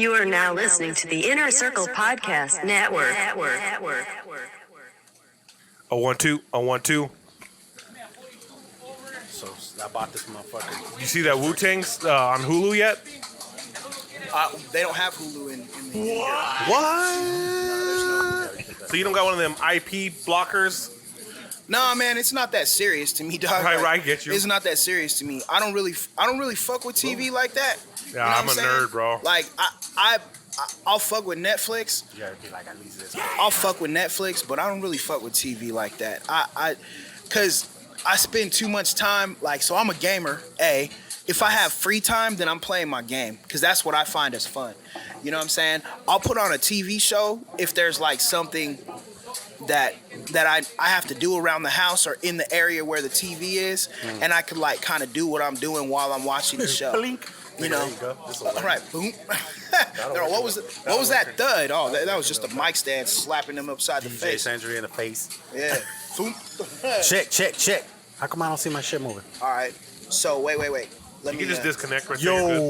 You are now listening to the Inner Circle Podcast Network. I want to. So I bought this motherfucker. You see that Wu-Tang's on Hulu yet? They don't have Hulu in the What? So you don't got one of them IP blockers? Nah, man, it's not that serious to me, dog. Right, Like, I get you. It's not that serious to me. I don't really fuck with TV like that. Yeah, You know I'm what a saying? nerd, bro. Like I'll fuck with Netflix. You gotta be like at least this. I'll fuck with Netflix, but I don't really fuck with TV like that. Cause I spend too much time. Like, so I'm a gamer. If I have free time, then I'm playing my game, because that's what I find as fun. You know what I'm saying? I'll put on a TV show if there's like something that I have to do around the house or in the area where the TV is, and I could like kind of do what I'm doing while I'm watching the show. You know? There you go. All right, boom. What was that thud? Oh, that was just a mic stand slapping them upside the DJ face. Sandry in the face. Yeah. Boom. Check. How come I don't see my shit moving? All right. So wait. Let You me can just disconnect right Yo. there. You're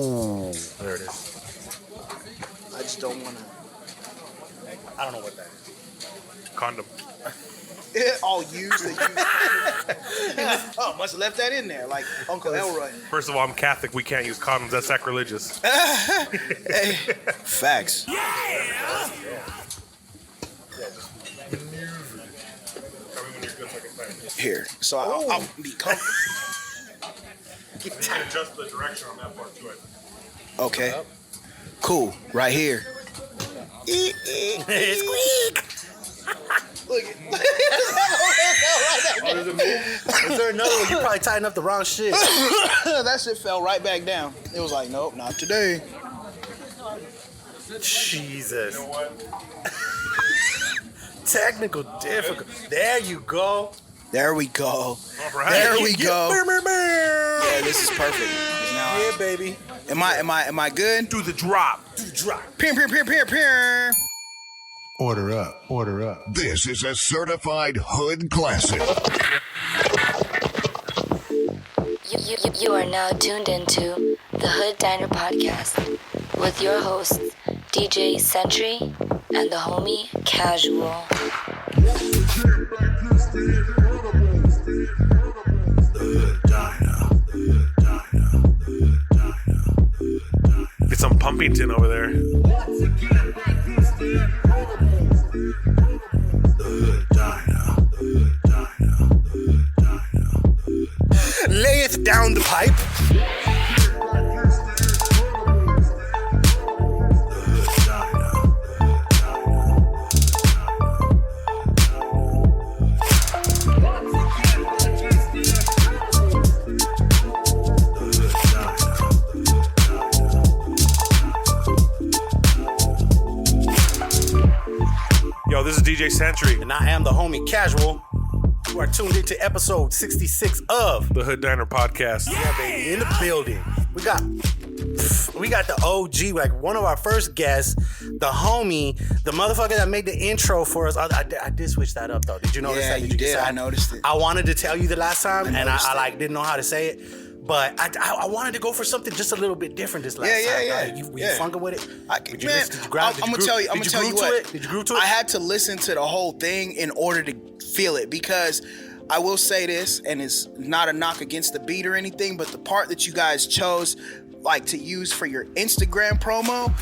good. There it is. I just don't want to. I don't know what that is. Condom. All used. Oh, must have left that in there, like Uncle Elroy. First of all, I'm Catholic. We can't use condoms. That's sacrilegious. Hey, facts. Here, so I'll be comfortable. You can adjust the direction on that part too. Okay. Cool. Right here. Squeak. Look at Is there another one? You probably tightened up the wrong shit. that shit fell right back down. It was like, nope, not today. Jesus. You know what? Technical difficulty. There you go. There we go. All right. There we go. Yeah, Yeah, this is perfect. Now, baby. am I good? Do the drop. Pew. Order up. This is a certified hood classic. You are now tuned into the Hood Diner Podcast with your hosts, DJ Sentry and the homie Casual. Get some Pumpington over there. Layeth down the pipe. Yo, this is DJ Sentry. And I am the homie Casual. You are tuned into episode 66 of The Hood Diner Podcast. Yeah, baby, in the building. We got the OG, like one of our first guests, the homie, the motherfucker that made the intro for us. I did switch that up though. Did you notice Yeah, that? you did. I noticed it. I wanted to tell you the last time, and noticed I it. like didn't know how to say it. But I wanted to go for something just a little bit different this last time. Yeah. Were you funking with it? I'm Did gonna tell you Did you what. groove to it? I had to listen to the whole thing in order to feel it, because I will say this, and it's not a knock against the beat or anything, but the part that you guys chose, like, to use for your Instagram promo,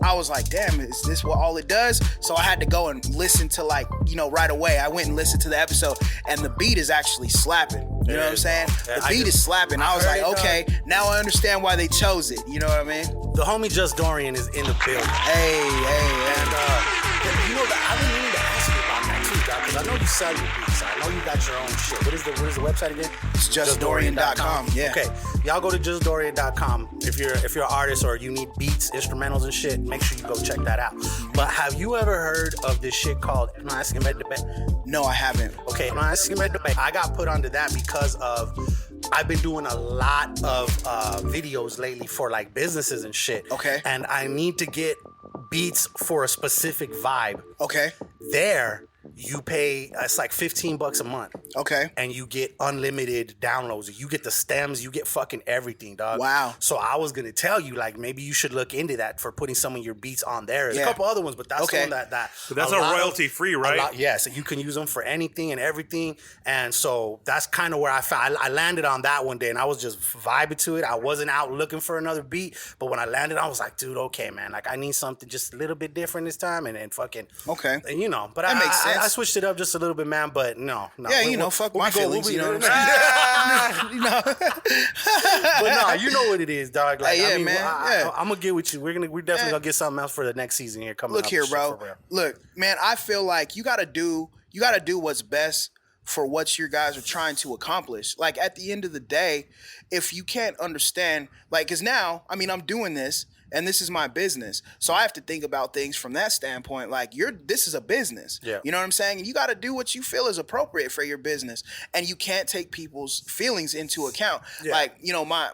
I was like, damn, is this what all it does? So I had to go and listen to, like, right away. I went and listened to the episode, and the beat is actually slapping. You know what I'm saying? Yeah, The beat is slapping. I was like, okay, now I understand why they chose it. You know what I mean? The homie Jus Dorian is in the building. Hey. And I've been meaning to ask you about that too, Doc, because I know you sell your beats. I know you got your own shit. What is the website again? It's JusDorian.com. Yeah. Okay, y'all go to JusDorian.com if you're an artist or you need beats, instrumentals, and shit. Make sure you go check that out. But have you ever heard of this shit called? No, I haven't. Okay, I got put onto that because of I've been doing a lot of videos lately for like businesses and shit. Okay. And I need to get beats for a specific vibe. Okay. There, you pay, it's like $15 a month. Okay. And you get unlimited downloads. You get the stems. You get fucking everything, dog. Wow. So I was gonna tell you, like, maybe you should look into that for putting some of your beats on there. There's Yeah. a couple other ones, but that's Okay. the one that. But that's a royalty free, right? Yeah, so you can use them for anything and everything. And so that's kind of where I landed on that one day, and I was just vibing to it. I wasn't out looking for another beat, but when I landed, I was like, dude, okay, man, like I need something just a little bit different this time, and fucking Okay. and, you know. But That makes sense. I switched it up just a little bit, man. But no. Yeah, you know, fuck my feelings. You know what I'm saying? You know. But no, you know what it is, dog. Like, Yeah, I mean, man, yeah. I'm gonna get with you. We're definitely gonna get something else for the next season here coming. Look up here, and shit, bro. for real. Look, man, I feel like you gotta do what's best for what you guys are trying to accomplish. Like at the end of the day, if you can't understand, like, cause now, I mean, I'm doing this and this is my business. So I have to think about things from that standpoint. Like this is a business. Yeah. You know what I'm saying? And you got to do what you feel is appropriate for your business. And you can't take people's feelings into account. Yeah. Like, you know, my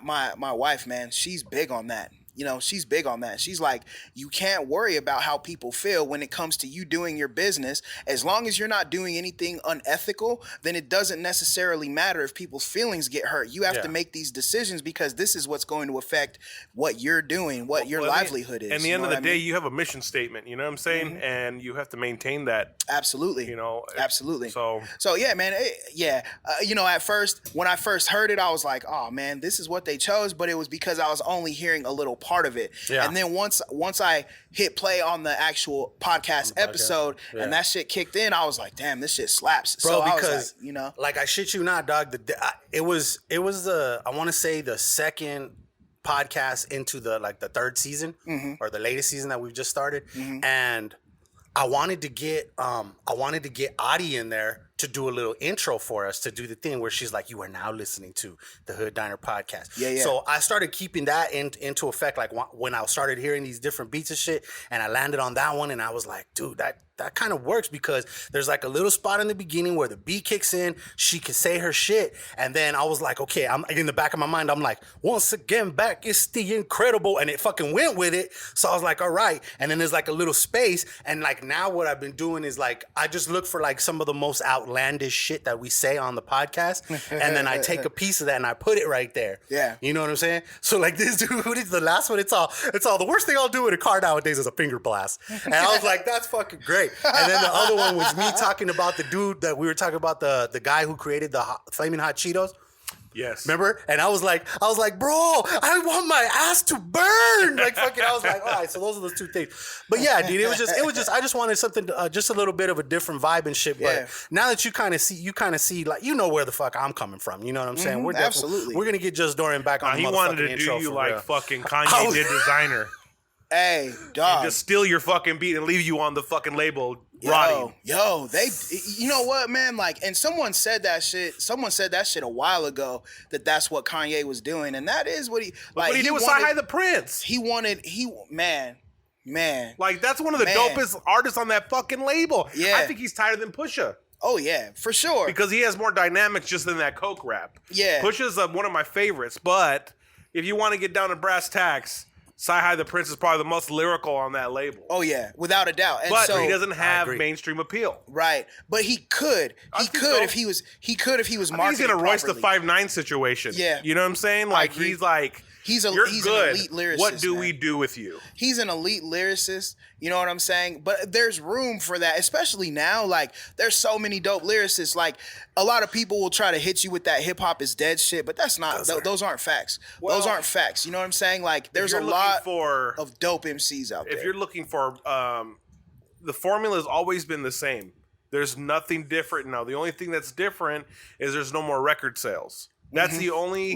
wife, man, she's big on that. You know, she's big on that. She's like, you can't worry about how people feel when it comes to you doing your business. As long as you're not doing anything unethical, then it doesn't necessarily matter if people's feelings get hurt. You have to make these decisions because this is what's going to affect what you're doing, what your livelihood is. At the end of the day, you have a mission statement, you know what I'm saying? Mm-hmm. And you have to maintain that. Absolutely. You know? Absolutely. So yeah, man. You know, at first, when I first heard it, I was like, oh, man, this is what they chose. But it was because I was only hearing a little part of it. Yeah. And then once I hit play on the actual podcast episode and that shit kicked in, I was like, damn, this shit slaps. Bro, so because I was like, you know, like I shit you not, dog. It was the I want to say the second podcast into the third season or the latest season that we've just started, and I wanted to get Adi in there to do a little intro for us, to do the thing where she's like, you are now listening to the Hood Diner podcast. Yeah. So I started keeping that into effect, like when I started hearing these different beats and shit, and I landed on that one, and I was like, dude, that kind of works because there's like a little spot in the beginning where the beat kicks in, she can say her shit, and then I was like, okay, I'm in the back of my mind, I'm like, once again back, it's the incredible, and it fucking went with it. So I was like, all right, and then there's like a little space, and like now what I've been doing is like I just look for like some of the most outlandish shit that we say on the podcast, and then I take a piece of that and I put it right there. Yeah. You know what I'm saying? So like this dude is the last one, it's all the worst thing I'll do in a car nowadays is a finger blast. And I was like, that's fucking great. And then the other one was me talking about the dude that we were talking about, the guy who created the Flaming Hot Cheetos. yes. Remember? And I was like, bro, I want my ass to burn. Like fucking, I was like, all right, so those are those two things. But yeah, dude, it was just, I just wanted something, just a little bit of a different vibe and shit. But Yeah. now that you kind of see, like, you know where the fuck I'm coming from. You know what I'm saying? We're absolutely. We're gonna get Jus Dorian back on the He motherfucking wanted to intro do you for like real. fucking Kanye did Designer. hey, dog. Just steal your fucking beat and leave you on the fucking label rotting. Yo, you know what, man? Like, and someone said that shit a while ago that's what Kanye was doing, and that is what he like. What he did with Sci-Hi the Prince. Man. Like, that's one of the Man. dopest artists on that fucking label. Yeah. I think he's tighter than Pusha. Oh yeah, for sure. Because he has more dynamics just than that Coke rap. Yeah. Pusha's one of my favorites, but if you want to get down to brass tacks, Sci-Hi the Prince is probably the most lyrical on that label. Oh yeah, without a doubt. And But so, he doesn't have agree. mainstream appeal. right. But he could. I He think could so. if he was. He could if he was I think marketed he's gonna Royce the properly. 5'9" situation. Yeah. You know what I'm saying? Like, agree. he's like, He's you're an good. elite lyricist. What do man. we do with you? He's an elite lyricist, you know what I'm saying? But there's room for that, especially now. Like, there's so many dope lyricists. Like, a lot of people will try to hit you with that hip hop is dead shit, but that's not. Those aren't facts. Those aren't facts. You know what I'm saying? Like, there's a lot of dope MCs out there. If you're looking for, the formula has always been the same. There's nothing different now. The only thing that's different is there's no more record sales. That's the only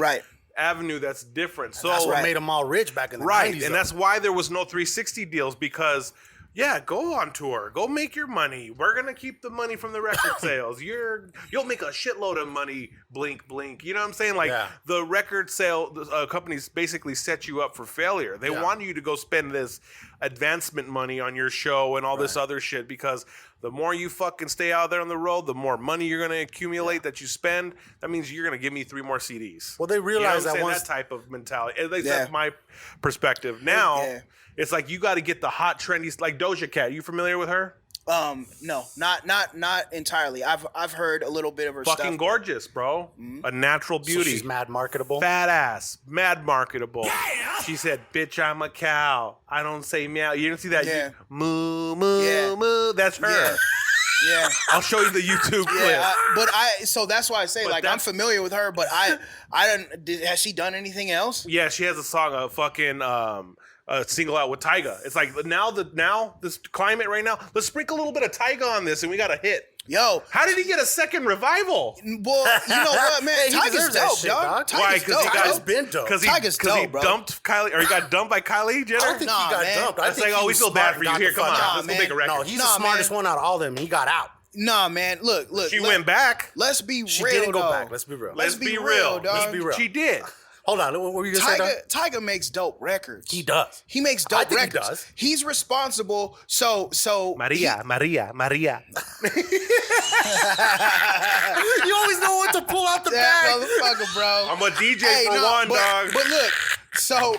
avenue that's different. So That's what made them all rich back in the 90s. right, and though. that's why there was no 360 deals because, yeah, go on tour, go make your money. We're gonna keep the money from the record sales. You'll make a shitload of money. Blink, blink. You know what I'm saying? Like the record sale companies basically set you up for failure. They want you to go spend this advancement money on your show and all this other shit because the more you fucking stay out there on the road, the more money you're going to accumulate that you spend. That means you're going to give me 3 more CDs. Well, they realize that once that type of mentality. At least that's my perspective. Now, it's like you got to get the hot, trendy, like Doja Cat. You familiar with her? No, not entirely. I've heard a little bit of her Fucking stuff. gorgeous, bro. A natural So beauty. she's mad marketable. Fat ass, mad marketable. She said, "Bitch, I'm a cow. I don't say meow." You didn't see that? Yeah. Moo, moo, Yeah. moo. That's her. Yeah. Yeah. I'll show you the YouTube clip. Yeah, so that's why I say, But like, I'm familiar with her, but I don't. Has she done anything else? Yeah, she has a song, a fucking single out with Tyga. It's like now this climate right now. Let's sprinkle a little bit of Tyga on this, and we got a hit. Yo, How did he get a second revival? well, you know what, man? Hey, he Tyga's deserves that dope, shit, dog. dog. Tyga's Why? Because dope, he bro. Tyga's been dope. Because Tyga's he dope, bro. dumped Kylie, or he got dumped by Kylie Jenner. I don't think Nah, he got man. dumped. I That's think like, he oh, we was feel smart bad and for you. got Here, the come fuck on, out. let's go make a record. No, he's the Nah, smartest man. one out of all of them. He got out. Nah, man. Look. She went back. Let's be She real. didn't go though. back. Let's be real. Let's be real, dog. Let's be real. She did. Hold on. What were you gonna say? Dog? Tyga makes dope records. He does. He makes I dope think he records. does. He's responsible. So Maria. You always know what to pull out the that bag. motherfucker, bro. I'm a DJ for one, dog. But look, so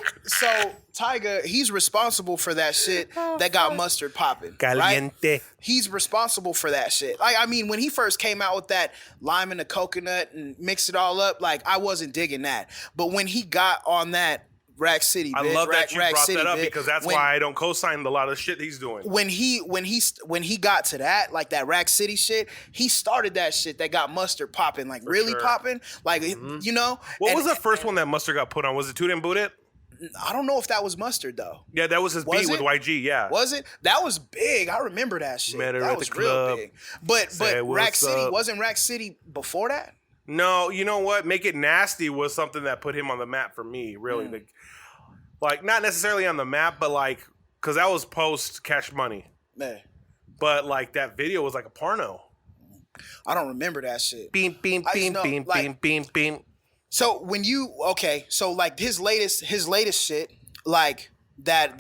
Tyga, he's responsible for that shit that got mustard popping. Right? Caliente. He's responsible for that shit. Like, I mean, when he first came out with that lime and the coconut and mixed it all up, like, I wasn't digging that. But when he got on that Rack City, I bitch, love that you Rack brought City, that up bitch, because that's why I don't co-sign a lot of shit he's doing. when he got to that, like that Rack City shit, he started that shit that got mustard popping, like really sure. popping, like you know. What And was the first one that Mustard got put on? Was it Toot and Boot It? I don't know if that was mustard though. Yeah, that was his Was beat with it? YG. Yeah, Was it? That was big. I remember that shit. Met her that at was the real club. big. But Said, Rack "What's City up?" wasn't Rack City before that. No, you know what? Make It Nasty was something that put him on the map for me. Really, like not necessarily on the map, but like because that was post Cash Money. Man, But like that video was like a porno. I don't remember that shit. Beam, beam, I just beam, know, beam, like- beam, beam, beam. So when you so like his latest shit, like that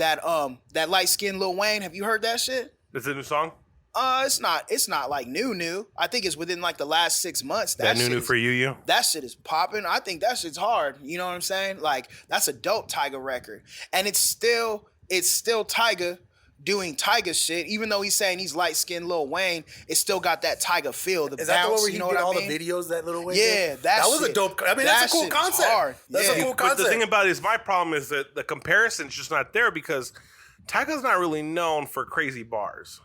light skinned Lil Wayne. Have you heard that shit? Is it a new song? It's not like new. I think it's within like the last 6 months. That shit new is- for you. That shit is popping. I think that shit's hard. You know what I'm saying? Like that's a dope Tyga record, and it's still Tyga doing Tyga shit. Even though he's saying he's light skinned Lil Wayne, it still got that Tyga feel. The Is that the one bounce, where he you know did what all I mean? the videos that Little Wayne Yeah, did? that was a shit- dope. I mean, that that's a cool shit's concept. hard. That's Yeah. a cool But concept. the thing about it is, my problem is that the comparison's just not there because Tyga's not really known for crazy bars.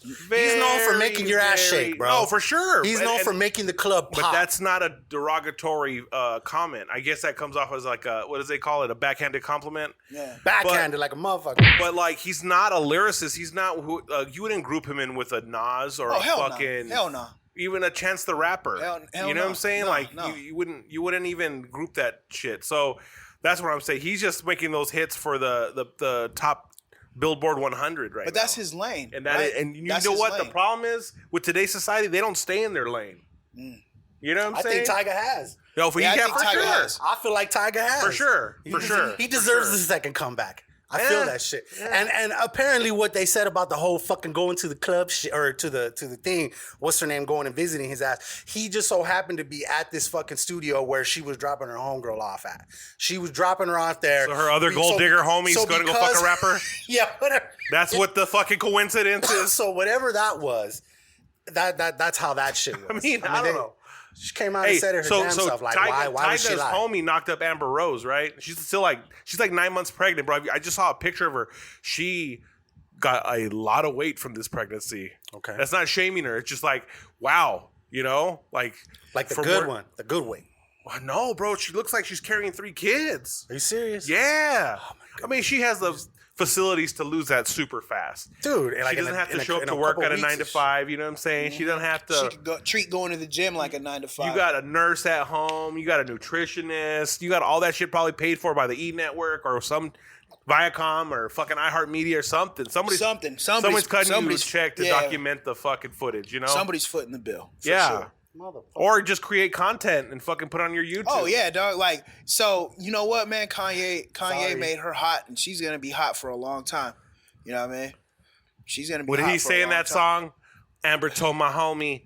He's known for making your ass shake, bro. No, for sure. He's known for making the club pop. But that's not a derogatory comment. I guess that comes off as like a, what does they call it? A backhanded compliment. Yeah. backhanded like a motherfucker. But like, he's not a lyricist. He's not who you wouldn't group him in with a Nas or Oh a hell fucking no. Hell no. even a Chance the Rapper. Hell You know what no. I'm saying? No, like no. you wouldn't even group that shit. So that's what I'm saying. He's just making those hits for the top Billboard 100 right But now. that's his lane. And that right? is, and you That's know his what lane. the problem is with today's society? They don't stay in their lane. You know what I'm I saying? think Tyga has. No, for Yeah, I yeah, think for Tyga sure. has. I feel like Tyga has. For sure. He For des- sure. He For deserves sure. the second comeback. I Yeah. feel that shit. And apparently what they said about the whole fucking going to the club shit or to the thing, what's her name, going and visiting his ass. He just so happened to be at this fucking studio where she was dropping her homegirl off at. She was dropping her off there. So her other gold digger homie's gonna go fuck a rapper? Yeah, whatever. That's what the fucking coincidence is. So whatever that was, that's how that shit was. I mean, I don't know. She came out and said it her damn self. Like, why was she Tyga's like? homie knocked up Amber Rose, right? She's like 9 months pregnant, bro. I just saw a picture of her. She got a lot of weight from this pregnancy. Okay. That's not shaming her. It's just like, wow, you know? Like Like the from good where- one, the good way. Well, no, bro. She looks like she's carrying 3 kids. Are you serious? Yeah. I mean, she has the facilities to lose that super fast. Dude, and like She in doesn't a- have in to a- show up in to a work couple at a weeks 9 to and shit. 5. You know what I'm saying? She doesn't have She to. could treat going to the gym like a 9 to 5. You got a nurse at home. You got a nutritionist. You got all that shit probably paid for by the E Network or some Viacom or fucking iHeartMedia or something. Someone's cutting you a check to document the fucking footage. You know, Somebody's footing the bill. For yeah. Sure. Or just create content and fucking put on your YouTube. Oh yeah, dog. Like, so you know what, man? Kanye Sorry. made her hot, and she's gonna be hot for a long time. You know what I mean? She's gonna be. What did hot he for say a in long that time. song? Amber told my homie,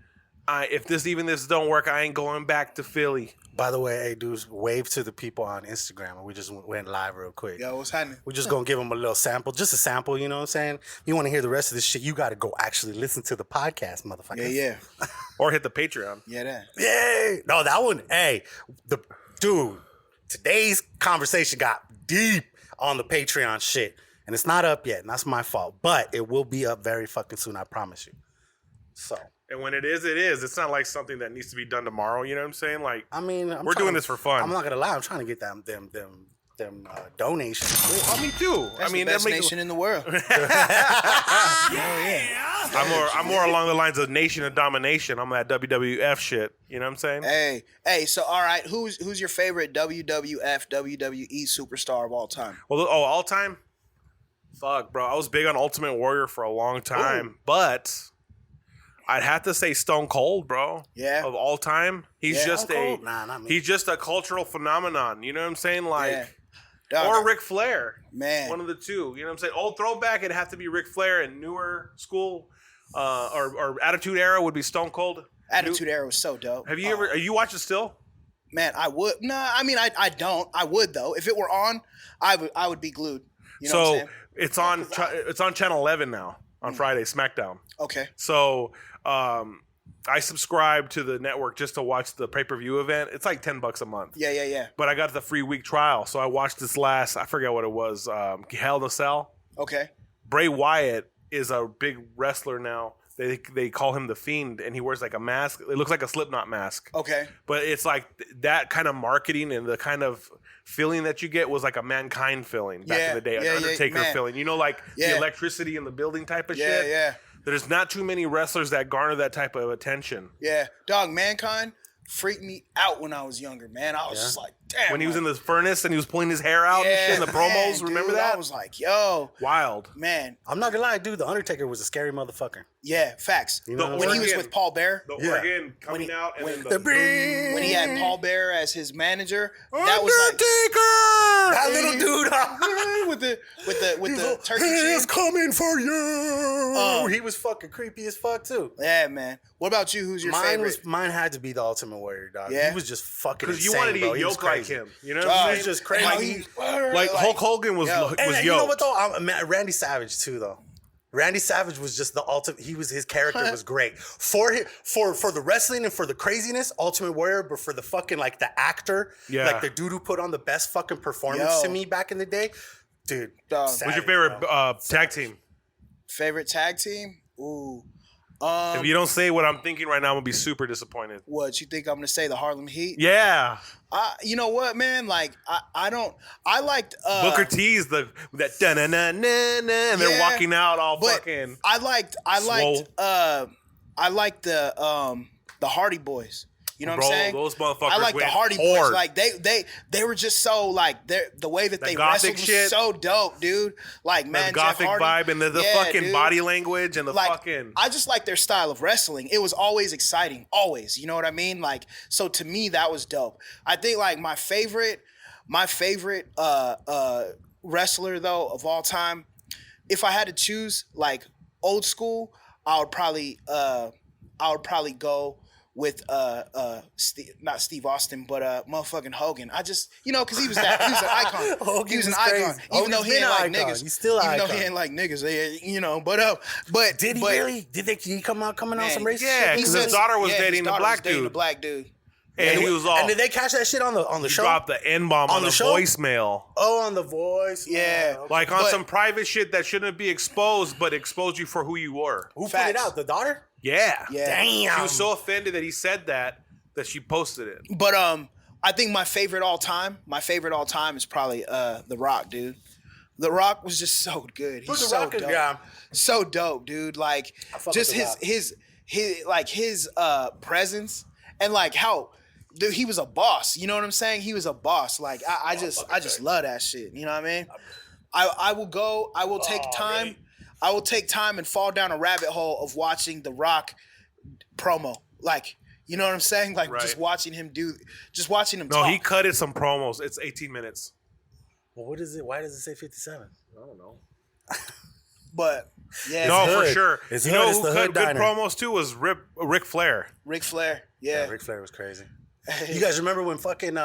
if this don't work, I ain't going back to Philly. By the way, hey, dudes, wave to the people on Instagram. We just went live real quick. Yo, what's happening? We're just going to give them a little sample. Just a sample, you know what I'm saying? If you want to hear the rest of this shit, you got to go actually listen to the podcast, motherfucker. Yeah. Or hit the Patreon. Yeah, that. Yay! No, that one, hey, dude, today's conversation got deep on the Patreon shit. And it's not up yet, and that's my fault. But it will be up very fucking soon, I promise you. So. And when it is, it is. It's not like something that needs to be done tomorrow. You know what I'm saying? Like, I mean, we're doing this for fun. I'm not gonna lie. I'm trying to get them donations. Oh, me too. That's the best nation in the world. I'm more along the lines of Nation of Domination. I'm that WWF shit. You know what I'm saying? Hey. So, all right, who's your favorite WWF, WWE superstar of all time? Well, all time. Fuck, bro. I was big on Ultimate Warrior for a long time, but I'd have to say Stone Cold, bro. Yeah. Of all time, he's just not me. he's just a cultural phenomenon. You know what I'm saying? Like, Dog, or Ric Flair, man. one of the two. You know what I'm saying? Old throwback, it'd have to be Ric Flair, and newer school, or Attitude Era would be Stone Cold. Attitude Era was so dope. Have you ever? Are you watch it still? Man, I would. Nah, I mean, I don't. I would though. If it were on, I would be glued. You know what I'm saying? It's on Channel 11 now on Friday, SmackDown. Okay. So I subscribe to the network just to watch the pay-per-view event. It's like $10 a month. Yeah. But I got the free week trial, so I watched this last. I forget what it was. Hell in a Cell. Okay. Bray Wyatt is a big wrestler now. They call him the Fiend, and he wears like a mask. It looks like a Slipknot mask. Okay. But it's like that kind of marketing and the kind of feeling that you get was like a Mankind feeling back in the day, an Undertaker feeling. You know, like the electricity in the building type of shit. Yeah. There's not too many wrestlers that garner that type of attention. Yeah. Dog, Mankind freaked me out when I was younger, man. I was just like, damn. When he was in the furnace and he was pulling his hair out and shit in the promos, man, remember dude, that? I was like, yo. Wild. Man. I'm not gonna lie, dude. The Undertaker was a scary motherfucker. Yeah, facts. You know when he was with Paul Bear. The organ coming out and then when he had Paul Bear as his manager, that was like that little dude with the turkey He is chin. coming for you. He was fucking creepy as fuck too. Yeah, man. What about you? Who's your favorite? Mine had to be the Ultimate Warrior, dog. Yeah? He was just fucking because insane, you wanted to bro. get He was yoked like crazy. him. You know what I'm He saying? was just crazy. Like Hulk Hogan was And yoked. you know what though? Randy Savage too, though. Randy Savage was just the ultimate. His character was great for the wrestling and for the craziness. Ultimate Warrior, but for the fucking like the actor, like the dude who put on the best fucking performance to me back in the day, dude. Dog. What's your favorite tag team? Favorite tag team? Ooh. If you don't say what I'm thinking right now, I'm gonna be super disappointed. What you think I'm gonna say? The Harlem Heat? Yeah. You know what, man? Like I liked Booker T's that da na na na na, and they're walking out all fucking. I liked the Hardy Boys. You know what I'm saying? Those motherfuckers. I like the Hardy Boys. Like they were just so like the way that they wrestled was so dope, dude. Like man, the gothic Jeff Hardy, vibe and the fucking dude. body language and the Like, fucking. I just like their style of wrestling. It was always exciting, always. You know what I mean? Like, so to me, that was dope. I think like my favorite wrestler though of all time, if I had to choose like old school, I would probably go with not Steve Austin, but motherfucking Hogan. I just because he was an icon. He was an icon, even though he ain't like niggas. He's still an icon. Even though he ain't like niggas, but did he really? Did he come out on some racist yeah, shit? because his daughter was dating the black dude. The black dude. And he was all. And did they catch that shit on the show? Dropped the N-bomb on the show? Voicemail. Oh, on the voice. Yeah. Oh, okay. Like on some private shit that shouldn't be exposed, but exposed you for who you were. Who put it out? The daughter? Yeah. Damn. She was so offended that he said that she posted it. But I think my favorite all time is probably The Rock, dude. The Rock was just so good. He's so dope. Yeah. So dope, dude. Like just his presence and like how dude, he was a boss. You know what I'm saying? He was a boss. Like I just love that shit. You know what I mean? I will take time. Really? I will take time and fall down a rabbit hole of watching The Rock promo. Like, you know what I'm saying? Like just watching him talk. No, he cutted some promos. It's 18 minutes. Well, what is it? Why does it say 57? I don't know. But yeah, no, hood. for sure. It's you hood. know It's who the cut hood good diner. promos too was Ric Flair. Ric Flair. Yeah. Ric Flair was crazy. You guys remember when fucking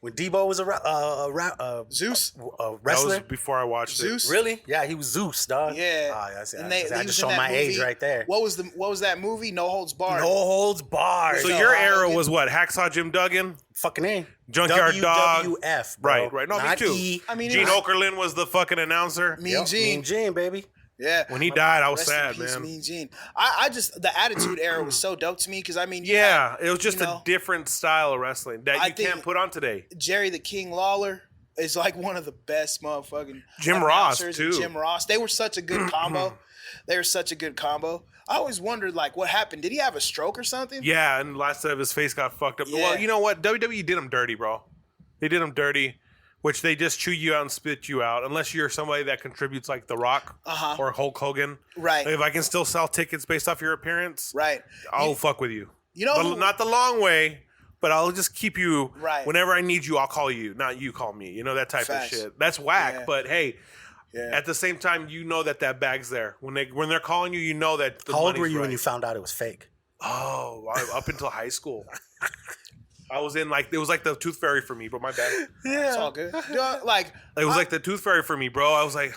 when Debo was Zeus? a That wrestler? was before I watched Zeus? it. Really? Yeah, he was Zeus, dog. Yeah. Oh, that's it. And I he just was showed in that my age movie. right there. What was that movie? No Holds Barred. No holds barred. So No, your I era don't get- was what? Hacksaw Jim Duggan? fucking name. Junkyard Dog. WWF, bro. Right. No, me Not too. E. I mean, Gene it was- Okerlund was the fucking announcer. Mean Gene. Mean Gene, baby. Yeah. When he died, I was Rest in sad, peace, man. Mean Gene. I just the Attitude Era was so dope to me because I mean, you Yeah, had, it was just you know, a different style of wrestling that I you can't think- put on today. Jerry the King Lawler is like one of the best motherfucking Jim Ross, announcers, too. and Jim Ross. They were such a good combo. They were such a good combo. I always wondered like what happened. Did he have a stroke or something? Yeah, and last of his face got fucked up. Yeah. Well, you know what? WWE did him dirty, bro. They did him dirty, which they just chew you out and spit you out, unless you're somebody that contributes like The Rock or Hulk Hogan. Right. Like, if I can still sell tickets based off your appearance, Right. I'll fuck with you. You know But who- not the long way, but I'll just keep you. Right. Whenever I need you, I'll call you, not you call me. You know, that type Facts. of shit. That's whack, Yeah. but hey. Yeah. At the same time, you know that bag's there. When they're calling you, you know that the How old money's were you when right. you found out it was fake? Oh, up until high school. I was in it was like the Tooth Fairy for me, but my bad. It's all good. Like It was like the Tooth Fairy for me, bro. I was like,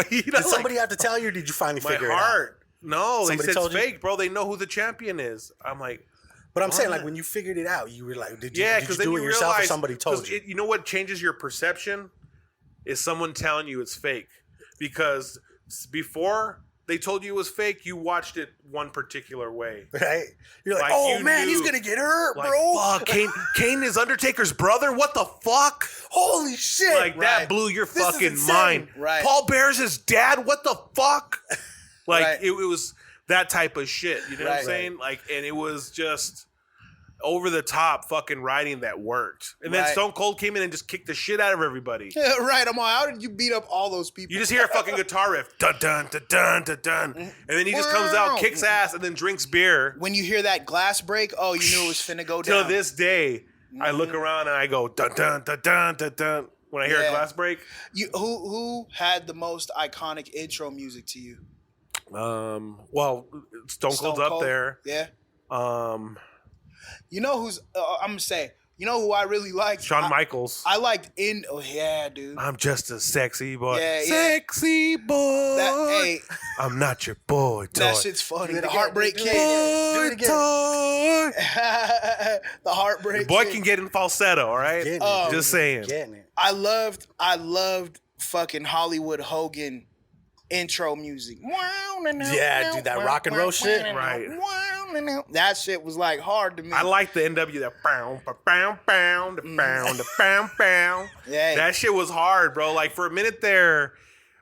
you know, Did somebody have to tell you, or did you finally my figure it out? heart. No, Somebody they said told it's you? fake, bro. They know who the champion is. I'm like, But I'm saying, What? like, when you figured it out, you were like, did you, yeah, did because you then do you it yourself, realize or somebody told 'cause you? you know what changes your perception is someone telling you it's fake. Because before they told you it was fake, you watched it one particular way. Right? You're like, Like, oh you man, he's knew- gonna get hurt, Like, bro. fuck, Kane is Undertaker's brother? What the fuck? Holy shit! Like, that Right. blew your This is fucking insane. mind. Right. Paul Bear's his dad? What the fuck? Like, Right. it was that type of shit. You know what I'm Right. saying? Like, and it was just over the top fucking writing that worked. And then Right. Stone Cold came in and just kicked the shit out of everybody. Yeah, right. I'm all, how did you beat up all those people? You just hear a fucking guitar riff, dun dun dun dun dun dun, and then he just comes out, kicks ass, and then drinks beer. When you hear that glass break, oh, you knew it was finna go Till down. this day, I look around and I go dun dun dun dun dun dun when I hear a Yeah. glass break. Who had the most iconic intro music to you? Well, Stone Cold's up there. Yeah. Um, You know who's? I'm gonna say. You know who I really liked? Shawn Michaels. I liked in. Oh yeah, dude. I'm just a sexy boy. Yeah, yeah. Sexy boy. That hey, I'm not your boy toy. that shit's funny. The Heartbreak do it Kid. again. Boy toy. The Heartbreak Boy Kid. can get in falsetto, all right? Getting Oh. it, Just saying. getting it. I loved fucking Hollywood Hogan intro music. Yeah, dude, that rock and roll shit. Right. That shit was like hard to me. I like the NW that bow, bow, bow, bow, the bow, the bow, bow. Yeah. That shit was hard, bro. Like for a minute there,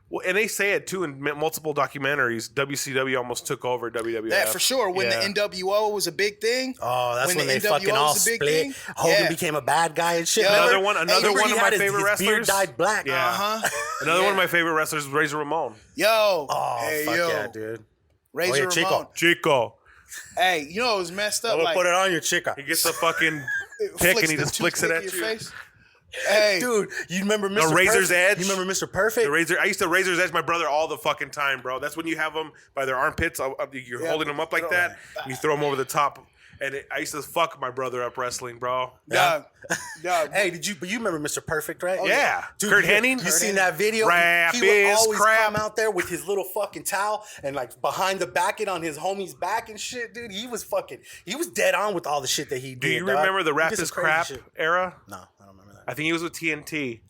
well, and they say it too in multiple documentaries. WCW almost took over WWF. That for sure. When Yeah. the NWO was a big thing. Oh, that's when the they NWO fucking all was a big split. thing. Hogan Yeah. became a bad guy and shit. Yeah. Another Remember? one Hey, of remember he my had his favorite beard wrestlers. dyed black. Yeah. Uh-huh. Another one of Yeah. my favorite wrestlers is Razor Ramon. Yo. Oh, hey, fuck yo. yeah, dude. Razor Oh, yeah, Ramon. Chico. Chico. Hey, you know it was messed up. I'm gonna Like, put it on your chica. He gets the fucking pick flicks and he the just flicks it toothpick at in you. your face. Hey, Dude, you remember Mr. Razor's Perfect? Edge? You remember Mr. Perfect? The razor. I used to Razor's Edge my brother all the fucking time, bro. That's when you have them by their armpits. You're Yeah. holding them up like that. And you throw them over the top. And I used to fuck my brother up wrestling, bro. dog. Dog. Hey, but you remember Mr. Perfect, right? Yeah. Dude, Kurt you- Hennig? You Kurt seen Hennig. that video? Rap he would is always crap. come out there with his little fucking towel and like behind the back on his homie's back and shit, dude. He was dead on with all the shit that he did. Do you dog. remember the He Rap did some is crazy Crap shit. era? No, I don't remember that. I think he was with TNT.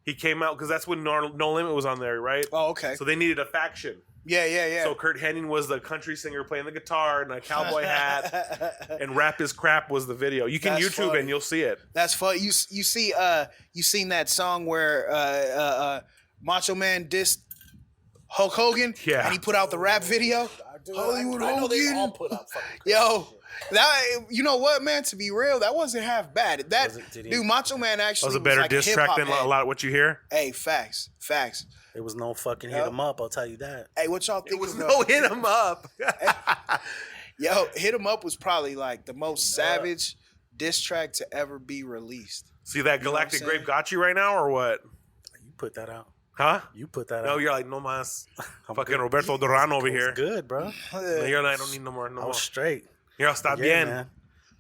He came out because that's when No Limit was on there, right? Oh, okay. So they needed a faction. Yeah. So Kurt Hennig was the country singer playing the guitar and a cowboy hat, and Rap is Crap was the video. You can That's YouTube funny. and you'll see it. That's fun. You see you seen that song where Macho Man dissed Hulk Hogan? Yeah. And he put out the rap video. Hollywood I know they Hogan. all put out fucking crazy Yo, shit. that you know what, man? To be real, that wasn't half bad. That Was it- did he- dude, Macho Man That actually was a better like diss track hip-hop than head. a lot of what you hear. Hey, facts. It was no fucking hit Yep. him up, I'll tell you that. Hey, what y'all think? It was of no hit 'em up. Yo, Hit 'em Up was probably like the most savage diss track to ever be released. See that Galactic what I'm Grape got you right now, or what? You put that out. Huh? You put that No, out. you're like no mas. I'm Fucking good. Roberto Duran over It was here. good, bro. And you're like, I don't need no more. I was straight. You're all stop Yeah, bien. man.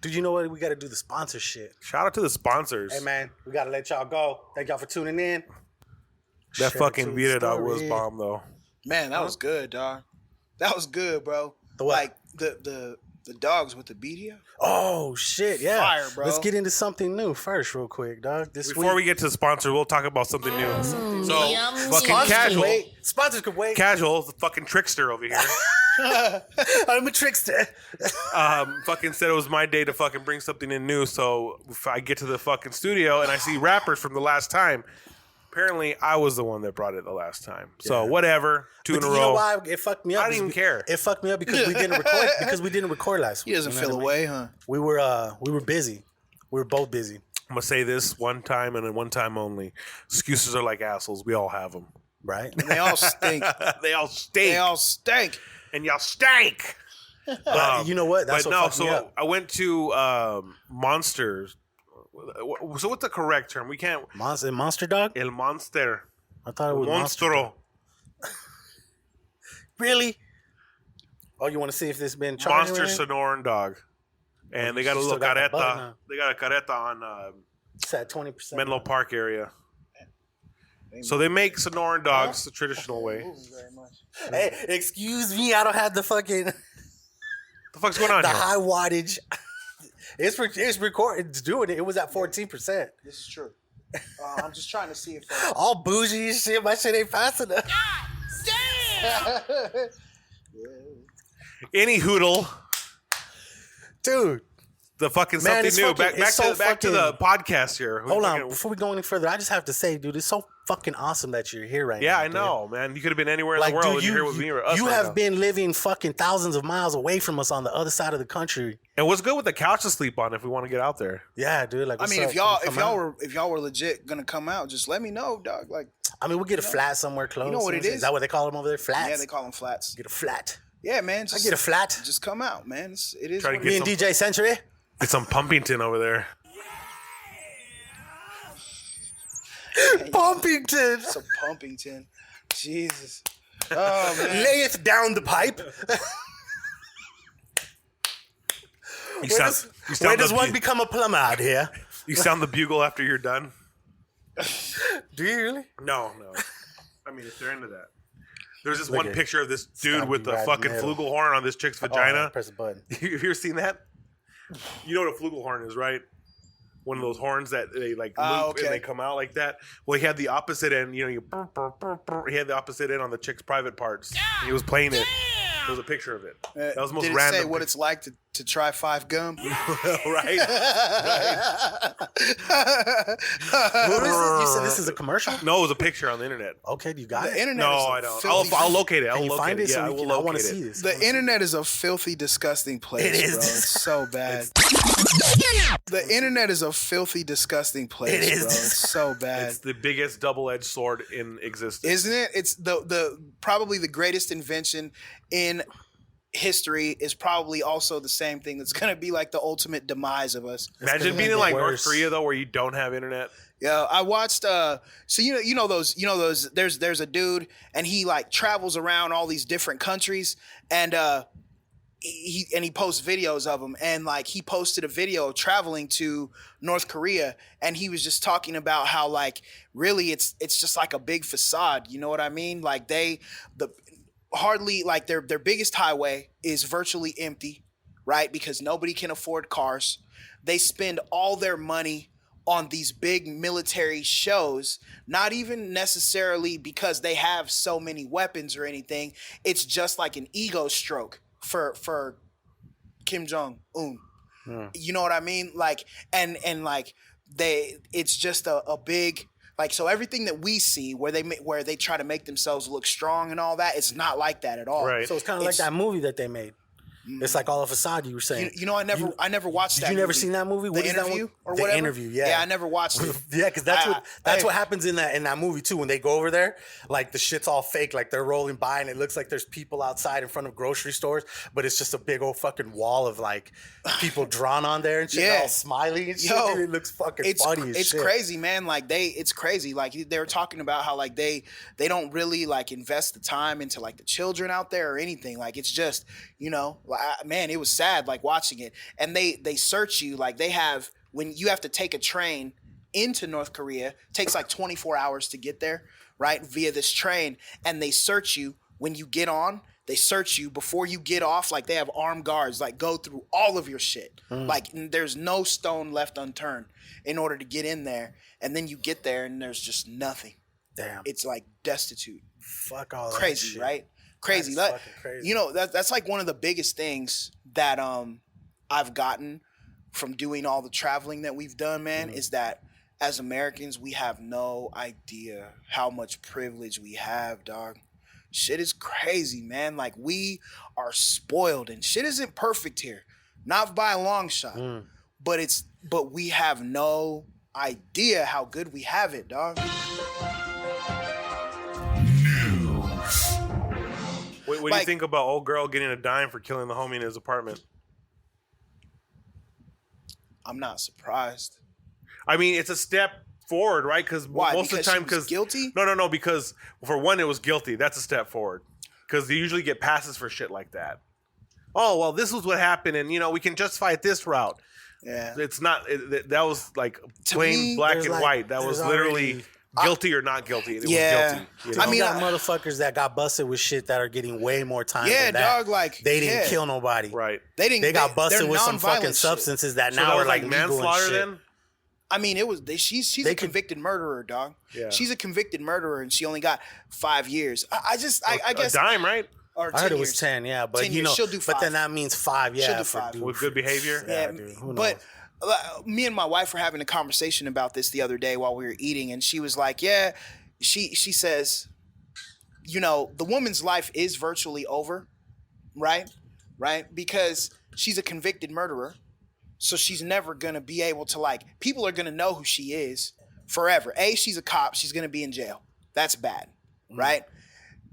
Dude, you know what? We got to do the sponsor shit. Shout out to the sponsors. Hey, man, we got to let y'all go. Thank y'all for tuning in. That Share fucking True Vita dog was Story. bomb, though. Man, that was good, dog. That was good, bro. The what? Like the dogs with the BDO. Oh, shit, yeah. Fire, bro. Let's get into something new first real quick, dog. Before we get to the sponsor, we'll talk about something new. So, fucking Sponsors casual. Can wait. Sponsors can wait. Casual, the fucking trickster over here. I'm a trickster. Fucking said it was my day to fucking bring something in new. So if I get to the fucking studio and I see rappers from the last time, apparently I was the one that brought it the last time. So whatever, two in a row. You know why it fucked me up? I didn't even care. It fucked me up because we didn't record. Because we didn't record last week. He doesn't You know feel what I mean? away, huh? We were busy. We were both busy. I'm gonna say this one time and then one time only. Excuses are like assholes. We all have them. Right? And they all stink. They all stink. They all stink. And y'all stank. But you know what? That's but what no, fucked me so up. I went to Monsters. So what's the correct term? We can't. Monster dog? El Monster. I thought it was Monster. Monstro. Really? Oh, you want to see if this been charged? Monster Sonoran dog. And they got a Still little got the button, careta. huh? They got a careta on It's at 20%. Menlo Park area. So they make Sonoran dogs the traditional way. Hey, excuse me, I don't have the fucking The fuck's going on the here? high wattage. It's recording. It's doing it. It was at 14%. This is true. I'm just trying to see if. All bougie and shit. My shit ain't fast enough. Any hoodle. Dude, The fucking Man, something it's new. fucking- Back it's so to the podcast here. hold on. Before we go any further, I just have to say, dude, it's so fucking awesome that you're here right now. Yeah, I dude. know, man. You could have been anywhere in Like, the world dude, and you're here with me or us. you right have now. been living fucking thousands of miles away from us on the other side of the country. And what's good with the couch to sleep on if we want to get out there? Yeah, dude. Like, I what's mean, up? if y'all Come out. if y'all were legit gonna come out, just let me know, dog. Like, I mean, we'll get a flat somewhere close. You know what it Is is? that what they call them over there? Flats. yeah, they call them flats. Get a flat. Yeah, man. I Just, get a flat. Just come out, man. It is. Try to what get it Me and some- DJ Century. Get some Pumpington over there. Pumpington. is. Some Pumpington. Jesus. Oh man. Layeth down the pipe. Where does one become a plumber out here? You sound the bugle after you're done? Do you really? No. I mean, if they're into that. There's this Look one at- picture of this dude gotta with be the right fucking middle. flugelhorn on this chick's Oh, vagina. press a button. You ever seen that? You know what a flugelhorn is, right? One of those horns that they like loop okay. and they come out like that. Well, he had the opposite end. You know, he had the opposite end on the chick's private parts. He was playing it. There was a picture of it. That was the most Did it random. say what it's like to try 5 gum? right? What is it? You said this is a commercial? No, it was a picture on the internet. Okay, you got The it? internet. No, is a I don't. filthy- I'll locate it. I'll Can you locate find it? Yeah, So I we will can, I want locate to it. see this. The internet is a filthy, disgusting place. It is. Bro. It's so bad. The internet is a filthy, disgusting place. It is. Bro. It's so bad. It's the biggest double-edged sword in existence. Isn't it? It's the probably the greatest invention in history is probably also the same thing that's going to be like the ultimate demise of us. Imagine being in like North Korea though, where you don't have internet. Yeah, I watched. So you know those. There's a dude, and he like travels around all these different countries, and he posts videos of them, and like he posted a video of traveling to North Korea, and he was just talking about how like really it's just like a big facade. You know what I mean? Like hardly like their biggest highway is virtually empty, right? Because nobody can afford cars. They spend all their money on these big military shows, not even necessarily because they have so many weapons or anything. It's just like an ego stroke for Kim Jong-un. You know what I mean? Like and like it's just a big like, so everything that we see where they try to make themselves look strong and all that, it's not like that at all. Right. So it's kind of like that movie that they made. It's like all a facade. You were saying. You know, I never watched that. Did you never movie. seen that movie? The What is that Interview one? or The whatever? Interview, yeah. Yeah, I never watched it. Yeah, because that's what happens in that movie too. When they go over there, like the shit's all fake. Like they're rolling by and it looks like there's people outside in front of grocery stores, but it's just a big old fucking wall of like people drawn on there and shit, Yeah. all smiling and shit. Yo, Dude, it looks fucking It's funny as shit. crazy, man. Like it's crazy. Like they were talking about how like they don't really like invest the time into like the children out there or anything. Like it's just, you know, Man, it was sad like watching it. And they search you like they have when you have to take a train into North Korea. It takes like 24 hours to get there, right? Via this train, and they search you when you get on. They search you before you get off. Like they have armed guards, like go through all of your shit. Like there's no stone left unturned in order to get in there. And then you get there and there's just nothing. Damn. It's like destitute. Fuck all that Crazy, shit. right? Crazy. That's fucking crazy. You know, that's like one of the biggest things that I've gotten from doing all the traveling that we've done, man, is that as Americans, we have no idea how much privilege we have, dog. Shit is crazy, man. Like, we are spoiled, and shit isn't perfect here. Not by a long shot. But we have no idea how good we have it, dog. What do you think about old girl getting a dime for killing the homie in his apartment? I'm not surprised. I mean, it's a step forward, right? Because most of the time, because guilty. No. Because for one, it was guilty. That's a step forward. Because they usually get passes for shit like that. Oh well, this was what happened, and we can justify it this route. Yeah, it's not. That was like plain black and white. That was literally guilty or not guilty. It was guilty. I mean, got motherfuckers that got busted with shit that are getting way more time. Yeah, than that. dog. Like they didn't kill nobody. Right. They got busted with some fucking substances shit. that So now that are was like manslaughter then. I mean, it was. She's a convicted murderer, dog. Yeah. She's a convicted murderer, and she only got 5 years. I guess a dime, right? Or I heard it was years. 10, yeah, but 10 years. She'll do 5. But then that means 5, yeah, She'll do 5. With good behavior. Yeah, dude, who but knows? me and my wife were having a conversation about this the other day while we were eating, and she was like, "Yeah," she says, the woman's life is virtually over, right? Because she's a convicted murderer, so she's never gonna be able to people are gonna know who she is forever. A, she's a cop, she's gonna be in jail. That's bad, right?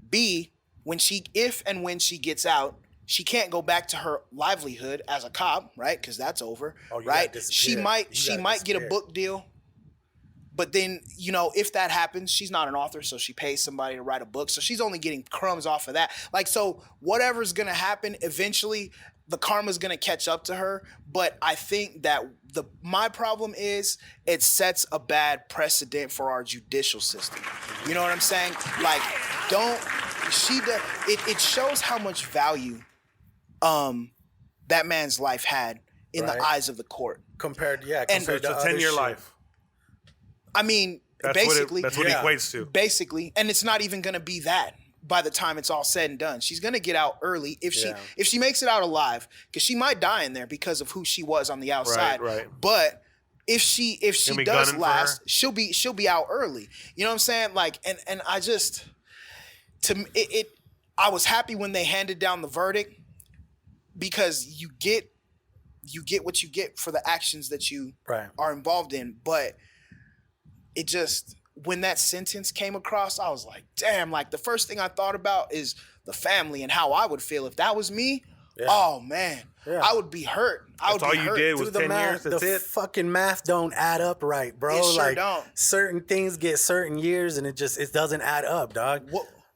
B, if and when she gets out, she can't go back to her livelihood as a cop, right? Because that's over, right? She might get a book deal, but then if that happens, she's not an author, so she pays somebody to write a book, so she's only getting crumbs off of that. So whatever's gonna happen, eventually the karma's gonna catch up to her. But I think that my problem is it sets a bad precedent for our judicial system. You know what I'm saying? It shows how much value that man's life had in the eyes of the court. Compared to it's a 10-year life. I mean, that's basically. That's what it equates to. Basically. And it's not even going to be that by the time it's all said and done. She's going to get out early if she makes it out alive, because she might die in there because of who she was on the outside. Right. But if she does last, she'll be out early. You know what I'm saying? And I just I was happy when they handed down the verdict, because you get what you get for the actions that you are involved in. But it just, when that sentence came across, I was like, damn, the first thing I thought about is the family and how I would feel if that was me. Yeah. Oh man, I would be hurt. That's all you did was 10 years. That's it. Fucking math don't add up right, bro. It sure don't. Certain things get certain years, and it doesn't add up, dog.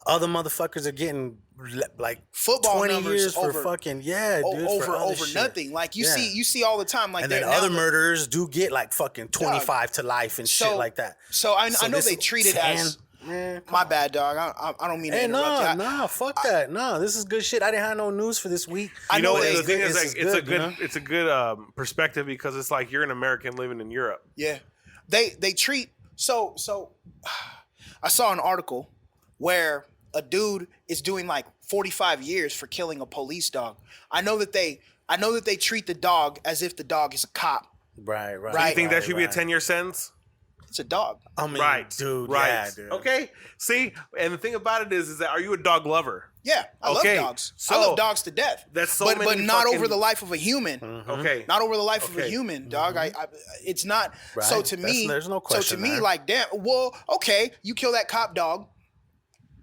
Other motherfuckers are getting football 20 numbers years for over, fucking dude, over shit. Nothing. You see all the time. And then other murderers do get fucking 25 to life and shit like that. So I know they treat it as. Man, my bad, dog. I don't mean to interrupt you. No, fuck that. No, this is good shit. I didn't have no news for this week. The thing is, it's a good perspective, because it's like you're an American living in Europe. Yeah, they treat so. I saw an article where a dude is doing 45 years for killing a police dog. I know that they treat the dog as if the dog is a cop. Right. Do you think that should be a 10-year sentence? It's a dog. I mean, dude. Right. Yeah, dude. Okay. See, and the thing about it is that, are you a dog lover? Yeah, I love dogs. So, I love dogs to death. That's but not over the life of a human. Mm-hmm. Okay. Not over the life of a human, dog. It's not. Right. So to me, there's no question. So to me, damn. Well, okay, you kill that cop dog,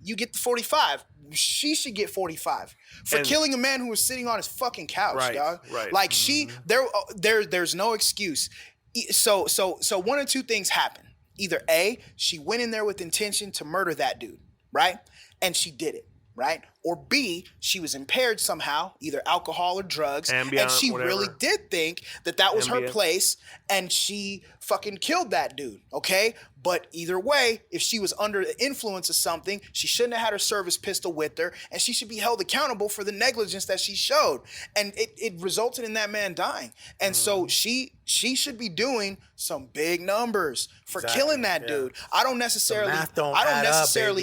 you get the 45. She should get 45 for killing a man who was sitting on his fucking couch, dog. Right. There's no excuse. So one or two things happen. Either A, she went in there with intention to murder that dude, right? And she did it. right? Or B, she was impaired somehow, either alcohol or drugs, Ambient, and she whatever. really did think that was her Ambient. place, and she fucking killed that dude, okay? But either way, if she was under the influence of something, she shouldn't have had her service pistol with her, and she should be held accountable for the negligence that she showed. And it resulted in that man dying. And so she should be doing some big numbers for killing that dude. I don't necessarily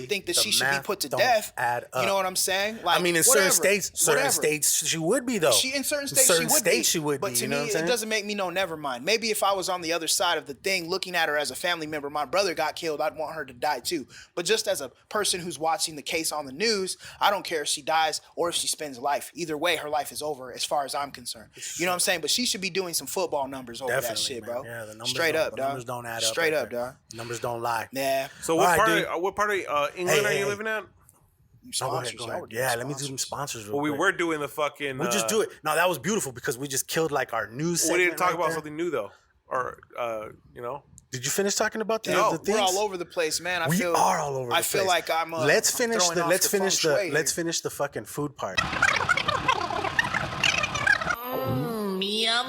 think that she should be put to death. You know what I'm saying? Like, I mean, in certain states, she would be though. In certain states, she would be. But to me, it doesn't make me know. Never mind. Maybe if I was on the other side of the thing, looking at her as a family member, my brother got killed, I'd want her to die too. But just as a person who's watching the case on the news, I don't care if she dies or if she spends life. Either way, her life is over as far as I'm concerned. You know what I'm saying? But she should be doing some football numbers over that shit, man. bro. Yeah, the numbers Straight up, dog. Numbers don't add up. Straight up, dog. Numbers don't lie. Yeah. So what part of England are you living at? Sponsors. Go ahead. Yeah, let me do some sponsors real Well, we quick. were doing the fucking. We just do it. No, that was beautiful because we just killed like our news We segment didn't talk right about there. something new though, or Did you finish talking about the No, things? we're all over the place, man. We are all over the place. I feel like I'm. Let's finish I'm throwing off the let's finish the fucking food part.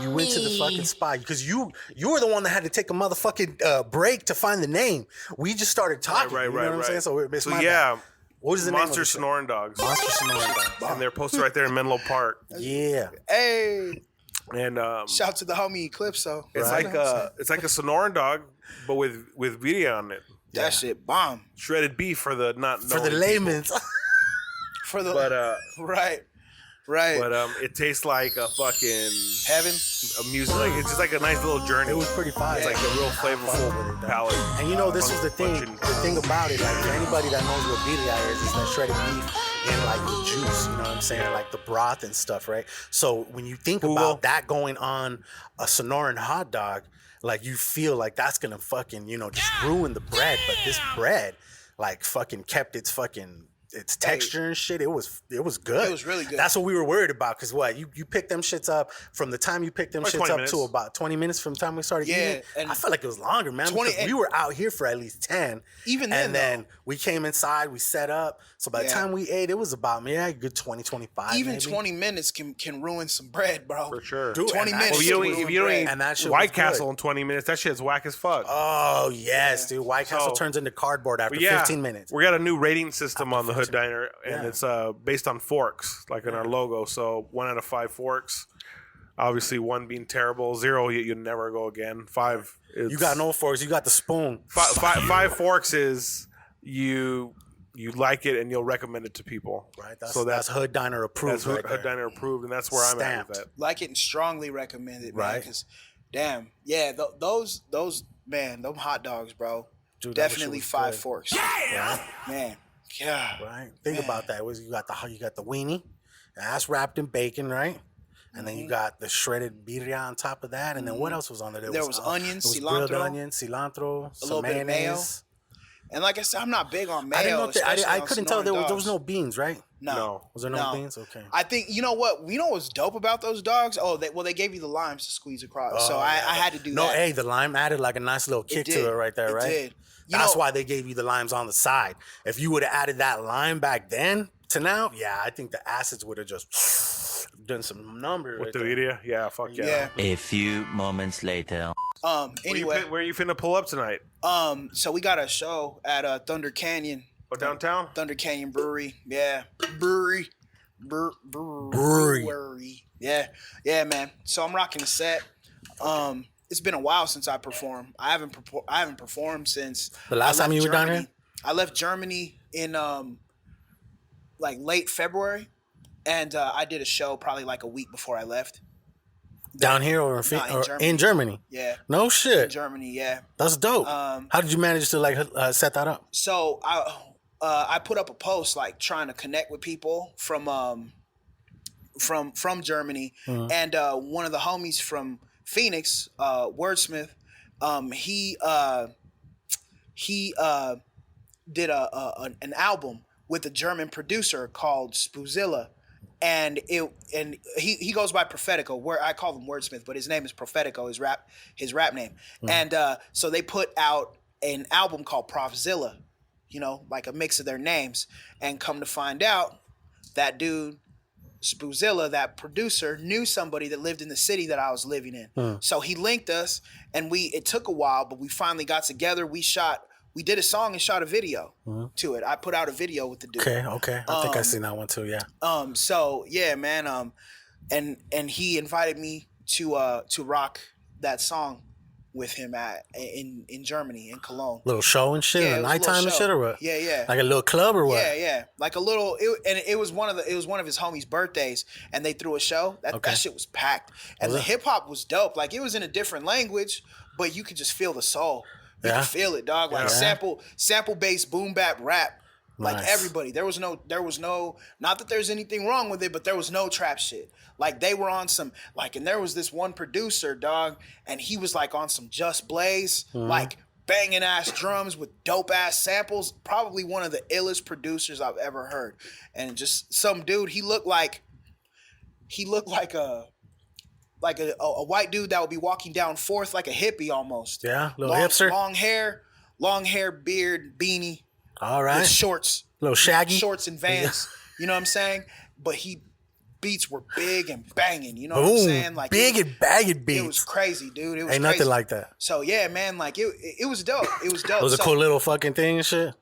You went to the fucking spot because you were the one that had to take a motherfucking break to find the name. We just started talking. Right, you know what I'm saying? So it's my yeah. bad. What is the Monster name of the Snoring Dogs. Monster Snoring Dogs. And they're posted right there in Menlo Park. Yeah. Hey, And shout out to the homie Eclipso. it's like a sonoran dog, but with video on it. That shit bomb. Shredded beef for the not For the knowing layman's. For the But right. but it tastes like a fucking Heaven. a music. Like it's just like a nice little journey. It was pretty fire. It's like a real flavorful palate. And you know, this was the thing. The thing about it, like for anybody that knows what birria is that shredded beef and like the juice. You know what I'm saying? Like the broth and stuff, right? So when you think about that going on a Sonoran hot dog, like you feel like that's gonna fucking just ruin the bread. But this bread, like fucking kept its texture and shit. It was good. It was really good. That's what we were worried about. Cause what you picked them shits up from the time you picked them Like shits 20 up minutes. to about 20 minutes from the time we started Yeah, eating. and I felt like it was longer, man. 20 Because we were out here for at least 10. Even then, and then we came inside, we set up. So by the time we ate, it was about a good 20, 25. Even maybe. 20 minutes can ruin some bread, bro. For sure. Dude, 20 and minutes. Well, if you don't eat And that shit was White good. Castle in 20 minutes, that shit's whack as fuck. Oh yes, dude. White Castle turns into cardboard after But 15 minutes. We got a new rating system on the Hood Diner, and Yeah. it's based on forks, like in our logo. So 1 out of 5 forks. Obviously, 1 being terrible, 0 you never go again. 5 is You got no forks. You got the spoon. 5 forks is you like it and you'll recommend it to people. Right. That's, so that's Hood Diner approved. That's Hood, right Hood there. Diner approved, and that's where I'm at with that. Like it and strongly recommend it, man. Right. Because, damn, yeah, those man, them hot dogs, bro. Dude, that Definitely shit was 5 good. forks. Right. Man, yeah. Right. Think about that. You got the weenie, that's wrapped in bacon, right? And then you got the shredded birria on top of that. And then what else was on there? There was onions, there was grilled cilantro, onions, cilantro, some little bit of mayo. mayonnaise. And like I said, I'm not big on mayo. I didn't know. especially I on couldn't tell there Sonoran was dogs. no beans, right? No. Was there no beans? Okay. I think you know what what's dope about those dogs. Oh, they gave you the limes to squeeze across, so I had to do no, that. hey, the lime added like a nice little kick to did. it right there, It right? did. That's why they gave you the limes on the side. If you would have added that lime back then to now, I think the acids would have just done some numbers. With right the there. video? Yeah, fuck yeah. Yeah. A few moments later. Anyway, Where are you finna pull up tonight? so we got a show at Thunder Canyon. Oh, downtown? Thunder Canyon Brewery. Yeah. Brewery. Yeah, man. So I'm rocking the set. It's been a while since I performed. I haven't performed since The last I time left you were down Germany. here? I left Germany in like late February, and I did a show probably like a week before I left. Down here or, in Germany? Yeah, No shit. in Germany. Yeah. That's dope. How did you manage to set that up? So I put up a post like trying to connect with people from Germany, and one of the homies from Phoenix, Wordsmith, he did an album with a German producer called Spuzilla. And he goes by Prophetico, where I call him Wordsmith, but his name is Prophetico, his rap name. And so they put out an album called Profzilla. like a mix of their names. And come to find out, that dude, Spoozilla, that producer, knew somebody that lived in the city that I was living in. So he linked us, and it took a while, but we finally got together. We did a song and shot a video to it. I put out a video with the dude. Okay. I think I seen that one too, yeah. So yeah, man, and he invited me to rock that song with him in Germany, in Cologne. Little show and shit, Yeah, nighttime and shit, or what? Yeah. Like a little club or what? Yeah. Like a little, it was one of his homies' birthdays, and they threw a show. That shit was packed, and the hip hop was dope. Like it was in a different language, but you could just feel the soul. You could feel it, dog. Like sample based boom bap rap. Like everybody, there was no, not that there's anything wrong with it, but there was no trap shit. Like they were on some, like, and there was this one producer, dog, and he was like on some Just Blaze, like banging ass drums with dope ass samples. Probably one of the illest producers I've ever heard. And just some dude, he looked like a white dude that would be walking down Fourth, like a hippie almost. Yeah, little hipster. Long hair, beard, beanie. All right. With shorts. Little shaggy. Shorts and Vans. You know what I'm saying? But beats were big and banging. You know what I'm saying? Like big and banging beats. It was crazy, dude. It was Ain't crazy. nothing like that. So yeah, man, like it was dope. It was dope. It was a cool little fucking thing and shit.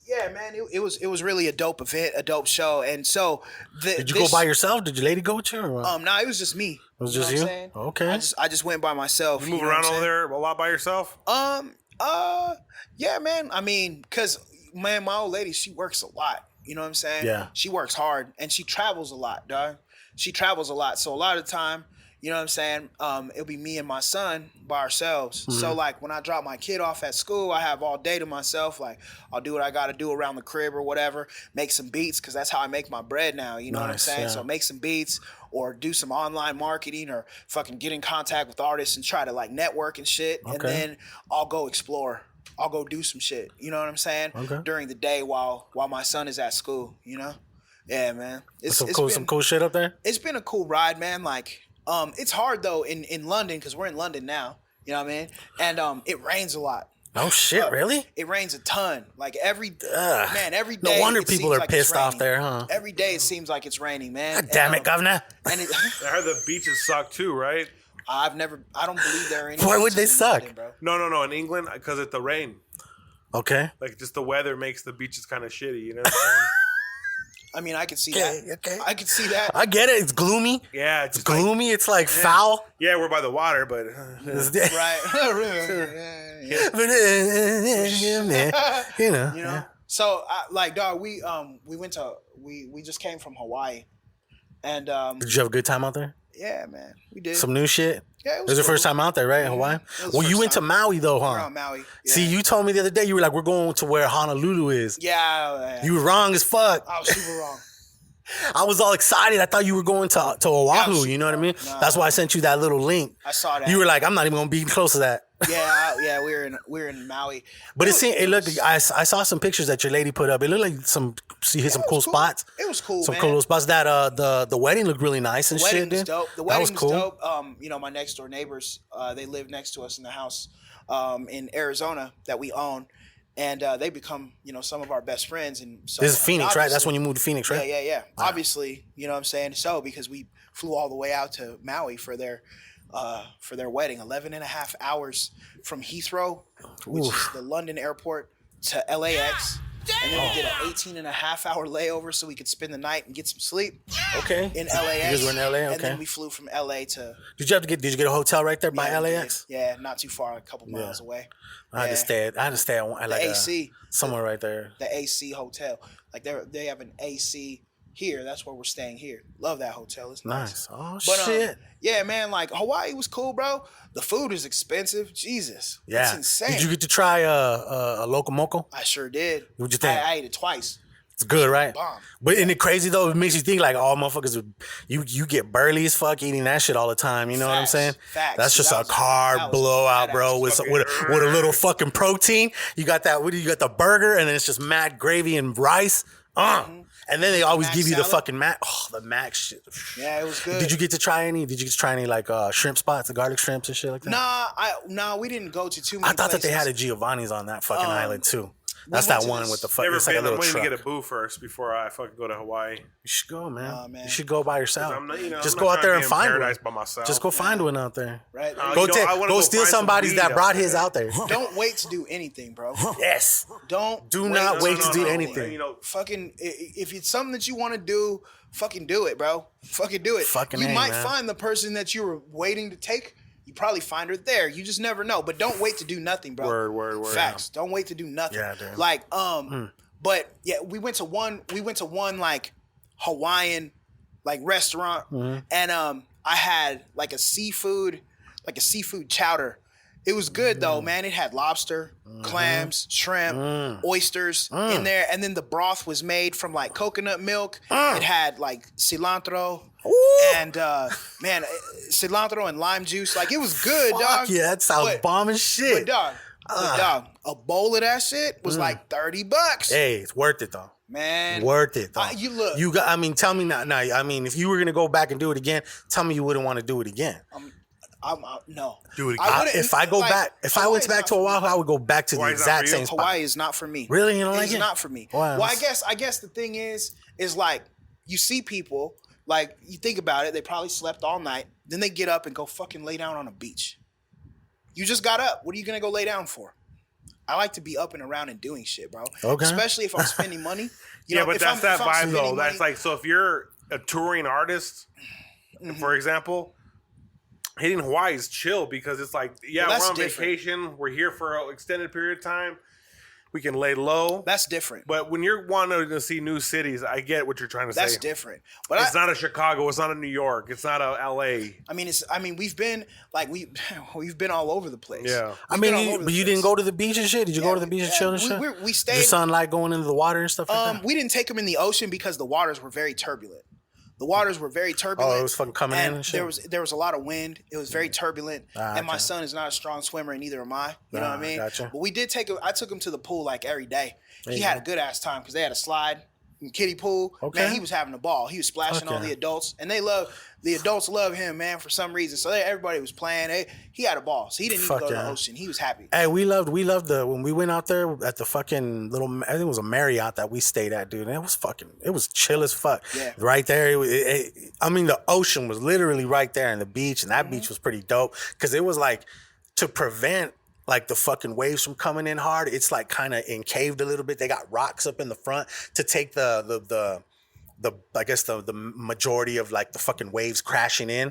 Yeah, man. It was really a dope event, a dope show. And so did you go by yourself? Did your lady go with you? Or what? No, it was just me. It was just you? Okay. I just went by myself. You move around over there a lot by yourself? Yeah, man. I mean, cause man, my old lady, she works a lot. You know what I'm saying? Yeah. She works hard and she travels a lot, dog. She travels a lot. So a lot of the time, you know what I'm saying? It'll be me and my son by ourselves. So like when I drop my kid off at school, I have all day to myself. Like I'll do what I got to do around the crib or whatever, make some beats. Cause that's how I make my bread now. You know what I'm saying? Yeah. So make some beats or do some online marketing or fucking get in contact with artists and try to like network and shit. Okay. And then I'll go explore. I'll go do some shit. You know what I'm saying? Okay. During the day while my son is at school, you know? Yeah, man. It's some cool shit up there? It's been a cool ride, man. Like, it's hard though in London, because we're in London now. You know what I mean? And it rains a lot. Oh shit, really? It rains a ton. Like every day. No wonder people are pissed off there, huh? Every day it seems like it's raining, man. God damn it, governor. And I heard the beaches suck too, right? I don't believe there are any. Why would they suck? London, bro. No, in England, because it's the rain. Okay. Like just the weather makes the beaches kind of shitty, you know what I'm saying? I mean, I could see that. Okay. I could see that. I get it. It's gloomy. Yeah, it's gloomy. Like, it's like foul. Yeah, we're by the water, but right. You know. Yeah. So, like, dog, we just came from Hawaii, and did you have a good time out there? Yeah, man, we did. Some new shit. Yeah, it was your first time out there, right? In Hawaii? Well, you went to Maui, though, huh? We're on Maui. Yeah. See, you told me the other day, you were like, we're going to where Honolulu is. Yeah. You were wrong as fuck. I was super wrong. I was all excited. I thought you were going to Oahu, you know what I mean? No. That's why I sent you that little link. I saw that. You were like, I'm not even going to be close to that. Yeah, we're in Maui. But it looked, I saw some pictures that your lady put up. It looked like she hit some cool spots. It was cool, some man. cool spots. That the wedding looked really nice and shit, dude. Dope. The wedding was cool. Dope. You know, my next door neighbors, they live next to us in the house in Arizona that we own. And they become, you know, some of our best friends. And so this is Phoenix, right? That's when you moved to Phoenix, right? Yeah. Obviously, you know what I'm saying? So, because we flew all the way out to Maui for their wedding, 11 and a half hours from Heathrow, which is the London airport, to LAX. And then we did an 18 and a half hour layover so we could spend the night and get some sleep. Okay. In LAX. You guys were in LA? Okay. And then we flew from LA to... Did you get a hotel right there by LAX? Yeah, not too far, a couple miles away. I had to stay at like the AC. Somewhere right there. The AC hotel. Like they have an AC here. That's where we're staying here. Love that hotel. It's nice. Oh, shit. Yeah, man, like Hawaii was cool, bro. The food is expensive. Jesus. Yeah. It's insane. Did you get to try a loco moco? I sure did. What'd you think? I ate it twice. It's good, right? Bomb. But isn't it crazy though? It makes you think like, oh, motherfuckers, you get burly as fuck eating that shit all the time. You know what I'm saying? Facts. That's just a carb blowout, bro. With a little fucking protein. You got that. You got the burger, and then it's just mad gravy and rice. And then they always give you the fucking mac. Oh, the mac shit. Yeah, it was good. Did you get to try any? Like shrimp spots, the garlic shrimps and shit like that? Nah, we didn't go to too many. I thought places. that they had a Giovanni's on that fucking island too. That's that one with the fucking. Never It's like a been. I'm little waiting truck. to get a boo first before I fucking go to Hawaii. You should go, man. man. You should go by yourself. I'm not, Just I'm go not out there trying and to be in find one. paradise by myself. Just go find one out there. Right? Go I wanna go steal find some somebody's weed that out brought there. his out there. Don't wait to do anything, bro. Yes. Do not wait to do anything. Fucking, if it's something that you want to do, fucking do it, bro. Fucking do it. Fucking you A, might man. find the person that you were waiting to take. You probably find her there. You just never know. But don't wait to do nothing, bro. Word. Facts. Don't wait to do nothing. Yeah, dude. Like, but yeah, we went to one like Hawaiian like restaurant, and I had like a seafood chowder. It was good though, man. It had lobster, clams, shrimp, oysters in there, and then the broth was made from like coconut milk. It had like cilantro and man, cilantro and lime juice. Like it was good, Fuck dog. yeah, that sounds bomb as shit. But dog, a bowl of that shit was like $30. Hey, it's worth it though. Man, Worth it though. you look. You got. I mean, tell me now. I mean, if you were gonna go back and do it again, tell me you wouldn't want to do it again. No. Do it again. If I go back, if I went back to Oahu, I would go back to the Hawaii's not exact for you? same spot. Hawaii is not for me. Really? You don't like It's it? not for me. Why? Well, I guess the thing is like you see people, like you think about it, they probably slept all night, then they get up and go fucking lay down on a beach. You just got up. What are you gonna go lay down for? I like to be up and around and doing shit, bro. Okay. Especially if I'm spending money. Yeah, but that's that vibe though. Money, That's like, so if you're a touring artist, for example, hitting Hawaii is chill because it's like, yeah, Well, we're that's on different. vacation, we're here for an extended period of time, we can lay low. That's different. But when you're wanting to see new cities, I get what you're trying to That's say. different. But It's not a Chicago, it's not a New York, it's not a LA. I mean, we've been like we've been all over the place. Yeah. I We've been all mean, over but the you place. didn't go to the beach and shit. Did you go to the beach and chill and we- shit? we stayed- The sunlight going into the water and stuff like that. We didn't take them in the ocean because the waters were very turbulent. The waters were very turbulent. Oh, it was fucking coming in and shit? There was a lot of wind. It was very turbulent. And my okay. son is not a strong swimmer, and neither am I. You know what I mean? Gotcha. But we did take him. I took him to the pool like every day. He had a good ass time because they had a slide and kiddie pool. Okay. Man, he was having a ball. He was splashing all Okay. the adults, and the adults love him, man, for some reason. So everybody was playing. He had a ball, so he didn't even Fuck go to yeah. the ocean. He was happy. Hey, we loved when we went out there at the fucking little, I think it was a Marriott that we stayed at, dude. And it was chill as fuck. Yeah. Right there. I mean, the ocean was literally right there and the beach, and that beach was pretty dope because it was like to prevent like the fucking waves from coming in hard. It's like kind of encaved a little bit. They got rocks up in the front to take the I guess the majority of like the fucking waves crashing in.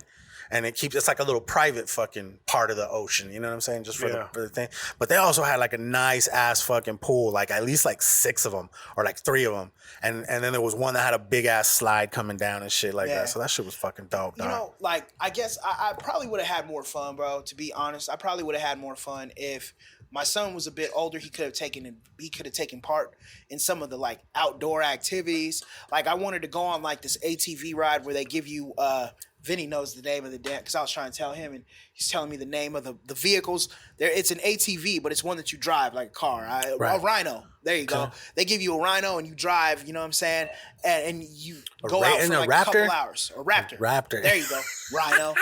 And it's like a little private fucking part of the ocean, you know what I'm saying? Just for the thing. But they also had like a nice ass fucking pool, like at least like 6 of them or like 3 of them. And then there was one that had a big ass slide coming down and shit like Yeah. that. So that shit was fucking dope, dog. You know, like, I guess I probably would have had more fun, bro, to be honest. I probably would have had more fun if my son was a bit older. He could have taken part in some of the like outdoor activities. Like I wanted to go on like this ATV ride where they give you Vinny knows the name of the damn, because I was trying to tell him and he's telling me the name of the vehicles. It's an ATV, but it's one that you drive like a car. A Rhino. There you go. They give you a Rhino and you drive, you know what I'm saying? And you go out for like a couple hours. A Raptor. There you go. Rhino.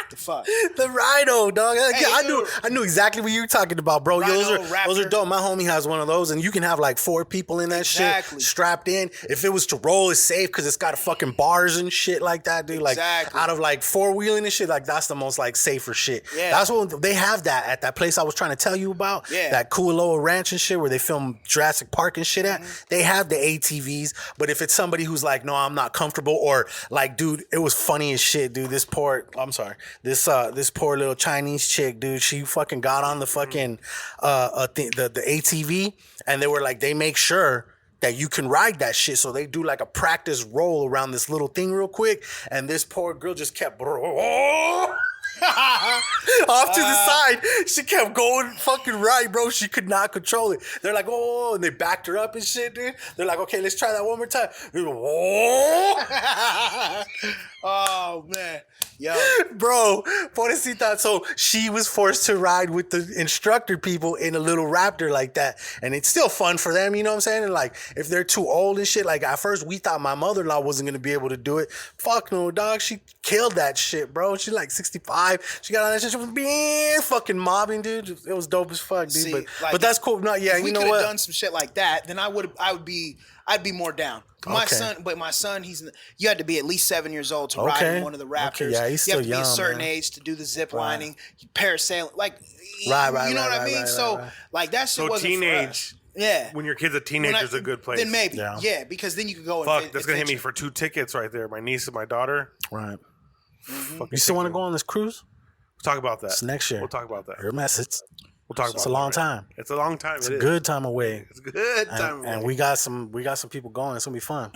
The fuck? The Rhino, dog. Hey, I knew exactly what you were talking about, bro. Rhino, Those are Raptor. dope. My homie has one of those, and you can have like 4 people in that Exactly. shit strapped in. If it was to roll, it's safe because it's got a fucking bars and shit like that, dude. Like Exactly. out of like 4-wheeling and shit, like that's the most like safer shit. Yeah. That's what they have that at that place I was trying to tell you about. Yeah. That Kualoa Ranch and shit where they film Jurassic Park and shit at. Mm-hmm. They have the ATVs, but if it's somebody who's like, no, I'm not comfortable, or like, dude, it was funny as shit, dude. This poor little Chinese chick, dude, she fucking got on the fucking the ATV, and they were like, they make sure that you can ride that shit, so they do like a practice roll around this little thing real quick, and this poor girl just kept off to the side. She kept going fucking right, bro. She could not control it. They're like, oh, and they backed her up and shit, dude. They're like, okay, let's try that one more time. Oh man, Yo, Bro, pobrecita. So she was forced to ride with the instructor people in a little Raptor like that. And it's still fun for them, you know what I'm saying? And like, if they're too old and shit, like at first we thought my mother-in-law wasn't going to be able to do it. Fuck no, dog. She killed that shit, bro. She's like 65. She got on that shit. She was being fucking mobbing, dude. It was dope as fuck, dude. See, but like, that's cool. No, yeah, if we you know could have what? done some shit like that, then I'd be more down. My son, you had to be at least 7 years old to ride in one of the Raptors. Okay, yeah, he's still you have to young, be a certain man. age to do the zip lining, parasailing, like, Right, you know what I mean? right, so, right. like, that shit So wasn't for teenage. us. Yeah. When your kid's a teenager is a good place. Then maybe, Yeah. yeah, because then you could go and Fuck, that's gonna hit me for 2 tickets right there. My niece and my daughter. Right. Fucking You still want to ticket. go on this cruise? We'll talk about that. It's next year. We'll talk about that. Your message. We'll talk about It's a that, long right? time. It's a long time. It's a good time away. It's a good time. And we got some people going. It's gonna be fun.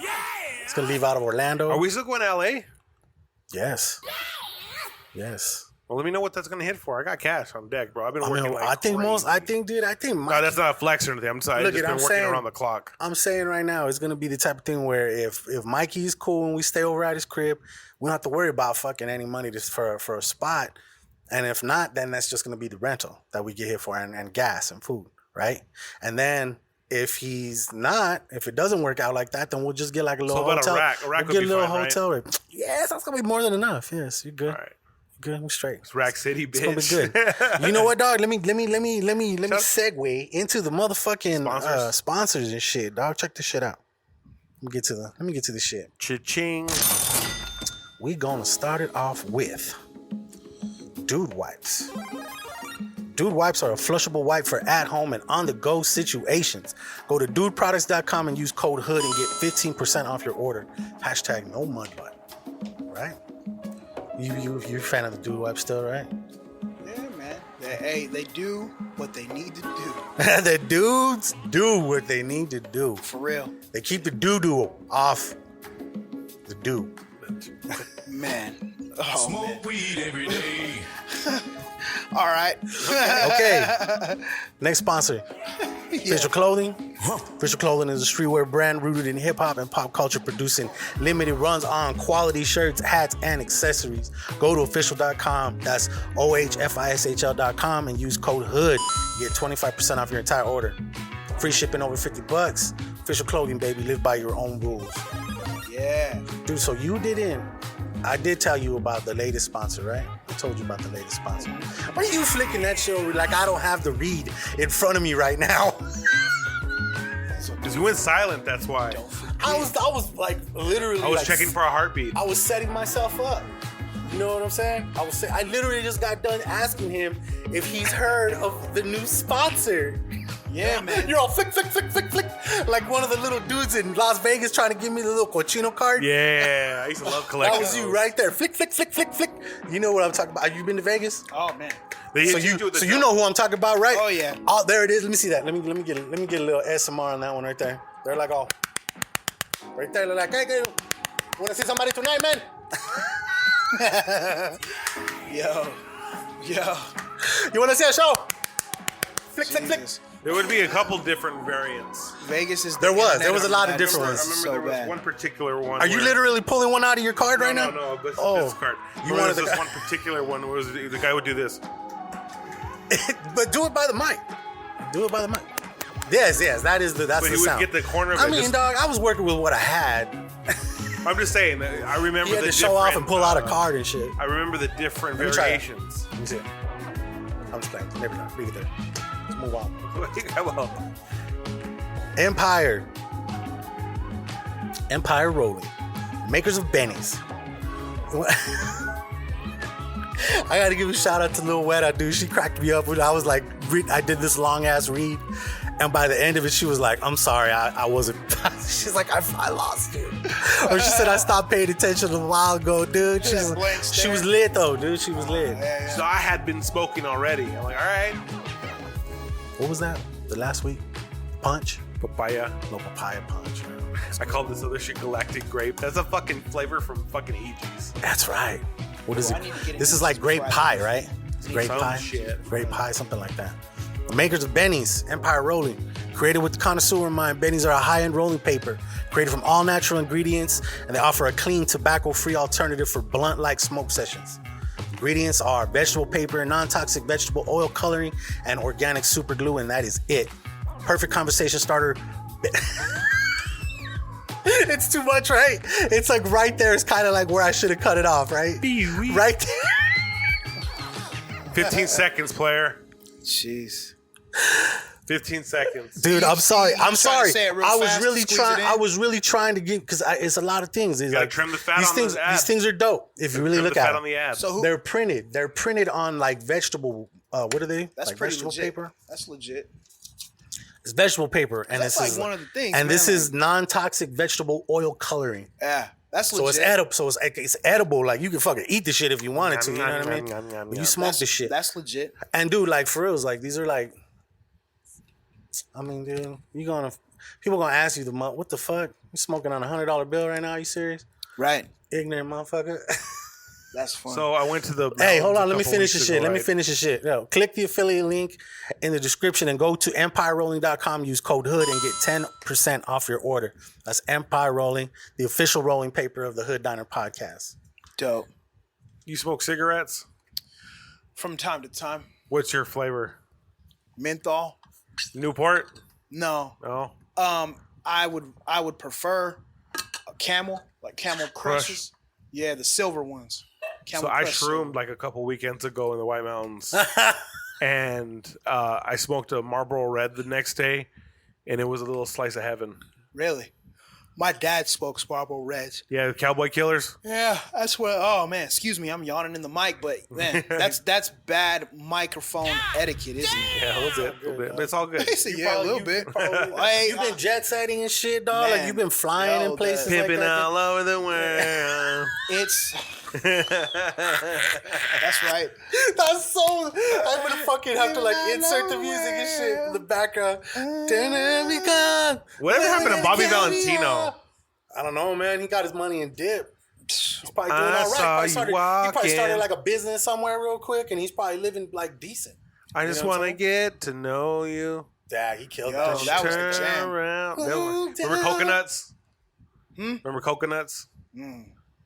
It's gonna leave out of Orlando. Are we still going to LA? Yes. Yes. Well, let me know what that's gonna hit for. I got cash on deck, bro. I've been I working mean, like I think crazy. Mikey, No, that's not a flex or anything. I'm sorry. I've Look, just been I'm working saying- around the clock. I'm saying right now, it's gonna be the type of thing where if Mikey's cool and we stay over at his crib, we don't have to worry about fucking any money for a spot. And if not, then that's just gonna be the rental that we get here for and gas and food, right? And then if it doesn't work out like that, then we'll just get like a little about a hotel. rack? A rack would we'll get be a little fine, right? hotel room. Yes, that's gonna be more than enough. Yes, you're good. All right. You're good. We're straight. It's Rack City, bitch. It's gonna be good. You know what, dog? Let me segue into the motherfucking sponsors and shit, dog. Check this shit out. Let me get to the shit. Cha-ching. We gonna start it off with Dude Wipes. Dude Wipes are a flushable wipe for at-home and on-the-go situations. Go to dudeproducts.com and use code HOOD and get 15% off your order. Hashtag no mud butt. Right? You're a fan of the Dude Wipes still, right? Yeah, man. They do what they need to do. The dudes do what they need to do. For real. They keep the doo-doo off the do. Man. Oh, Smoke weed every day. all right. Okay. Next sponsor. Official Clothing. Official Clothing is a streetwear brand rooted in hip-hop and pop culture, producing limited runs on quality shirts, hats, and accessories. Go to official.com. That's OHFISHL.com and use code HOOD. You get 25% off your entire order. Free shipping over $50. Official Clothing, baby. Live by your own rules. Yeah. Dude, so you didn't. I did tell you about the latest sponsor, right? I told you about the latest sponsor. Why are you flicking that shit over like I don't have the read in front of me right now? Because you went silent, that's why. I was like literally. I was like, checking for a heartbeat. I was setting myself up. You know what I'm saying? I literally just got done asking him if he's heard of the new sponsor. Yeah, man. You're all flick, flick, flick, flick, flick. Like one of the little dudes in Las Vegas trying to give me the little cochino card. Yeah, I used to love collecting. That was you right there. Flick, flick, flick, flick, flick. You know what I'm talking about. Have you been to Vegas? Oh, man. So you know who I'm talking about, right? Oh, yeah. Oh, there it is. Let me see that. Let me get a little SMR on that one right there. They're like all right there. They're like, hey, wanna see somebody tonight, man? Yo. You wanna see a show? Flick, flick, flick. Jesus. There would be a couple different variants. Vegas is. There was a of lot of that. different I ones. remember So there was bad. one particular one. Are you where- literally pulling one out of your card right now? No, this card. You There wanted was the this guy- one particular one where the guy would do this. But do it by the mic. Do it by the mic. Yes, that's But the he would sound. get the corner of I it. mean, just- dog, I was working with what I had. I'm just saying. I remember He had the to show off different, and pull out a card and shit. I remember the different Let me try that. variations. Let me see it. I'm just playing. Maybe not. Leave it there. Let's move on. Well, Empire Rolling, makers of Benny's. I gotta give a shout out to Lil Weta, dude. She cracked me up when I was like, I did this long ass read, and by the end of it, she was like, "I'm sorry, I wasn't." She's like, "I lost you," or she said, "I stopped paying attention a while ago, dude." She That blank stare. was lit though, dude. She was lit. so I had been smoking already. I'm like, all right, What was that? The last week? Punch? papaya. No, papaya punch. Man. I called this other shit galactic grape. That's a fucking flavor from fucking Aegis. That's right. What is I it? need to get This into is like some grape fried pie, rice. right? Grape Some pie? shit. Grape pie, something like that. The makers of Benny's, Empire Rolling. Created with the connoisseur in mind, Benny's are a high-end rolling paper Created from all natural ingredients, and they offer a clean, tobacco-free alternative for blunt-like smoke sessions. Ingredients are vegetable paper, non-toxic vegetable oil coloring, and organic super glue, and that is it. Perfect conversation starter. It's too much, right? It's like right there is kind of like where I should have cut it off, right? Right there. 15 seconds, player. Jeez. 15 seconds. Dude, I'm sorry. I'm sorry. Say it real I was fast really to squeeze trying. it in? I was really trying to get because it's a lot of things. It's gotta like trim the fat these on things. those ads. These things are dope if you really Trim look the at fat them. on the ad. So who? They're printed. They're printed on like vegetable. What are they? That's like pretty vegetable legit. paper. That's legit. It's vegetable paper, and That's this like is one of the things. and man, this like- is non-toxic vegetable oil coloring. Yeah, that's So legit. it's edible. So it's edible. Like you can fucking eat the shit if you wanted to. You know what I mean? Yum, yum, yum, But you yum. smoke the shit. That's legit. And dude, like for reals, like these are like. I mean, dude, people gonna ask you what the fuck? You smoking on $100 bill right now? Are you serious? Right. Ignorant motherfucker. That's fun. So I went to the. Hey, hold on. a Let me couple finish the weeks shit. ago, Let me right? finish the shit. Yo, click the affiliate link in the description and go to EmpireRolling.com. Use code HOOD and get 10% off your order. That's Empire Rolling, the official rolling paper of the Hood Diner podcast. Dope. You smoke cigarettes? From time to time. What's your flavor? Menthol. Newport? No. No. I would prefer a Camel, like Camel Crush. Crushes. Yeah, the silver ones. Camel So I Crush shroomed like a couple weekends ago in the White Mountains, and I smoked a Marlboro Red the next day, and it was a little slice of heaven. Really? My dad smoked Marlboro Reds. Yeah, the Cowboy Killers. Yeah, that's what. Oh man, excuse me, I'm yawning in the mic, but man, that's bad microphone etiquette, isn't it? Yeah, a little bit, but it's all good. He said, yeah, a little bit. You've been jet setting and shit, dog. Like Man, you've been flying yo, in places like Pimping that. all over the world. It's that's right. That's so. I'm gonna fucking have to like insert the music and shit in the background. Whatever happened to Bobby Valentino? I don't know, man. He got his money in dip. He's probably doing I all right. saw you He probably started walking. like a business somewhere real quick, and he's probably living like decent. I just know what I'm want to saying? get to know you. Yeah, he killed Yo, that shit. that was the Turn jam. around. Remember Coconuts? Remember Coconuts?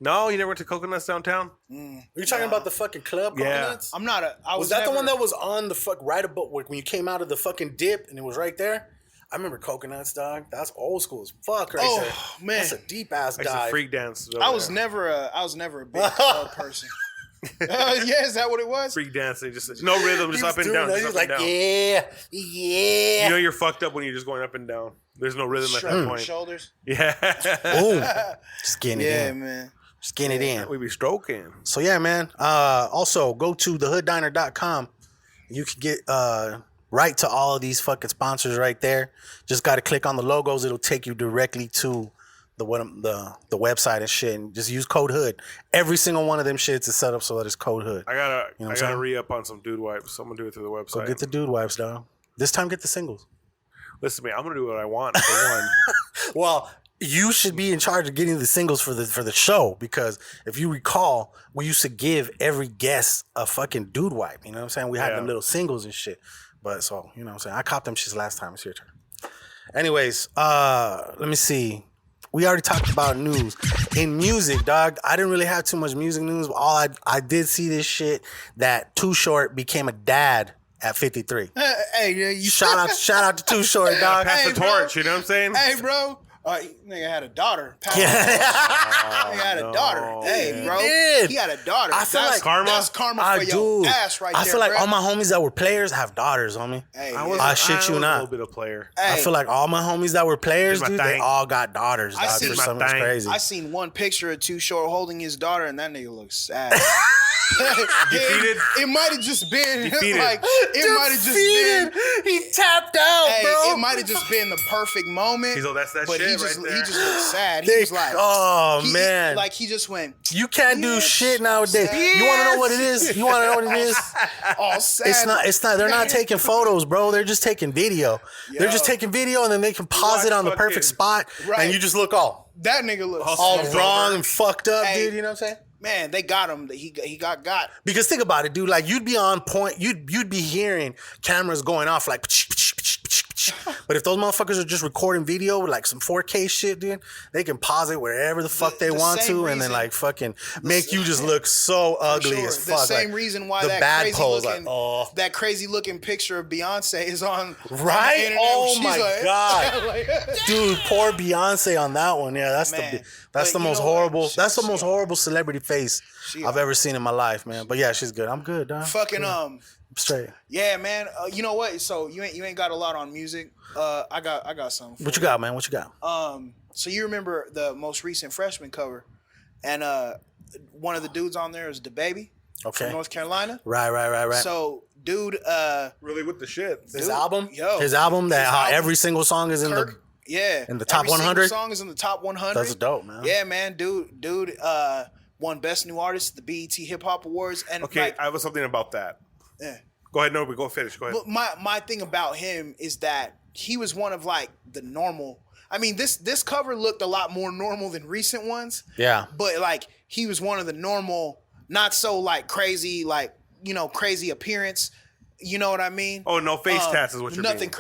No, you never went to Coconuts downtown? You're talking about the fucking club Yeah. Coconuts? I'm not a. I Was that the one that was on the fuck right above when you came out of the fucking dip and it was right there? I remember Coconuts, dog. That's old school as fuck right Oh, there. man. That's a deep ass I used to dive. freak dance. I was never a big club person. Yeah, is that what it was? freak dancing, just no rhythm, He just was up and doing down. that. He Just was up and like, down. yeah. You know you're fucked up when you're just going up and down. There's no rhythm at that point. Shoulders. Yeah. Boom. Just getting it Yeah, in. man. Just getting it in. We be stroking. So yeah, man. Also go to thehooddiner.com. You can get right to all of these fucking sponsors right there. Just got to click on the logos. It'll take you directly to the website and shit. And just use code HOOD. Every single one of them shits is set up so that it's code HOOD. I gotta You know what I'm I gotta saying? re up on some dude wipes. Someone do it through the website. Go get the dude wipes, dog. This time get the singles. Listen to me. I'm gonna do what I want for one. Well, you should be in charge of getting the singles for the show, because if you recall, we used to give every guest a fucking dude wipe. You know what I'm saying? We had Yeah. them little singles and shit. But so, you know what I'm saying? I copped them shits last time. It's your turn. Anyways, let me see. We already talked about news. In music, dog, I didn't really have too much music news. But all I did see this shit that Too Short became a dad at 53. Hey, yeah, you Shout out to Too Short, dog. Pass Hey, the bro. torch. You know what I'm saying? Hey, bro. Nigga had a daughter. Yeah. Nigga had a daughter. no. Hey, bro. did. He had a daughter. I feel that's like- Karma? That's karma I for do. your ass right there. I feel like bro. all my homies that were players have daughters, homie. Hey, I was, I shit you was not. a little bit of player. I hey, feel like all my homies that were players, Did my dude, they thing. all got daughters. I Dog. see There's my something thing. crazy. I seen one picture of Too Short holding his daughter, and that nigga looks sad. Defeated? It might have just been Defeated. like it might have just been. He tapped out, Hey, bro. it might have just been the perfect moment. He's like, that's that but shit he just right there. he just looked sad. He They- was like, oh, man. like he just went You can't do Yes. shit nowadays. You want to know what it is? You want to know what it is? all sad. It's not. They're not taking photos, bro. They're just taking video. They're just taking video, and then they can pause it on the fucking- perfect spot, Right. and you just look all That nigga looks all It's wrong over. and fucked up, Hey. dude. You know what I'm saying? Man, they got him. He got. Because think about it, dude. Like you'd be on point. You'd be hearing cameras going off like But if those motherfuckers are just recording video with like some 4K shit, dude, they can pause it wherever the fuck they want to, and then like fucking make you just look so ugly as fuck. The same like, reason why the that bad crazy pose, looking, like, that crazy looking picture of Beyonce is on right? on the internet. Oh She's my like, god, like, dude, poor Beyonce on that one. Yeah, that's Man. that's the But you most know what? horrible. That's the She most horrible celebrity face I've ever seen in my life, man. But yeah, she's good. I'm good, dog. fucking Straight. yeah, man. You know what? So you ain't got a lot on music. I got something. For What you got, man? What you got? So you remember the most recent Freshman cover, and one of the dudes on there is DaBaby Okay. from North Carolina. Right. So dude, Really with the shit. His album, yo, his album that his how album, every single song is in Kirk, yeah, in the top every single 100? song is in the top 100. That's dope, man. Yeah, man, dude, won Best New Artist at the BET Hip Hop Awards, and Okay, like, I have something about that. yeah. Go ahead, no, but go finish. Go ahead. But my thing about him is that he was one of like the normal. I mean, this cover looked a lot more normal than recent ones. Yeah. But like he was one of the normal, not so like crazy, like crazy appearance. You know what I mean? Oh, no face tats is what you're nothing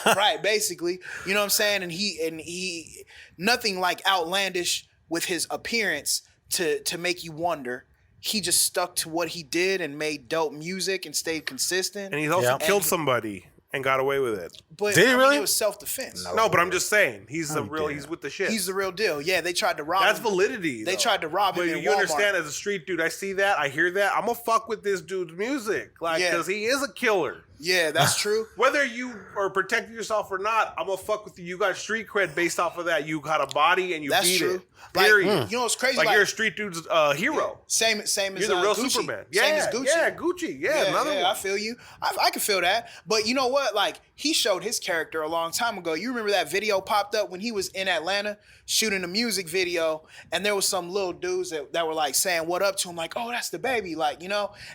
right, basically. You know what I'm saying? And he nothing like outlandish with his appearance to make you wonder. He just stuck to what he did and made dope music and stayed consistent. And he's also Yeah. killed somebody and got away with it. But Did he I mean, really? it was self-defense. No, but I'm just saying he's the real. didn't. He's with the shit. He's the real deal. Yeah, they tried to rob That's him. validity. They though. tried to rob him But in you Walmart. understand, as a street dude, I see that, I hear that. I'm gonna fuck with this dude's music, like, Yeah. because he is a killer. Yeah, that's true. Whether you are protecting yourself or not, I'm gonna fuck with you. You got street cred based off of that. You got a body and you That's beat true. it. Like, Period. you know what's crazy? Like, you're a street dude's hero. Same as You're the real Gucci. Superman. Same Yeah, as Gucci. yeah, Gucci. Yeah, another one. I feel you. I can feel that. But you know what? Like, he showed his character a long time ago. You remember that video popped up when he was in Atlanta shooting a music video, and there was some little dudes that were like saying what up to him, like, oh, that's DaBaby, like,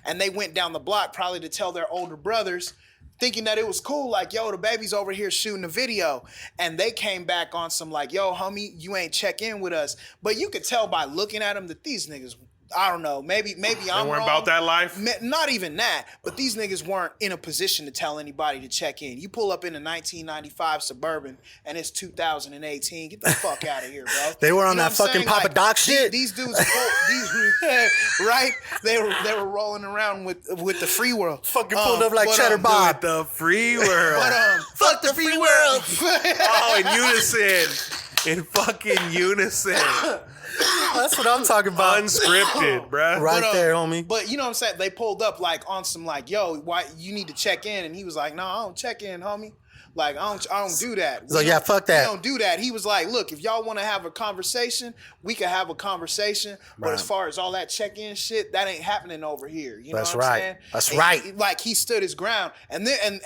and they went down the block probably to tell their older brothers, thinking that it was cool, like, yo, DaBaby's over here shooting a video. And they came back on some like, yo, homie, you ain't check in with us. But you could tell by looking at them that these niggas, I don't know, maybe I'm They weren't wrong. about that life. Not even that, but these niggas weren't in a position to tell anybody to check in. You pull up in a 1995 Suburban and it's 2018. Get the fuck out of here, bro. They were on You know that what I'm fucking saying? Papa Like, Doc shit. These dudes, right? They were rolling around with the free world. Fucking pulled up like but, Cheddar Bob. With the free world. But Fuck the free world. Oh, in unison. In fucking unison. That's what I'm talking about. Unscripted, bruh. Right But, there, homie. But you know what I'm saying? They pulled up like on some like, yo, why you need to check in? And he was like, no, I don't check in, homie. Like, I don't do that. So yeah, fuck that. We don't do that. He was like, look, if y'all want to have a conversation, we can have a conversation. But as far as all that check-in shit, that ain't happening over here. You know That's what I'm right. saying? That's And right. like he stood his ground. And then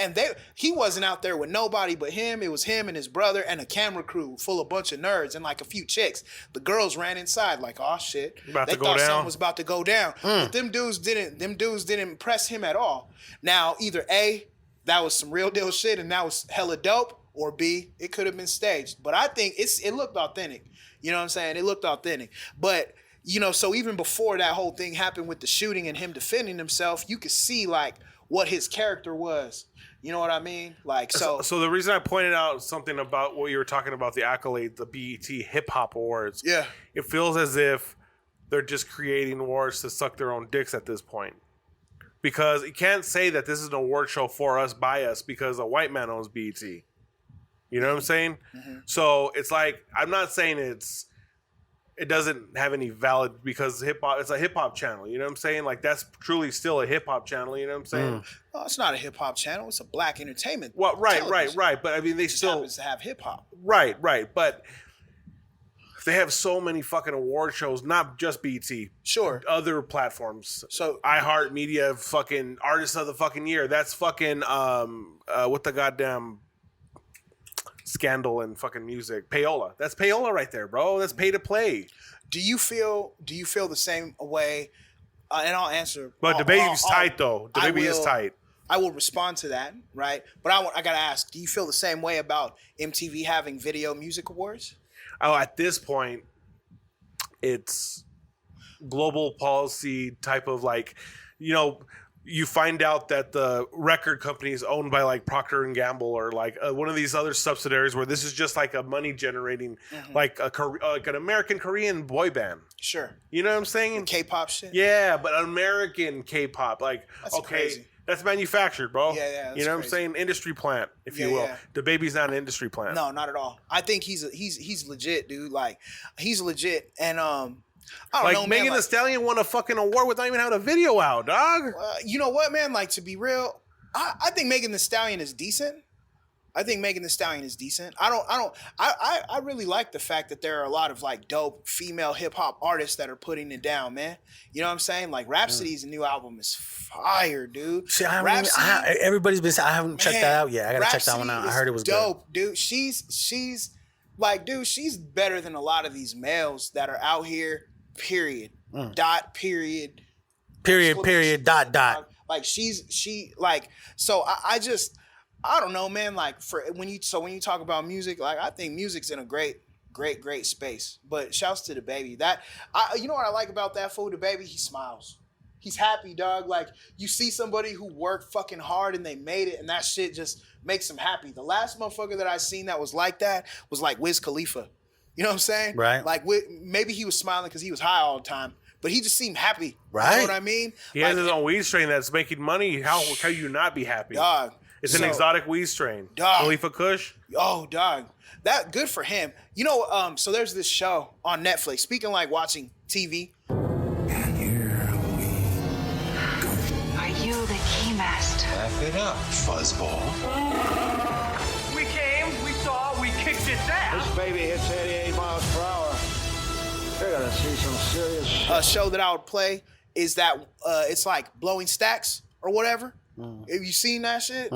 he wasn't out there with nobody but him. It was him and his brother and a camera crew full of bunch of nerds and like a few chicks. The girls ran inside like, oh shit. About they to go thought down. something was about to go down. But them dudes didn't impress him at all. Now, either A, that was some real deal shit and that was hella dope, or B, it could have been staged. But I think it looked authentic. You know what I'm saying? It looked authentic. But, so even before that whole thing happened with the shooting and him defending himself, you could see like what his character was. You know what I mean? Like, so the reason I pointed out something about what you were talking about, the accolade, the BET Hip Hop Awards. yeah. It feels as if they're just creating awards to suck their own dicks at this point. Because you can't say that this is an award show for us, by us, because a white man owns BET. You know what I'm saying? Mm-hmm. So it's like, I'm not saying it doesn't have any valid, because it's a hip hop channel. You know what I'm saying? Like, that's truly still a hip hop channel. You know what I'm saying? Oh, it's not a hip hop channel. It's a black entertainment. Well, right. television. But I mean, they It just still, happens to have hip hop. right. But they have so many fucking award shows, not just BET, Sure. other platforms. So iHeartMedia, fucking Artist of the fucking Year. That's fucking what the goddamn scandal in fucking music. Payola. That's Payola right there, bro. That's pay to play. do you feel the same way? And I'll answer. But the baby's tight though. The I baby is will- tight. I will respond to that, right? But I gotta ask: do you feel the same way about MTV having Video Music Awards? Oh, at this point, it's global policy type of like, you find out that the record company is owned by like Procter and Gamble or like one of these other subsidiaries where this is just like a money generating, like like an American Korean boy band. Sure. You know what I'm saying? K-pop shit. Yeah, but American K-pop, like That's crazy. that's manufactured, bro. Yeah, that's you know what I'm crazy. saying? Industry plant, if you will. Yeah. The baby's not an industry plant. No, not at all. I think he's legit, dude. Like he's legit, and I don't like know, man. Megan Thee Like, Stallion won a fucking award without even having a video out, dog. you know what, man? Like, to be real, I think Megan Thee Stallion is decent. I really like the fact that there are a lot of like dope female hip hop artists that are putting it down, man. You know what I'm saying? Like Rhapsody's new album is fire, dude. See, everybody's been saying I haven't checked that out yet. I gotta check that one out. I heard it was dope, dude. She's like, dude, she's better than a lot of these males that are out here. Period. Dot. Period. Period. Dot. Like she like. So I don't know, man. Like when you talk about music, like I think music's in a great space. But shouts to the baby. You know what I like about that fool, the baby? He smiles. He's happy, dog. Like you see somebody who worked fucking hard and they made it, and that shit just makes him happy. The last motherfucker that I seen that was like that was like Wiz Khalifa. You know what I'm saying? Right. Like maybe he was smiling because he was high all the time, but he just seemed happy. Right. You know what I mean? He has his own weed strain that's making money. How can you not be happy? Dog. It's an exotic weed strain. Dog. Khalifa Kush. Oh, dog. That good for him. You know, so there's this show on Netflix. Speaking like watching TV. And here we go. Are you the keymaster? Laugh it up, fuzzball. We came, we saw, we kicked its ass. This baby hits 88 miles per hour. You're gonna see some serious shit. A show that I would play is that it's like Blowing Stacks or whatever. Have you seen that shit?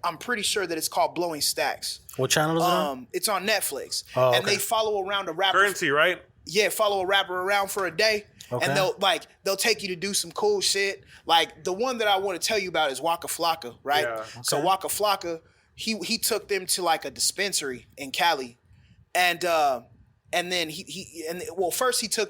I'm pretty sure that it's called Blowing Stacks. What channel is it on? It's on Netflix. Oh, and okay. they follow around a rapper. Currency, right? Yeah, follow a rapper around for a day. Okay. And they'll take you to do some cool shit. Like the one that I want to tell you about is Waka Flocka, right? Yeah. So Waka Flocka, he took them to like a dispensary in Cali. And then first he took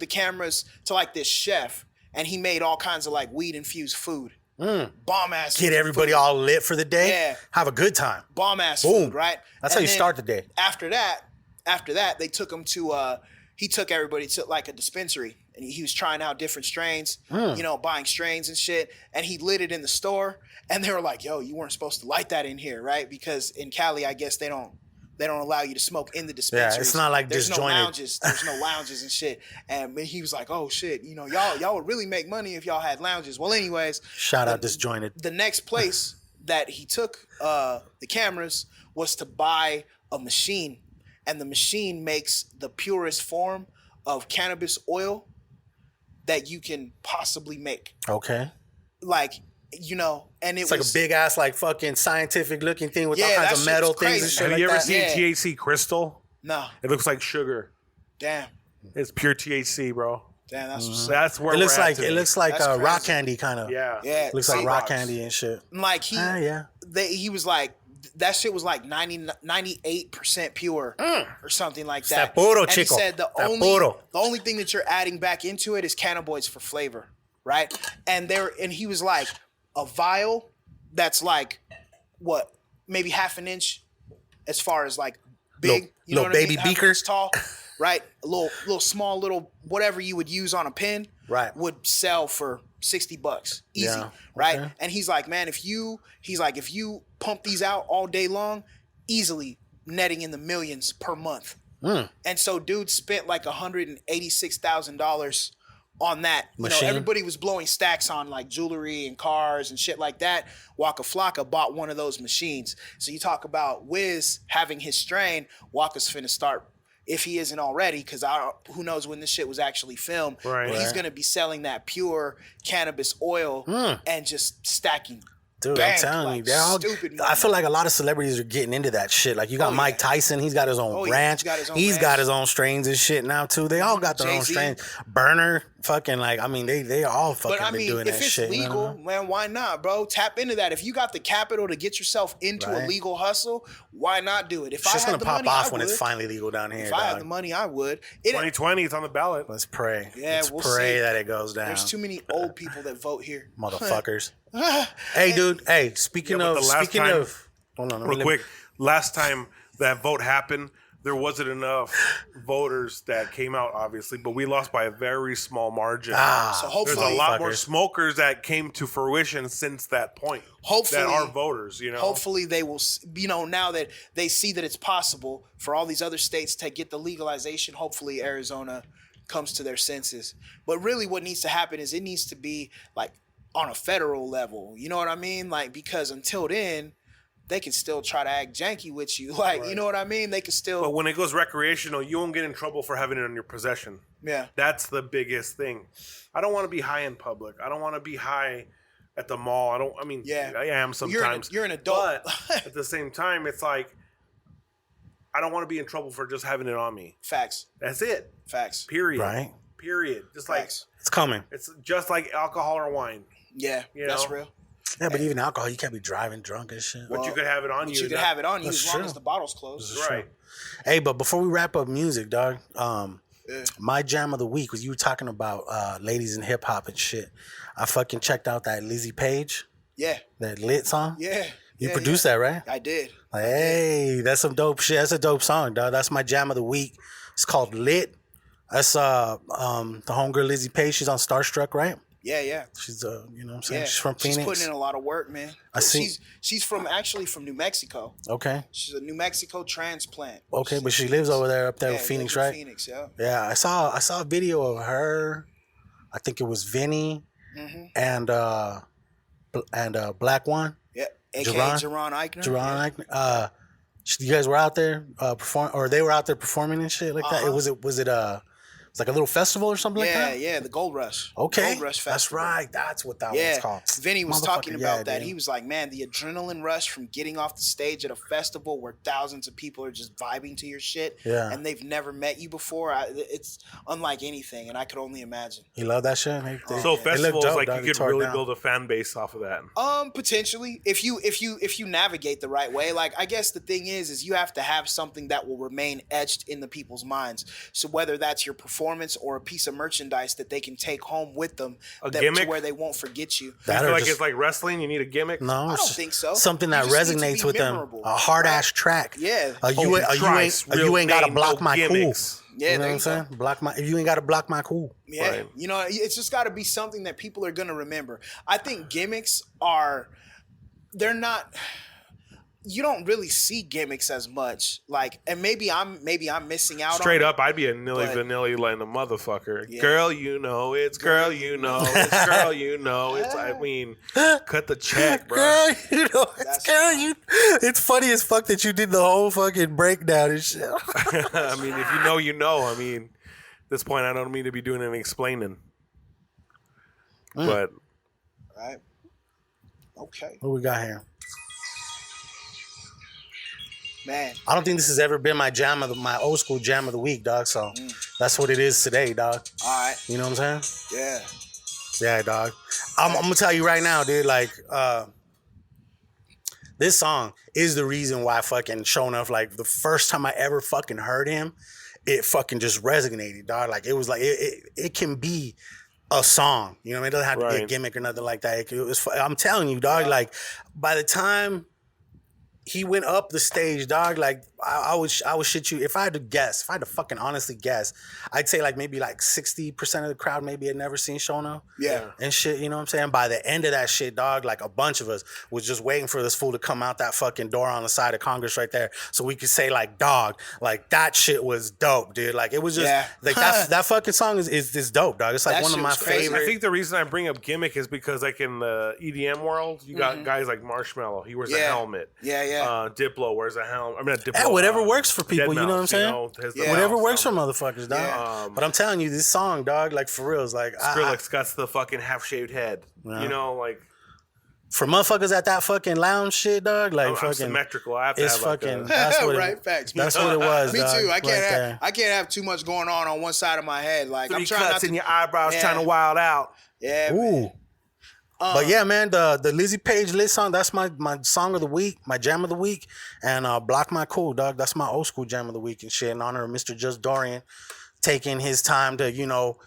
the cameras to like this chef, and he made all kinds of like weed infused food. Bomb ass. Get everybody all lit for the day. Yeah. Have a good time. Bomb ass Boom. food, right? That's And how you then start the day. After that, they took him to he took everybody to like a dispensary, and he was trying out different strains, buying strains and shit, and he lit it in the store, and they were like, yo, you weren't supposed to light that in here, right? Because in Cali, I guess they don't allow you to smoke in the dispensary. Yeah, it's not like there's disjointed. no lounges. There's no lounges and shit. And he was like, oh shit, y'all would really make money if y'all had lounges. Well, anyways, Shout out Disjointed. the next place that he took the cameras was to buy a machine, and the machine makes the purest form of cannabis oil that you can possibly make. Okay. Like, and It's like a big ass, like fucking scientific looking thing with all Yeah, kinds that of metal shit was things and crazy. shit Have like you ever that. seen Yeah. THC crystal? No, It looks like sugar. damn, It's pure THC, bro. that's what's up. That's where It looks we're at like today. That's rock crazy. candy kind of. Yeah. Yeah, Looks see, like rock rocks. candy and shit. like Yeah. he was like, that shit was like 98% pure or something like that. puro, and he chico. said the Está puro. only thing that you're adding back into it is cannabinoids for flavor, right? And he was like, a vial that's like what, maybe half an inch as far as like big, Little what I mean? baby Half an beaker. inch tall, right? A little small little whatever you would use on a pen, Right. would sell for $60 easy, Yeah, right? okay. And he's like, man, if you pump these out all day long, easily netting in the millions per month. And so dude spent like $186,000 on that. Machine. Everybody was blowing stacks on like jewelry and cars and shit like that. Waka Flocka bought one of those machines. So you talk about Wiz having his strain, Waka's finna start, if he isn't already, because who knows when this shit was actually filmed. Right. But he's gonna be selling that pure cannabis oil and just stacking. Dude, bank, I'm telling you, like, they're all. stupid money. I feel like a lot of celebrities are getting into that shit. Like you got Oh, Mike yeah. Tyson, he's got his own Oh, yeah, ranch. he's got his own He's ranch. got his own strains and shit now too. They all got their own Jay-Z. strains. Burner, fucking like, I mean, they all fucking But I been mean, doing if that it's shit. legal, man, why not, bro? Tap into that. If you got the capital to get yourself into a legal hustle, why not do it? If It's I just had gonna the pop money, off I when would. it's finally legal down here. If I had the money, I would. 2020 is on the ballot. Let's pray. Yeah, Let's we'll pray see. that it goes down. There's too many old people that vote here. Motherfuckers. Hey, dude. Hey, speaking of, hold on, real quick. Last time that vote happened, there wasn't enough voters that came out, obviously, but we lost by a very small margin. So hopefully, there's a lot more smokers that came to fruition since that point. Hopefully, that are voters. Hopefully, they will. Now that they see that it's possible for all these other states to get the legalization, hopefully Arizona comes to their senses. But really, what needs to happen is it needs to be like on a federal level. You know what I mean? Like, because until then, they can still try to act janky with you. Like, you know what I mean? They can still. But when it goes recreational, you won't get in trouble for having it in your possession. Yeah. That's the biggest thing. I don't want to be high in public. I don't want to be high at the mall. I am sometimes. You're an adult. But at the same time, it's like, I don't want to be in trouble for just having it on me. Facts. That's it. Facts. Period. Right. Period. Just Facts. like. It's coming. It's just like alcohol or wine. Yeah, that's real. Yeah, but even alcohol, you can't be driving drunk and shit. But you could have it on you. You could have it on you That's as long true. as the bottle's closed. Right. Hey, but before we wrap up music, dog, my jam of the week was you were talking about ladies in hip hop and shit. I fucking checked out that Lizzie Page. Yeah. That Lit song. Yeah. You produced that, right? I did. Like, hey, that's some dope shit. That's a dope song, dog. That's my jam of the week. It's called Lit. That's the homegirl Lizzie Page. She's on Starstruck, right? Yeah. She's you know what I'm saying? Yeah. She's from Phoenix. She's putting in a lot of work, man. I see. She's actually from New Mexico. Okay. She's a New Mexico transplant. Okay, but she lives over there, up there with Phoenix, right? Phoenix, yeah. Yeah, I saw a video of her. I think it was Vinny and Black One. Yeah, aka Jerron Eichner. Jerron Eichner. You guys were out there they were out there performing and shit like that. Was it it's like a little festival or something like that? Yeah, the Gold Rush. Okay. Gold Rush That's Festival. right. That's what that was called. Vinny was talking about that. Dude. He was like, man, the adrenaline rush from getting off the stage at a festival where thousands of people are just vibing to your shit and they've never met you before. It's unlike anything, and I could only imagine. You love that shit? So festivals, dope, like dog. you could really build a fan base off of that. Potentially, if you navigate the right way. Like, I guess the thing is you have to have something that will remain etched in the people's minds. So whether that's your performance or a piece of merchandise that they can take home with them, gimmick? to where they won't forget you. You feel like it's like wrestling? You need a gimmick? No, I don't think so. Something that You just need to resonates be with memorable, them. A hard ass track. Yeah. You ain't gotta block my cool. Yeah, you know what I'm saying? If you ain't gotta block my cool. Yeah, Right. you know, it's just got to be something that people are gonna remember. I think gimmicks they're not. You don't really see gimmicks as much, like, and maybe I'm missing out. Straight on up, I'd be a nilly but- vanilly like a motherfucker. Yeah. Girl, you know, it's girl, you know, it's girl, you know, it's. I mean, cut the check, bro. Girl, you know, it's funny as fuck that you did the whole fucking breakdown and shit. I mean, if you know, you know. I mean, at this point, I don't mean to be doing any explaining, but right. Okay, What we got here? man. I don't think this has ever been my my old school jam of the week, dog. So that's what it is today, dog. All right. You know what I'm saying? Yeah. Yeah, dog. I'm gonna tell you right now, dude. Like, this song is the reason why fucking Show Enough. Like, the first time I ever fucking heard him, it fucking just resonated, dog. Like, it was like it can be a song. You know, it doesn't have to be a gimmick or nothing like that. I'm telling you, dog. Like, by the time he went up the stage, dog, like, I would shit you. If I had to fucking honestly guess, I'd say like maybe like 60% of the crowd maybe had never seen Shono. Yeah. And shit, you know what I'm saying? By the end of that shit, dog, like a bunch of us was just waiting for this fool to come out that fucking door on the side of Congress right there so we could say like, dog, like that shit was dope, dude. Like, it was just, like that fucking song is dope, dog. It's like That one of shit my was crazy. favorite. I think the reason I bring up gimmick is because, like, in the EDM world, you got guys like Marshmello. He wears a helmet. Yeah. Diplo wears a helmet. I mean, not Diplo. Yeah, whatever works for people, you know what I'm Deadmau5, saying? has the Whatever mouth, works for motherfuckers, dog. Yeah. But I'm telling you, this song, dog, like, for real, is like, Skrillex got the fucking half-shaved head. Yeah. You know, like, For motherfuckers at that fucking lounge shit, dog, like I'm fucking symmetrical. I have to it's have like fucking a, that's what right, it, facts. That's what it was. Me dog, too. I right can't there. have too much going on one side of my head. Like I'm three trying not cuts to. in your eyebrows, Yeah. trying to wild out. Yeah. Ooh. But yeah, man, the Lizzie Page lit song, that's my song of the week, my jam of the week. And Block My Cool, dog, that's my old school jam of the week and shit in honor of Mr. Jus Dorian taking his time to, you know,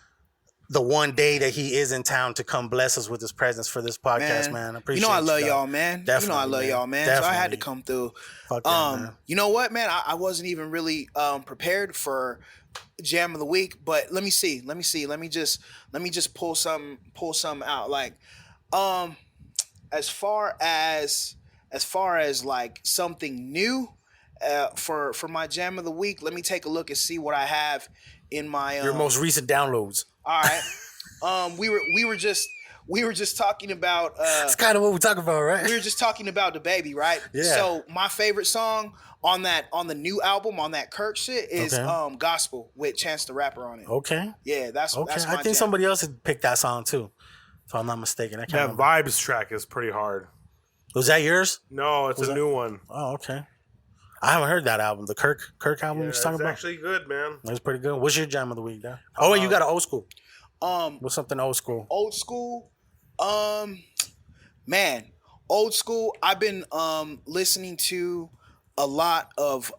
the one day that he is in town to come bless us with his presence for this podcast, man. I appreciate you know I love dog. y'all, man. Definitely, you know I love y'all, man. So I had to come through. Fuck yeah, man. You know what, man? I wasn't even really prepared for jam of the week, but let me see. Let me just pull some out. Like, as far as like something new for my jam of the week, let me take a look and see what I have in my your most recent downloads. All right. We were just talking about It's kind of what we're talking about, right? we were just talking about the baby, right? Yeah. So my favorite song on the new album, on that Kirk shit, is Gospel with Chance the Rapper on it. Okay. Yeah, that's Okay. my I think jam. somebody else had picked that song too, if I'm not mistaken. I can't That remember. Vibes track is pretty hard. Was that yours? No, it's a new one. Oh, okay. I haven't heard that album. The Kirk album Yeah, you're it's talking about? actually good, man. That's pretty good. What's your jam of the week, though? Oh, wait, you got an old school. What's something old school? Old school, man, old school. I've been listening to a lot of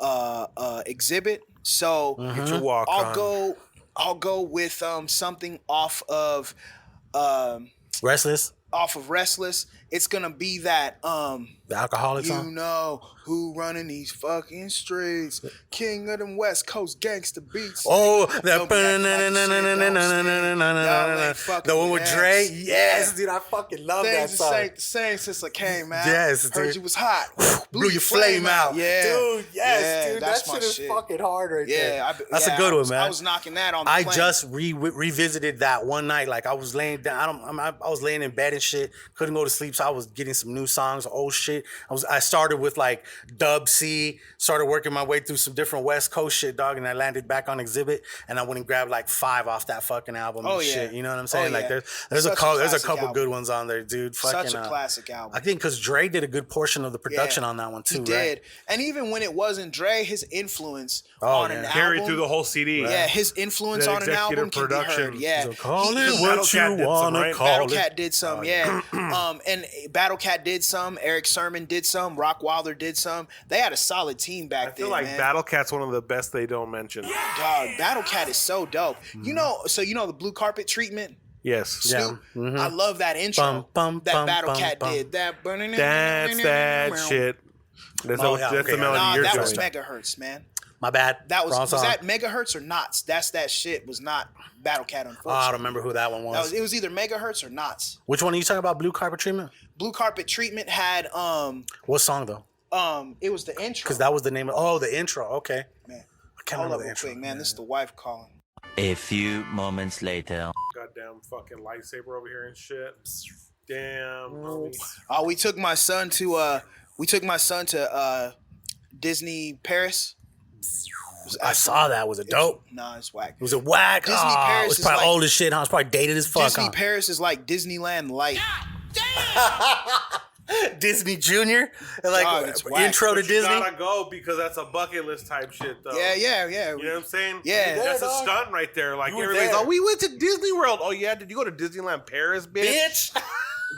Exhibit. So Get your walk on. I'll go with something off of Restless? Restless. It's gonna be that The Alcoholic you song? know who running these fucking streets, king of them West Coast gangster beats. Oh, that Don't be acting like the shit, don't the one with Dre? Yes. Yes, dude, I fucking love that Things song. ain't the same since I came out. Yes, Heard dude. you was hot. Blew your flame out. Yeah. Dude, yes, Yeah, dude. that's That my shit is shit. fucking hard right there. Yeah, That's a good one, man. I was knocking that on the I plane. just revisited that one night. Like, I was laying down. I was laying in bed and shit. Couldn't go to sleep, so I was getting some new songs, old shit. I started with like Dub C, started working my way through some different West Coast shit, dog, and I landed back on Exhibit, and I went and grabbed like 5 off that fucking album and shit. You know what I'm saying? Like, there's a couple good ones on there, dude. Fucking, Such a classic album. I think because Dre did a good portion of the production on that one too, He did. right? And even when it wasn't Dre, his influence on an album. Carried through the whole CD. Yeah, his influence The on an album executive can be production. heard. Yeah. So call it Battle what Cat you did some, wanna right? call Battle it. Cat did some, yeah. And Battle Cat did some. Eric Sermon did some. Rock Wilder did some. They had a solid team back I feel then, like man. Battle Cat's one of the best they don't mention. Dog, Battle Cat is so dope. You know the blue carpet treatment? Yes. Snoop? Mm-hmm. I love that intro Bum, bum, that bum, Battle bum, Cat bum. did. That's that shit. That's Oh, yeah, the okay, melody Nah, you're that was doing. Megahertz, man. My bad. That was Wrong song. that Megahertz or Knots? That's that shit was not Battle Cat, Oh, unfortunately. I don't remember who that one was. It was either Megahertz or Knots. Which one are you talking about? Blue Carpet Treatment? Blue Carpet Treatment had What song though? it was the intro. Because that was the name of the intro. Okay. Man, I can't hold remember up the real intro. quick, man. This is the wife calling. A few moments later. Goddamn fucking lightsaber over here and shit. Damn. Homie. Oh, we took my son to Disney Paris. I saw that. Was it dope? Nah, it's whack. Was it whack? Disney Oh, Paris it was is probably like- old as shit, huh? It's probably dated as fuck, Disney huh? Paris is like Disneyland light. Disney Junior? Like, Dog, it's whack. intro to But you Disney? gotta go because that's a bucket list type shit, though. Yeah. You know what I'm saying? Yeah. That's a dog. stunt right there. Like, You were everybody's, there. oh, we went to Disney World. Oh, yeah? Did you go to Disneyland Paris, bitch?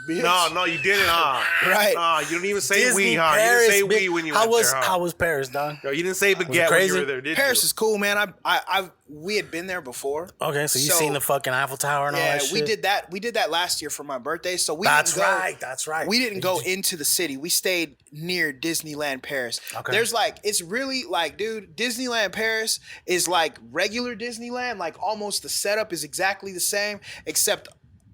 No, you didn't, huh? Right. Nah, you didn't even say Disney we, huh? Paris, You didn't say bitch. we when you how went was, there, huh? How was Paris, dog? Yo, you didn't say baguette when crazy? you were there, did Paris you? is cool, man. We had been there before. Okay, so you seen the fucking Eiffel Tower and all that shit? we did that. We did that last year for my birthday. So we That's didn't go, right. That's right. We didn't go into the city. We stayed near Disneyland Paris. Okay. There's like, it's really like, dude, Disneyland Paris is like regular Disneyland. Like almost the setup is exactly the same, except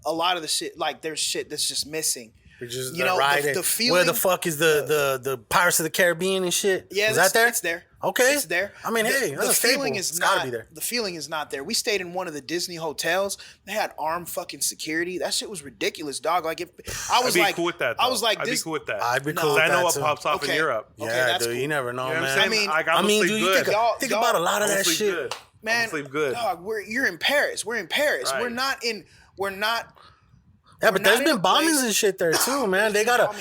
a lot of the shit, like there's shit that's just missing. Just You know, the feeling. Where the fuck is the Pirates of the Caribbean and shit? Yeah, is that there? It's there. Okay, It's there. I mean, hey, that's the a staple. feeling is It's not. gotta be there. The feeling is not there. We stayed in one of the Disney hotels. They had armed fucking security. That shit was ridiculous, dog. Like I was I'd be like, cool with that. I was though. like, I'd be this. cool with that. I'd be No. cool with I know that what too. pops off in Okay. Europe. Yeah, Okay, that's dude, cool. you never know, You know what man. I'm saying? I mean- like, I I'm mean, sleep dude, you good. think about a lot of I'm that sleep shit. good. Man, I'm sleep good. dog. You're in Paris. We're in Paris. Right. We're not. Yeah, but there's been bombings and shit there too, man. They gotta,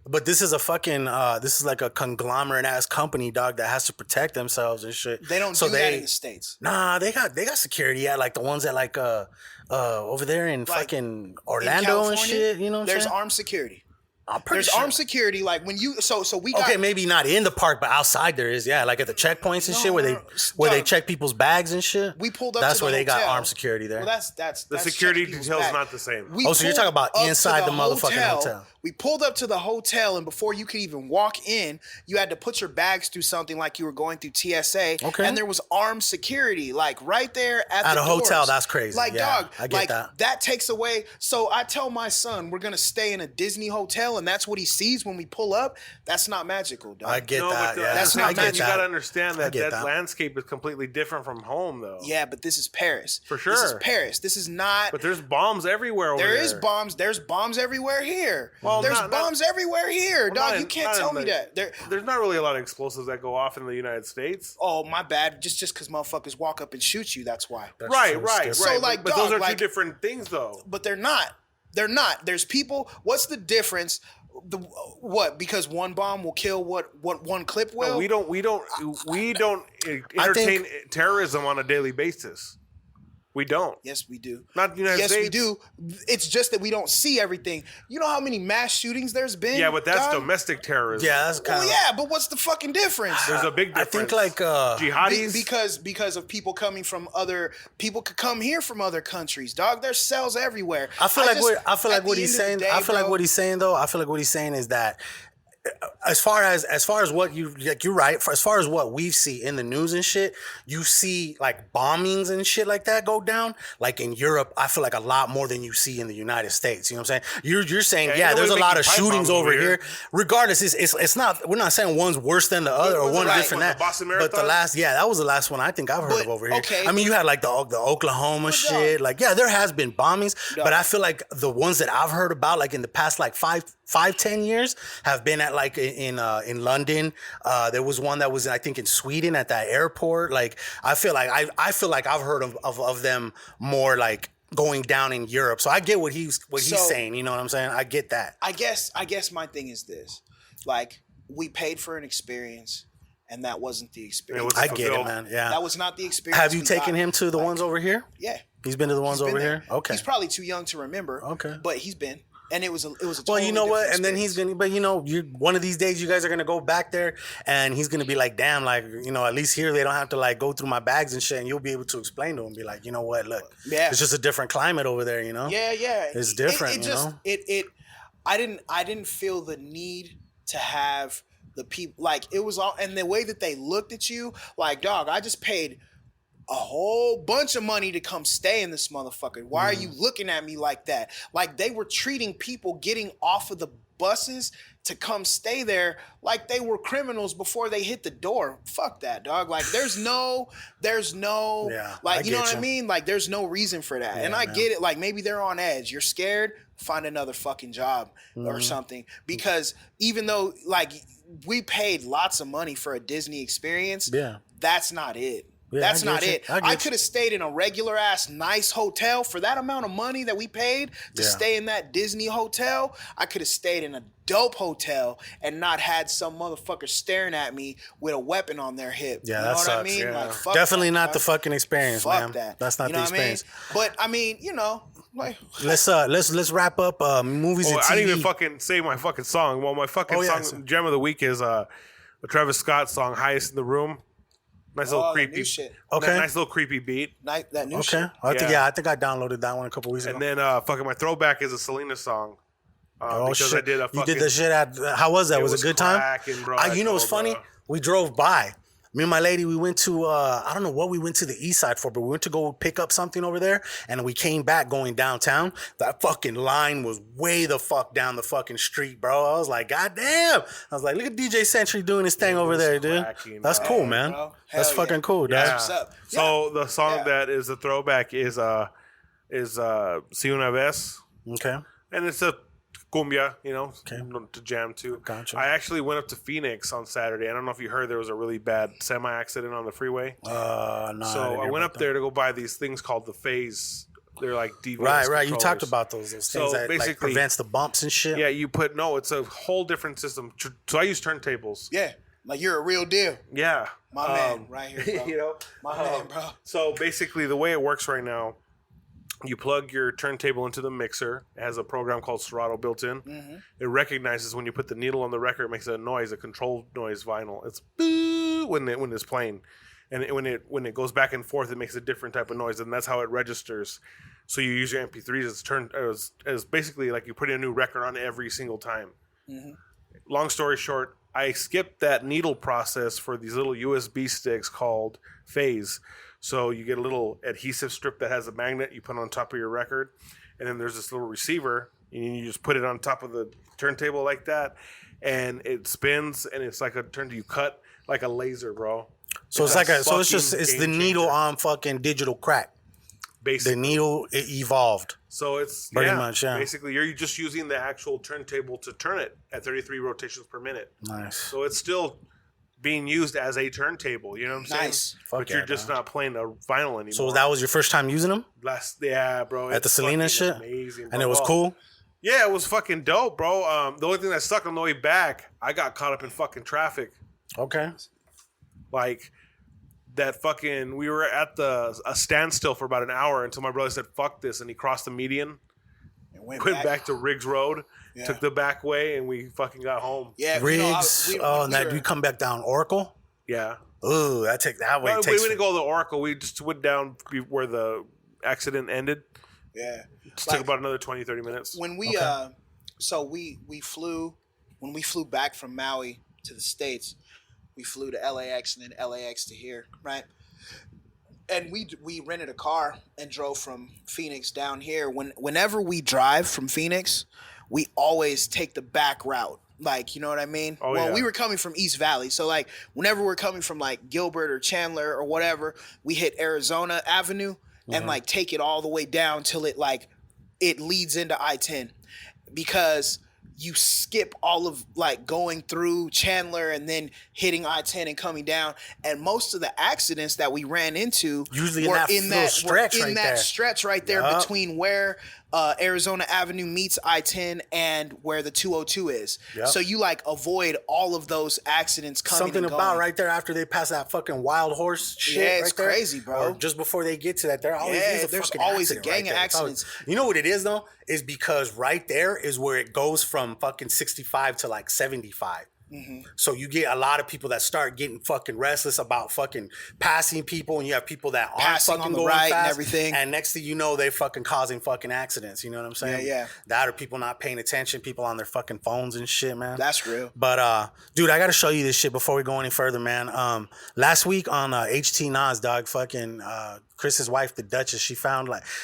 but this is a fucking, this is like a conglomerate ass company, dog, that has to protect themselves and shit. They don't do that in the States. Nah, they got security at like the ones that like over there in fucking Orlando and shit. You know what I'm saying? There's armed security. There's armed security, like when you so we got, okay, maybe not in the park, but outside there is, like at the checkpoints and shit where they check people's bags and shit. We pulled up. That's to where the they got hotel. armed security there. Well, that's the security detail is not the same. So you're talking about inside the motherfucking hotel. We pulled up to the hotel, and before you could even walk in, you had to put your bags through something like you were going through TSA. Okay. And there was armed security, like right there at a the hotel. doors. That's crazy. Like, yeah, dog, I get that. That takes away. So I tell my son, we're gonna stay in a Disney hotel, and that's what he sees when we pull up. That's not magical, dog. I get that. Yeah, that's not magical. You gotta understand that landscape is completely different from home, though. Yeah, but this is Paris. For sure. This is Paris. This is not. But there's bombs everywhere over there. There is bombs. There's bombs everywhere here. Well, there's bombs everywhere here, dog. You can't tell me that. There's not really a lot of explosives that go off in the United States. Oh, my bad. Just because motherfuckers walk up and shoot you, that's why. Right. So, like, but dog, those are two different things, though. But they're not. They're not. There's people. What's the difference? Because one bomb will kill what one clip will? No, we don't entertain terrorism on a daily basis. We don't. Yes, we do. Not the United States. Yes, we do. It's just that we don't see everything. You know how many mass shootings there's been? Yeah, but that's domestic terrorism. Yeah, that's kind of. Yeah, but what's the fucking difference? There's a big difference. I think like jihadis because of people coming from other people could come here from other countries. Dog, there's cells everywhere. I feel like what he's saying is that as far as what you're right. As far as what we see in the news and shit, you see like bombings and shit like that go down. Like in Europe, I feel like a lot more than you see in the United States. You know what I'm saying? You're saying there's a lot of shootings over here. Regardless, it's not. We're not saying one's worse than the other or one different than that. But the last, that was the last one I think I've heard of over here. Okay, I mean, you had like the Oklahoma shit. Like there has been bombings, but I feel like the ones that I've heard about, like in the past like 5-10 years, have been at like in London. There was one that was I think in Sweden at that airport. Like I feel like I've heard of them more like going down in Europe. So I get what he's saying. You know what I'm saying? I get that. I guess my thing is this: like we paid for an experience. And that wasn't the experience. I get it, man. Yeah, that was not the experience. Have you taken him to the ones over here? Yeah, he's been to the ones over here. Okay, he's probably too young to remember. Okay, but he's been. And it was a totally you know what? And then experience. he's gonna, but you know, one of these days you guys are gonna go back there, and he's gonna be like, damn, like you know, at least here they don't have to like go through my bags and shit, and you'll be able to explain to him, be like, you know what, look, it's just a different climate over there, you know? Yeah, it's different. I didn't feel the need to have the people like it was all, and the way that they looked at you, like dog, I just paid a whole bunch of money to come stay in this motherfucker. Why are you looking at me like that? Like they were treating people getting off of the buses to come stay there like they were criminals before they hit the door. Fuck that, dog. Like there's no like you know what I mean? Like there's no reason for that. And I get it. Like maybe they're on edge. You're scared, find another fucking job or something. Because even though like we paid lots of money for a Disney experience, that's not it. Yeah, that's not it. I could have stayed in a regular ass nice hotel for that amount of money that we paid to stay in that Disney hotel. I could have stayed in a dope hotel and not had some motherfucker staring at me with a weapon on their hip. Yeah, you know that what sucks. I mean? Yeah. Like, fuck definitely that, not the fucking experience, fuck man. That. That's not you the know experience. But I mean, you know, like let's wrap up movies and TV. I didn't even fucking say my fucking song. Well, my fucking song gem of the week is a Travis Scott song, "Highest in the Room." Nice little creepy shit. Okay. Nice little creepy beat. That new shit. I think I downloaded that one a couple weeks ago. And then fucking my throwback is a Selena song. Because I did a fucking, you did the shit at how was that? Was it a good time? Bro, you know what's funny? We drove by. Me and my lady, we went to I don't know what we went to the east side for, but we went to go pick up something over there, and we came back going downtown. That fucking line was way the fuck down the fucking street, bro. I was like, God damn. I was like, look at DJ Century doing his thing over there, dude. That's cool, man. That's fucking cool, dude. Yeah. So the song that is a throwback is Si Una Vez. Okay. And it's a cumbia, you know, to jam to. Gotcha. I actually went up to Phoenix on Saturday. I don't know if you heard there was a really bad semi-accident on the freeway. No. So I went up there to go buy these things called the Phase They're like DVS Right. You controllers. talked about those things So that like, basically- prevents the bumps and shit. Yeah, it's a whole different system. So I use turntables. Yeah, like you're a real deal. Yeah. My man, right here, bro. You know, My man, bro. So basically, the way it works right now, you plug your turntable into the mixer. It has a program called Serato built in. Mm-hmm. It recognizes when you put the needle on the record, it makes a noise, a controlled noise vinyl. It's boo when it's playing, and when it goes back and forth, it makes a different type of noise, and that's how it registers. So you use your MP3s as basically like you put in a new record on every single time. Mm-hmm. Long story short, I skipped that needle process for these little USB sticks called Phase. So you get a little adhesive strip that has a magnet you put on top of your record, and then there's this little receiver, and you just put it on top of the turntable like that, and it spins, and it's like a turn you cut like a laser, bro. So it's the needle on fucking digital crack. Basically. The needle evolved. So it's pretty much, yeah. Basically, you're just using the actual turntable to turn it at 33 rotations per minute. Nice. So it's still being used as a turntable. You know what I'm saying? Nice. But you're just not playing a vinyl anymore. So that was your first time using them? Bro. At the Selena shit? Amazing, bro. And it was cool? Yeah, it was fucking dope, bro. The only thing that sucked on the way back, I got caught up in fucking traffic. Okay. Like that fucking, we were at a standstill for about an hour until my brother said, fuck this. And he crossed the median, went back to Riggs Road, took the back way, and we fucking got home. Yeah, Riggs. And that you come back down Oracle? Yeah. Ooh, that way. We didn't go to the Oracle. We just went down where the accident ended. Yeah. It took about another 20, 30 minutes. When we we flew back from Maui to the States, we flew to LAX and then LAX to here, right? And we rented a car and drove from Phoenix down here. Whenever we drive from Phoenix, we always take the back route. Like, you know what I mean? We were coming from East Valley. So, like, whenever we're coming from, like, Gilbert or Chandler or whatever, we hit Arizona Avenue and, like, take it all the way down till it leads into I-10. Because you skip all of, like, going through Chandler and then hitting I-10 and coming down. And most of the accidents that we ran into usually were in that stretch right there between where Arizona Avenue meets I-10 and where the 202 is. Yep. So you like avoid all of those accidents coming Something and about going. right there after they pass that fucking wild horse shit. Yeah, it's right there, crazy, bro. Or just before they get to that, there's always a gang of accidents. You know what it is though? Is because right there is where it goes from fucking 65 to like 75. Mm-hmm. So you get a lot of people that start getting fucking restless about fucking passing people, and you have people that aren't passing fucking on the going right fast, and everything. And next thing you know, they fucking causing fucking accidents. You know what I'm saying? Yeah. That or people not paying attention, people on their fucking phones and shit, man. That's real. But dude, I gotta show you this shit before we go any further, man. Last week on HT Nas, dog, fucking Chris's wife, the Duchess,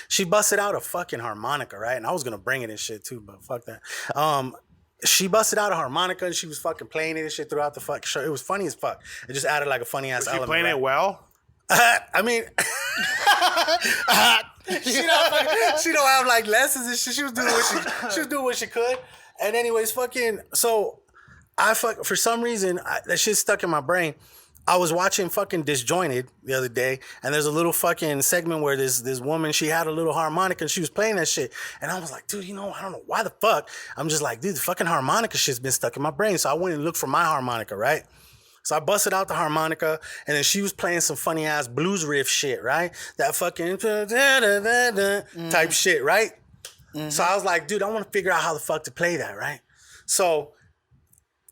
she busted out a fucking harmonica, right? And I was gonna bring it and shit too, but fuck that. She busted out a harmonica and she was fucking playing it and shit throughout the fucking show. It was funny as fuck. It just added like a funny ass element. Was she playing it well? I mean, she don't have like lessons and shit. She was doing what she could. And anyways, fucking, so for some reason that shit stuck in my brain. I was watching fucking Disjointed the other day, and there's a little fucking segment where this woman, she had a little harmonica and she was playing that shit. And I was like, dude, I don't know why the fuck. I'm just like, dude, the fucking harmonica shit's been stuck in my brain. So I went and looked for my harmonica, right? So I busted out the harmonica, and then she was playing some funny ass blues riff shit, right? That fucking type shit, right? Mm-hmm. So I was like, dude, I want to figure out how the fuck to play that, right? So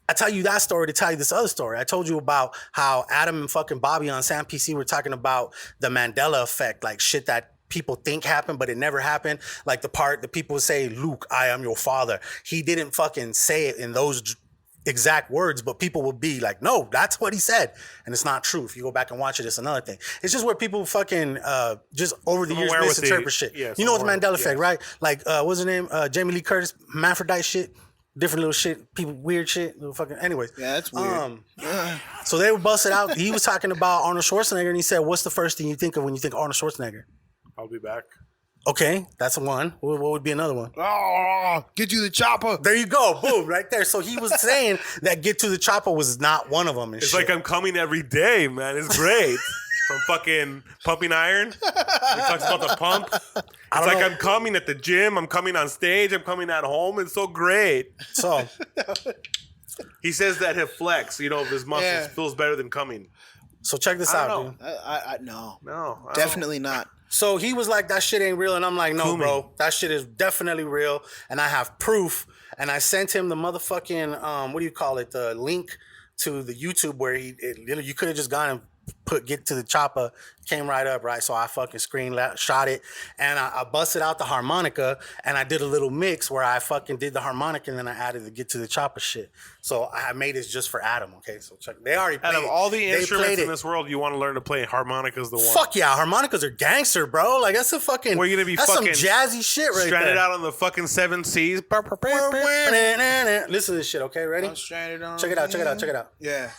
I tell you that story to tell you this other story. I told you about how Adam and fucking Bobby on Sam PC were talking about the Mandela effect, like shit that people think happened, but it never happened. Like the part that people say, Luke, I am your father. He didn't fucking say it in those exact words, but people will be like, no, that's what he said. And it's not true. If you go back and watch it, it's another thing. It's just where people fucking just over the years misinterpret shit. Yes, you know what the Mandela effect, right? Like, what's her name? Jamie Lee Curtis, hermaphrodite shit. Different little shit, people, weird shit, little fucking. Anyways, yeah, that's weird. So they were busted out. He was talking about Arnold Schwarzenegger, and he said, "What's the first thing you think of when you think Arnold Schwarzenegger?" I'll be back. Okay, that's one. What would be another one? Oh, get you the chopper. There you go, boom, right there. So he was saying that get to the chopper was not one of them. And it's shit. like I'm coming every day, man. It's great. From fucking Pumping Iron, he talks about the pump. It's like I'm coming at the gym, I'm coming on stage, I'm coming at home. It's so great. So he says that his flex, of his muscles feels better than coming. So check this out, dude. No, definitely not. So he was like, that shit ain't real. And I'm like, no, bro, that shit is definitely real. And I have proof. And I sent him the motherfucking, what do you call it? The link to the YouTube where you could have just gone and get to the chopper, came right up, right? So I fucking shot it, and I busted out the harmonica, and I did a little mix where I fucking did the harmonica, and then I added the get to the chopper shit. So I made this just for Adam, okay? So check. They already played. Out of all the instruments in this world, you want to learn to play harmonica's the one. Fuck yeah, harmonicas are gangster, bro. Like that's a fucking. Where you gonna be that's fucking some jazzy shit right there. Stranded out on the fucking 7 Seas. Listen to this shit, okay? Ready? I'm stranded on. Check it out. Check it out. Check it out. Yeah.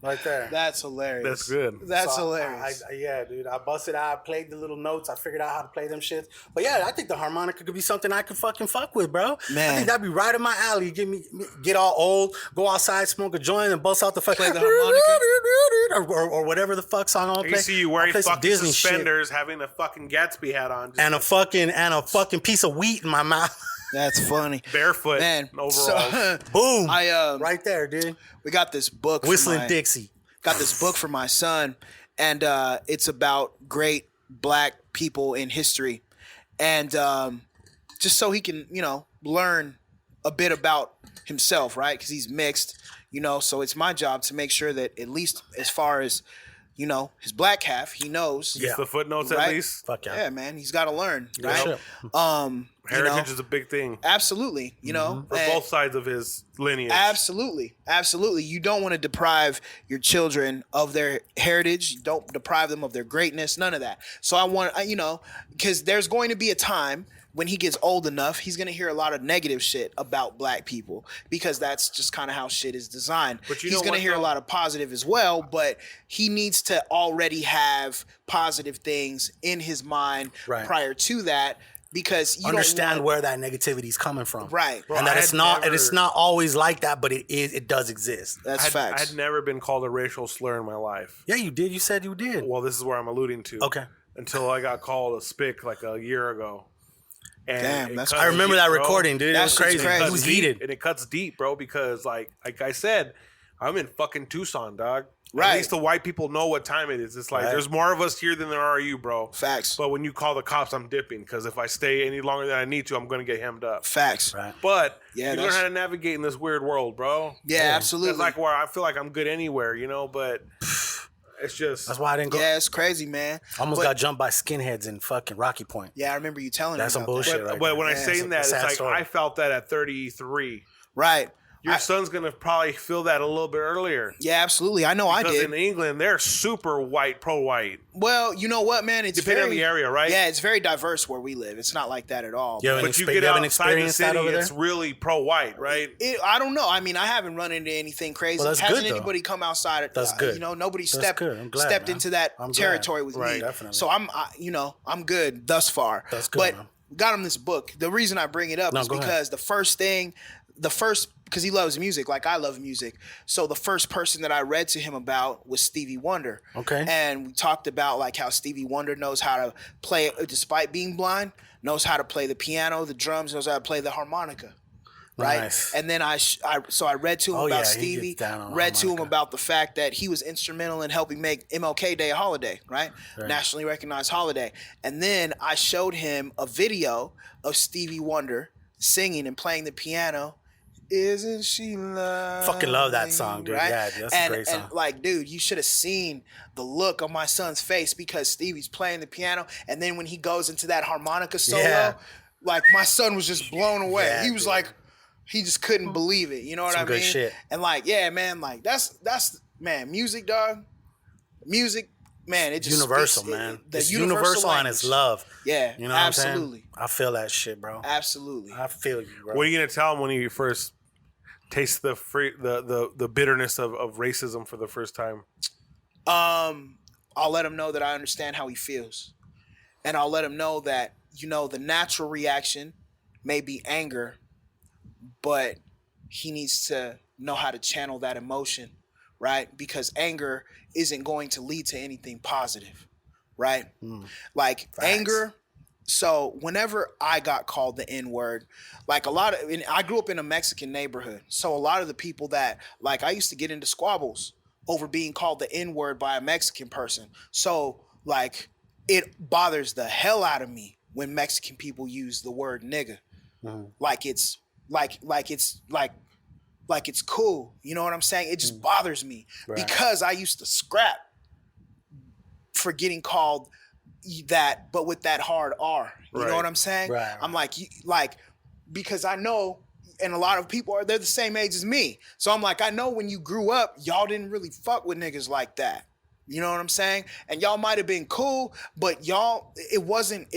Right there. That's hilarious. That's good. That's hilarious. Yeah, dude. I busted out. I played the little notes. I figured out how to play them shits. But yeah, I think the harmonica could be something I could fucking fuck with, bro. Man. I think that'd be right in my alley. Get all old, go outside, smoke a joint, and bust out the fucking harmonica. or whatever the fuck song I'll play. You see you wearing fucking Disney suspenders, shit. having a fucking Gatsby hat on. And a fucking piece of wheat in my mouth. That's funny. Barefoot. Man, overalls. So, boom. Right there, dude. We got this book. Whistling Dixie. Got this book for my son, and it's about great black people in history, and just so he can, learn a bit about himself, right? Because he's mixed, So it's my job to make sure that at least as far as his black half, he knows. Gets the footnotes right? at least. Fuck yeah. Yeah, man, he's got to learn, right? Heritage is a big thing. Absolutely, for both sides of his lineage. Absolutely. You don't want to deprive your children of their heritage. You don't deprive them of their greatness. None of that. So I want, because there's going to be a time when he gets old enough, he's going to hear a lot of negative shit about black people because that's just kind of how shit is designed. But he's going to hear a lot of positive as well, but he needs to already have positive things in his mind prior to that. Because you understand where that negativity is coming from, right? And that it's not always like that, but it does exist. That's facts. I'd never been called a racial slur in my life. Yeah, you did. You said you did. Well, this is where I'm alluding to. Okay. Until I got called a spick like a year ago. And damn, I remember that recording, dude. It was crazy. It was heated, and it cuts deep, bro. Because like I said, I'm in fucking Tucson, dog. Right. At least the white people know what time it is. It's like there's more of us here than there are you, bro. Facts. But when you call the cops, I'm dipping because if I stay any longer than I need to, I'm going to get hemmed up. Facts. Right. But you learn how to navigate in this weird world, bro. Yeah, absolutely. It's like where I feel like I'm good anywhere, but it's just that's why I didn't go. Yeah, it's crazy, man. I almost got jumped by skinheads in fucking Rocky Point. Yeah, I remember you telling me that's some bullshit. But when I say that, it's like story. I felt that at 33. Right. Your son's going to probably feel that a little bit earlier. Yeah, absolutely. I know I did. Because in England, they're super white, pro-white. Well, you know what, man? It's depending on the area, right? Yeah, it's very diverse where we live. It's not like that at all. Yeah, but you get outside the city, it's really pro-white, right? I don't know. I mean, I haven't run into anything crazy. Well, that's Hasn't good, anybody come outside? That's good. Nobody stepped into that territory with me. Definitely. So I'm good thus far. That's good, but man. Got him this book. The reason I bring it up is because because he loves music like I love music. So the first person that I read to him about was Stevie Wonder. Okay. And we talked about like how Stevie Wonder knows how to play, despite being blind, knows how to play the piano, the drums, knows how to play the harmonica. Right. Nice. And then I read to him about Stevie, read to him about the fact that he was instrumental in helping make MLK Day a holiday, right? Nationally recognized holiday. And then I showed him a video of Stevie Wonder singing and playing the piano. Isn't she lovely? Fucking love that song, dude. Right? Yeah, that's a great song. And like, dude, you should have seen the look on my son's face because Stevie's playing the piano, and then when he goes into that harmonica solo, like my son was just blown away. Yeah, he was like, he just couldn't believe it. You know what I mean? Good shit. And like, yeah, man, like that's man, music, dog. Music, man, it just universal, speaks, man. The it's universal and it's love. Yeah, you know absolutely. What I'm saying? I feel that shit, bro. Absolutely. I feel you, bro. What are you gonna tell him when he first tastes the bitterness of racism for the first time? I'll let him know that I understand how he feels, and I'll let him know that the natural reaction may be anger, but he needs to know how to channel that emotion, right? Because anger isn't going to lead to anything positive, right? Like anger. So whenever I got called the N-word, like I grew up in a Mexican neighborhood. So a lot of the people that, like, I used to get into squabbles over being called the N-word by a Mexican person. So like it bothers the hell out of me when Mexican people use the word nigga. Like it's cool. You know what I'm saying? It just bothers me because I used to scrap for getting called that, but with that hard R. You know what I'm saying? Right. I'm like, because I know, and a lot of people they're the same age as me. So I'm like, I know when you grew up, y'all didn't really fuck with niggas like that. You know what I'm saying? And y'all might have been cool, but y'all, it wasn't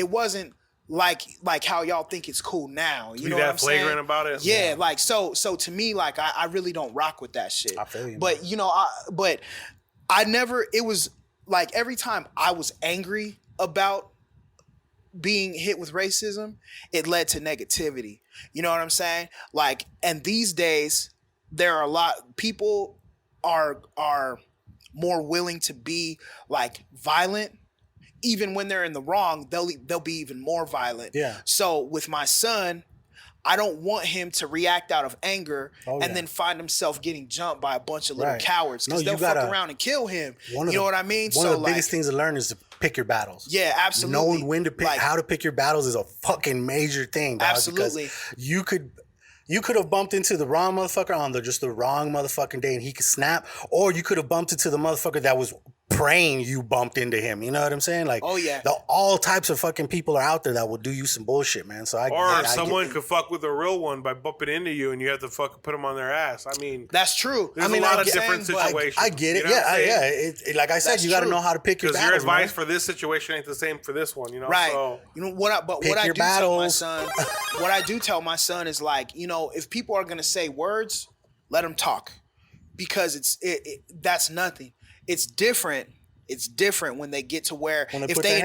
like how y'all think it's cool now. You know what I'm saying? Flagrant about it. Yeah, like so to me, like I really don't rock with that shit. I feel you, but man. I never. It was like every time I was angry about being hit with racism, it led to negativity. You know what I'm saying? Like, and these days there are people are more willing to be like violent. Even when they're in the wrong, they'll be even more violent. Yeah. So with my son, I don't want him to react out of anger and then find himself getting jumped by a bunch of little cowards because they'll fuck around and kill him. You know what I mean? One of the biggest things to learn is to pick your battles. Yeah, absolutely. Knowing when to pick, how to pick your battles is a fucking major thing, dog. Absolutely. Because you could have bumped into the wrong motherfucker on just the wrong motherfucking day and he could snap, or you could have bumped into the motherfucker that was praying you bumped into him. You know what I'm saying? Like, all types of fucking people are out there that will do you some bullshit, man. So someone could fuck with a real one by bumping into you, and you have to fucking put them on their ass. I mean, that's true. There's a lot of different situations. I get it. You know Like I said, you got to know how to pick your battles. Because your advice for this situation ain't the same for this one. You know, right? So, you know what? What I do tell my son, what I do tell my son is like, if people are gonna say words, let them talk, because that's nothing. It's different. It's different when they get to where if they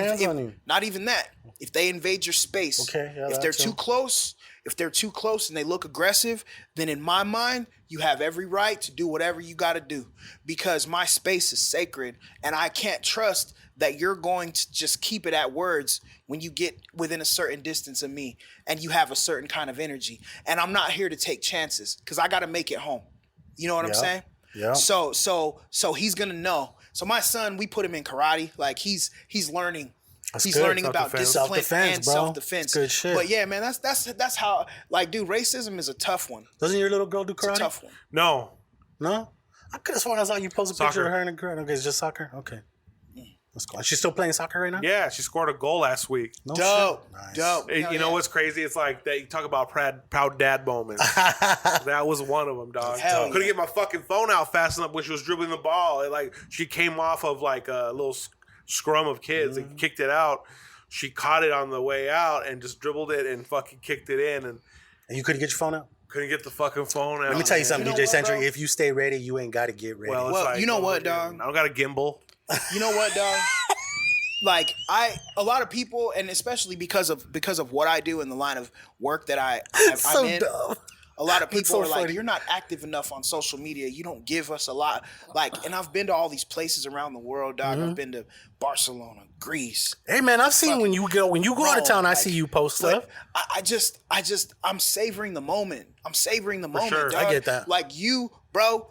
not even that, if they invade your space, if they're too close, and they look aggressive, then in my mind, you have every right to do whatever you got to do, because my space is sacred, and I can't trust that you're going to just keep it at words when you get within a certain distance of me and you have a certain kind of energy. And I'm not here to take chances because I got to make it home. You know what I'm saying? Yeah. So he's gonna know. So my son, we put him in karate. Like he's learning. He's learning about discipline and self-defense. Good shit. But yeah, man, that's how. Like, dude, racism is a tough one. Doesn't your little girl do karate? It's a tough one. No. I could have sworn I saw you post a picture of her and a girl. Okay, it's just soccer. Okay. That's cool. She's still playing soccer right now? Yeah, she scored a goal last week. Dope. Nice. Dope. You know what's crazy? It's like you talk about proud dad moments. That was one of them, dog. Couldn't get my fucking phone out fast enough when she was dribbling the ball. She came off of like a little scrum of kids and kicked it out. She caught it on the way out and just dribbled it and fucking kicked it in. And you couldn't get your phone out? Couldn't get the fucking phone out. Let me tell you something, DJ Century. If you stay ready, you ain't got to get ready. Well, you know what, dog? I don't got a gimbal. You know what, dog? Like a lot of people, and especially because of what I do in the line of work that I'm in, dumb. A lot of people are like, funny. you're not active enough on social media. You don't give us a lot. Like, and I've been to all these places around the world, dog. I've been to Barcelona, Greece. Hey man, I've seen when you go out of town, I see you post stuff. I'm savoring the moment. I'm savoring the moment, sure. dog. I get that. Like you, bro.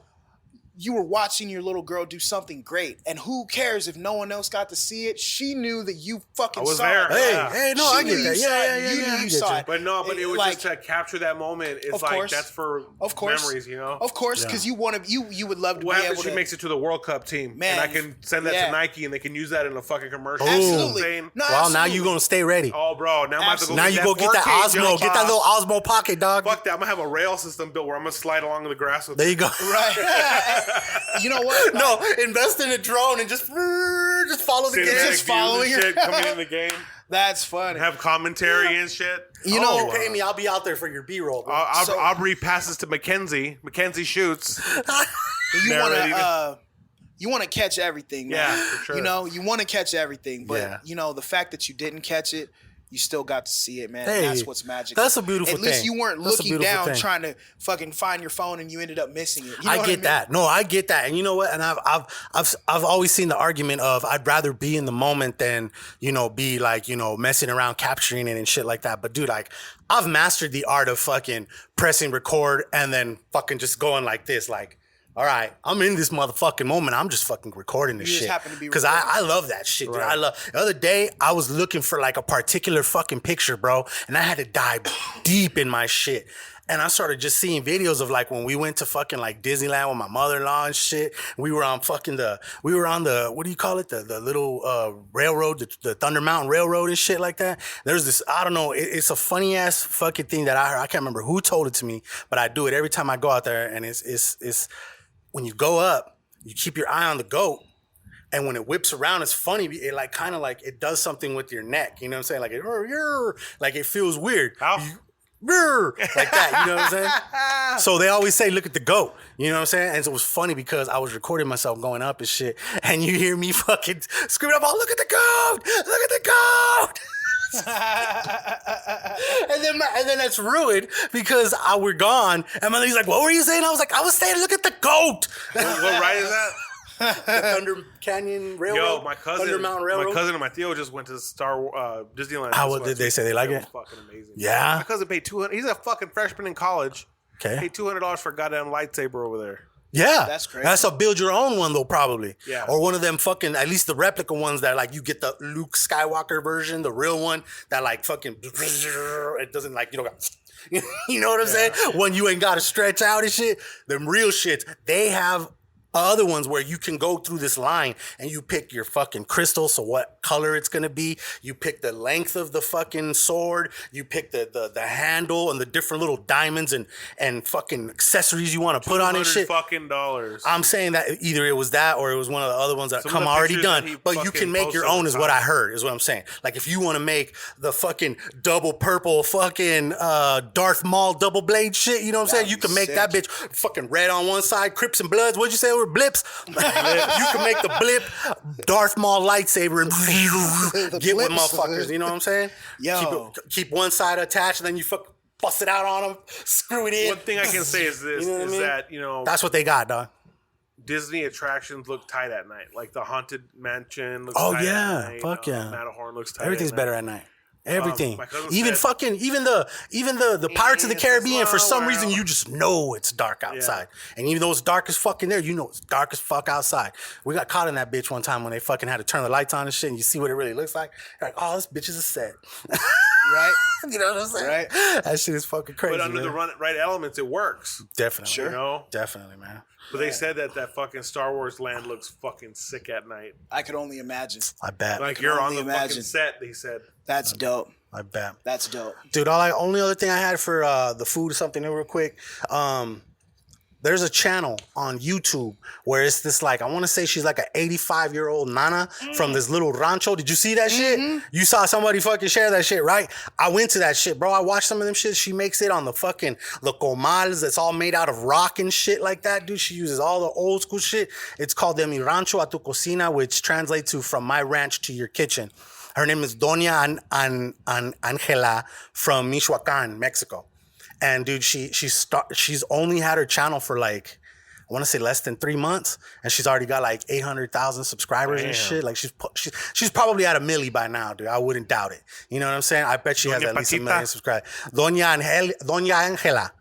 You were watching your little girl do something great, and who cares if no one else got to see it? She knew that you fucking saw there. it. Hey, no, I get that. Yeah. You knew you saw it. But it was like, just to capture that moment. It's like that's for memories, you know. Of course, because you want to. You would love to. What be happens able if she makes it to the World Cup team, man, and I can send that to Nike, and they can use that in a fucking commercial? Absolutely. No, well, now you gonna stay ready. Oh, bro, now I'm about to go. Now you go get that Osmo. Get that little Osmo pocket, dog. Fuck that. I'm gonna have a rail system built where I'm gonna slide along the grass with There you go. Right. You know what? No, invest in a drone and just follow the game. Just following shit coming in the game. That's funny. Have commentary and shit. You know, pay me. I'll be out there for your B-roll. Bro. Aubrey passes to Mackenzie. Mackenzie shoots. You want to catch everything, man. Yeah, for sure. You know, you want to catch everything, but you know the fact that you didn't catch it You still got to see it, man. Hey, That's what's magical. that's a beautiful At least thing. you weren't That's a looking beautiful down thing. trying to fucking find your phone and you ended up missing it. You know I what get mean? that. No, I get that. And you know what? And I've always seen the argument of I'd rather be in the moment than, be like, messing around capturing it and shit like that. But dude, like I've mastered the art of fucking pressing record and then fucking just going like this, like, all right, I'm in this motherfucking moment. I'm just fucking recording this You just shit. happen to be Because I love that shit, dude. Right. The other day, I was looking for like a particular fucking picture, bro. And I had to dive deep in my shit. And I started just seeing videos of like when we went to fucking like Disneyland with my mother-in-law and shit. We were on what do you call it? The little railroad, the Thunder Mountain Railroad and shit like that. There's this, I don't know, it's a funny ass fucking thing that I heard. I can't remember who told it to me, but I do it every time I go out there. And it's when you go up, you keep your eye on the goat. And when it whips around, it's funny. It like kind of like it does something with your neck. You know what I'm saying? Like it feels weird. How? Like that, you know what I'm saying? So they always say, look at the goat, you know what I'm saying? And so it was funny because I was recording myself going up and shit, and you hear me fucking screaming up, look at the goat, look at the goat. and then that's ruined because we're gone, and my lady's like, what were you saying? I was like, I was saying, look at the goat. What ride is that? The Thunder Canyon Railroad. Yo, my Thunder Mountain Railroad. cousin and my Theo just went to Disneyland. How did they say they like it? Fucking amazing. Yeah. My cousin paid $200. He's a fucking freshman in college. Okay. Paid $200 for a goddamn lightsaber over there. Yeah. That's crazy. That's a build your own one though, probably. Yeah. Or one of them fucking, at least the replica ones that like you get the Luke Skywalker version, the real one that like fucking, it doesn't like, you know what I'm saying? When you ain't got to stretch out and shit. Them real shits, they have other ones where you can go through this line and you pick your fucking crystal, so what color it's gonna be. You pick the length of the fucking sword. You pick the handle and the different little diamonds and fucking accessories you want to put on and shit. Fucking dollars. I'm saying that either it was that or it was one of the other ones that Some come of the already pictures that he done. But you fucking can make your posted own, is what I heard. Is what I'm saying. Like if you want to make the fucking double purple fucking Darth Maul double blade shit, you know what I'm saying? You can make that bitch fucking red on one side, Crips and Bloods. What'd you say? Or blips? You can make the blip Darth Maul lightsaber and get with motherfuckers. You know what I'm saying? Yo. Keep one side attached and then you fucking bust it out on them, screw it in. One thing I can say is this, You know what I mean? that, That's what they got, dog. Disney attractions look tight at night. Like the Haunted Mansion looks Oh tight yeah, at night. fuck yeah. Matterhorn looks tight Everything's at better night. at night. Everything. My cousin Even said- the Pirates of the It's Caribbean, for slow some reason out. you just know it's dark outside. And even though it's dark as fucking there, you know it's dark as fuck outside. We got caught in that bitch one time when they fucking had to turn the lights on and shit, and you see what it really looks like. You're like, oh, this bitch is a set. Right? You know what I'm saying? Right. That shit is fucking crazy. But under the man. right elements, it works. Definitely. You know? Definitely, man. But they said that fucking Star Wars land looks fucking sick at night. I could only imagine. I bet. Like can you're on only the fucking imagine. set, they said. That's dope. I bet. That's dope. Dude, only other thing I had for the food is something real quick. There's a channel on YouTube where it's this like, I want to say she's like an 85-year-old nana from this little rancho. Did you see that shit? You saw somebody fucking share that shit, right? I went to that shit, bro. I watched some of them shit. She makes it on the comals that's all made out of rock and shit like that, dude. She uses all the old school shit. It's called De Mi Rancho a Tu Cocina, which translates to From My Ranch to Your Kitchen. Her name is Doña Angela from Michoacan, Mexico. And dude, she's only had her channel for like, I want to say less than 3 months, and she's already got like 800,000 subscribers and shit. Like she's probably at 1 million by now, dude. I wouldn't doubt it. You know what I'm saying? I bet she has at least 1 million subscribers. Doña Angela.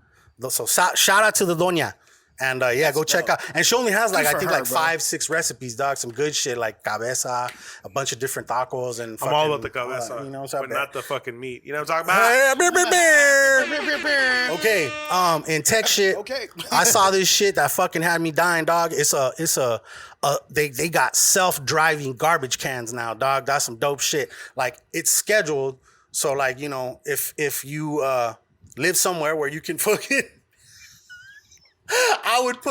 So shout out to the Doña. And go check out. And she only has like, I think like 5-6 recipes, dog. Some good shit like cabeza, a bunch of different tacos, and I'm all about the cabeza, you know what but I'm not the fucking meat. You know what I'm talking about? Okay, in tech shit, Okay. I saw this shit that fucking had me dying, dog. They got self-driving garbage cans now, dog. That's some dope shit. Like it's scheduled, so like, you know, if you live somewhere where you can fucking I would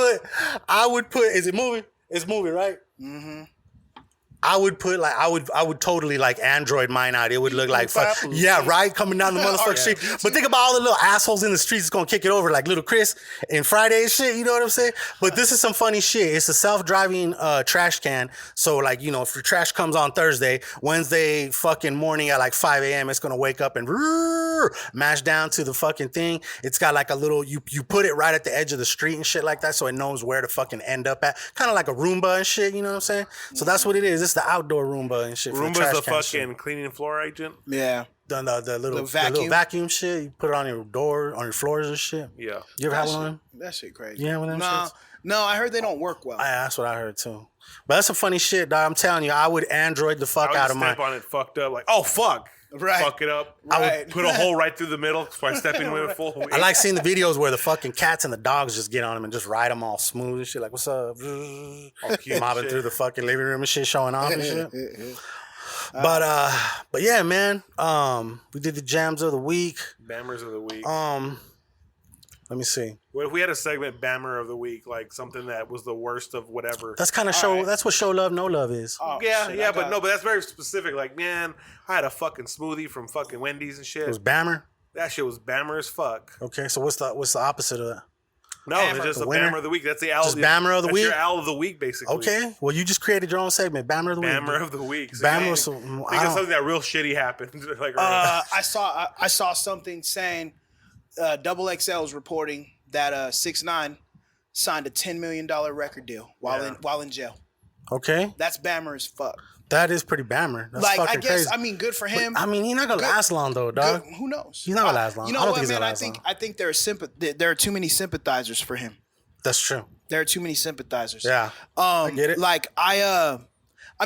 put, is it moving? It's moving, right? Mm-hmm. I would put like I would totally like Android mine out. It would look like fuck, yeah, right, coming down the motherfucking street. But think about all the little assholes in the streets that's gonna kick it over like little Chris and Friday and shit. You know what I'm saying? But this is some funny shit. It's a self-driving trash can. So like if your trash comes on Thursday, Wednesday fucking morning at like 5 a.m. it's gonna wake up and mash down to the fucking thing. It's got like a little you put it right at the edge of the street and shit like that, so it knows where to fucking end up at. Kind of like a Roomba and shit. You know what I'm saying? So that's what it is. It's the outdoor Roomba and shit. Roomba's the fucking shit. Cleaning floor agent. Yeah. The little vacuum shit. You put it on your door, on your floors and shit. Yeah. You ever have one of them? That shit crazy. Yeah, one of them shits? No, I heard they don't work well. That's what I heard too. But that's some funny shit, dog. I'm telling you, I would Android the fuck out of mine. Step on it, fucked up. Like, oh fuck. Right. Fuck it up. Right. I would put a hole right through the middle by stepping with it full. I like seeing the videos where the fucking cats and the dogs just get on them and just ride them all smooth and shit. Like, what's up? Mobbing through the fucking living room and shit, showing off and shit. But yeah, man. We did the jams of the week. Bammers of the week. Let me see. What if we had a segment Bammer of the week, like something that was the worst of whatever? That's kind of show. Right. That's what show love, no love is. Oh, yeah, but that's very specific. Like, man, I had a fucking smoothie from fucking Wendy's and shit. It was Bammer. That shit was Bammer as fuck. Okay, so what's the opposite of that? No, it's just a Bammer of the week. That's the Al. Just Bammer of the week. Your Al of the week, basically. Okay, well, you just created your own segment, Bammer of the week. Bammer of the week. So Bammer. Think of something that real shitty happened. Like, I saw something saying Double XL is reporting that 6ix9ine signed a $10 million record deal while in jail. Okay, that's Bammer as fuck. That is pretty Bammer. That's like, fucking I guess, crazy. I mean, good for him. But, I mean, he's not gonna last long though, dog. Who knows? He's not gonna last long. You know what, man? I think there are too many sympathizers for him. That's true. There are too many sympathizers. Yeah. I get it. Like I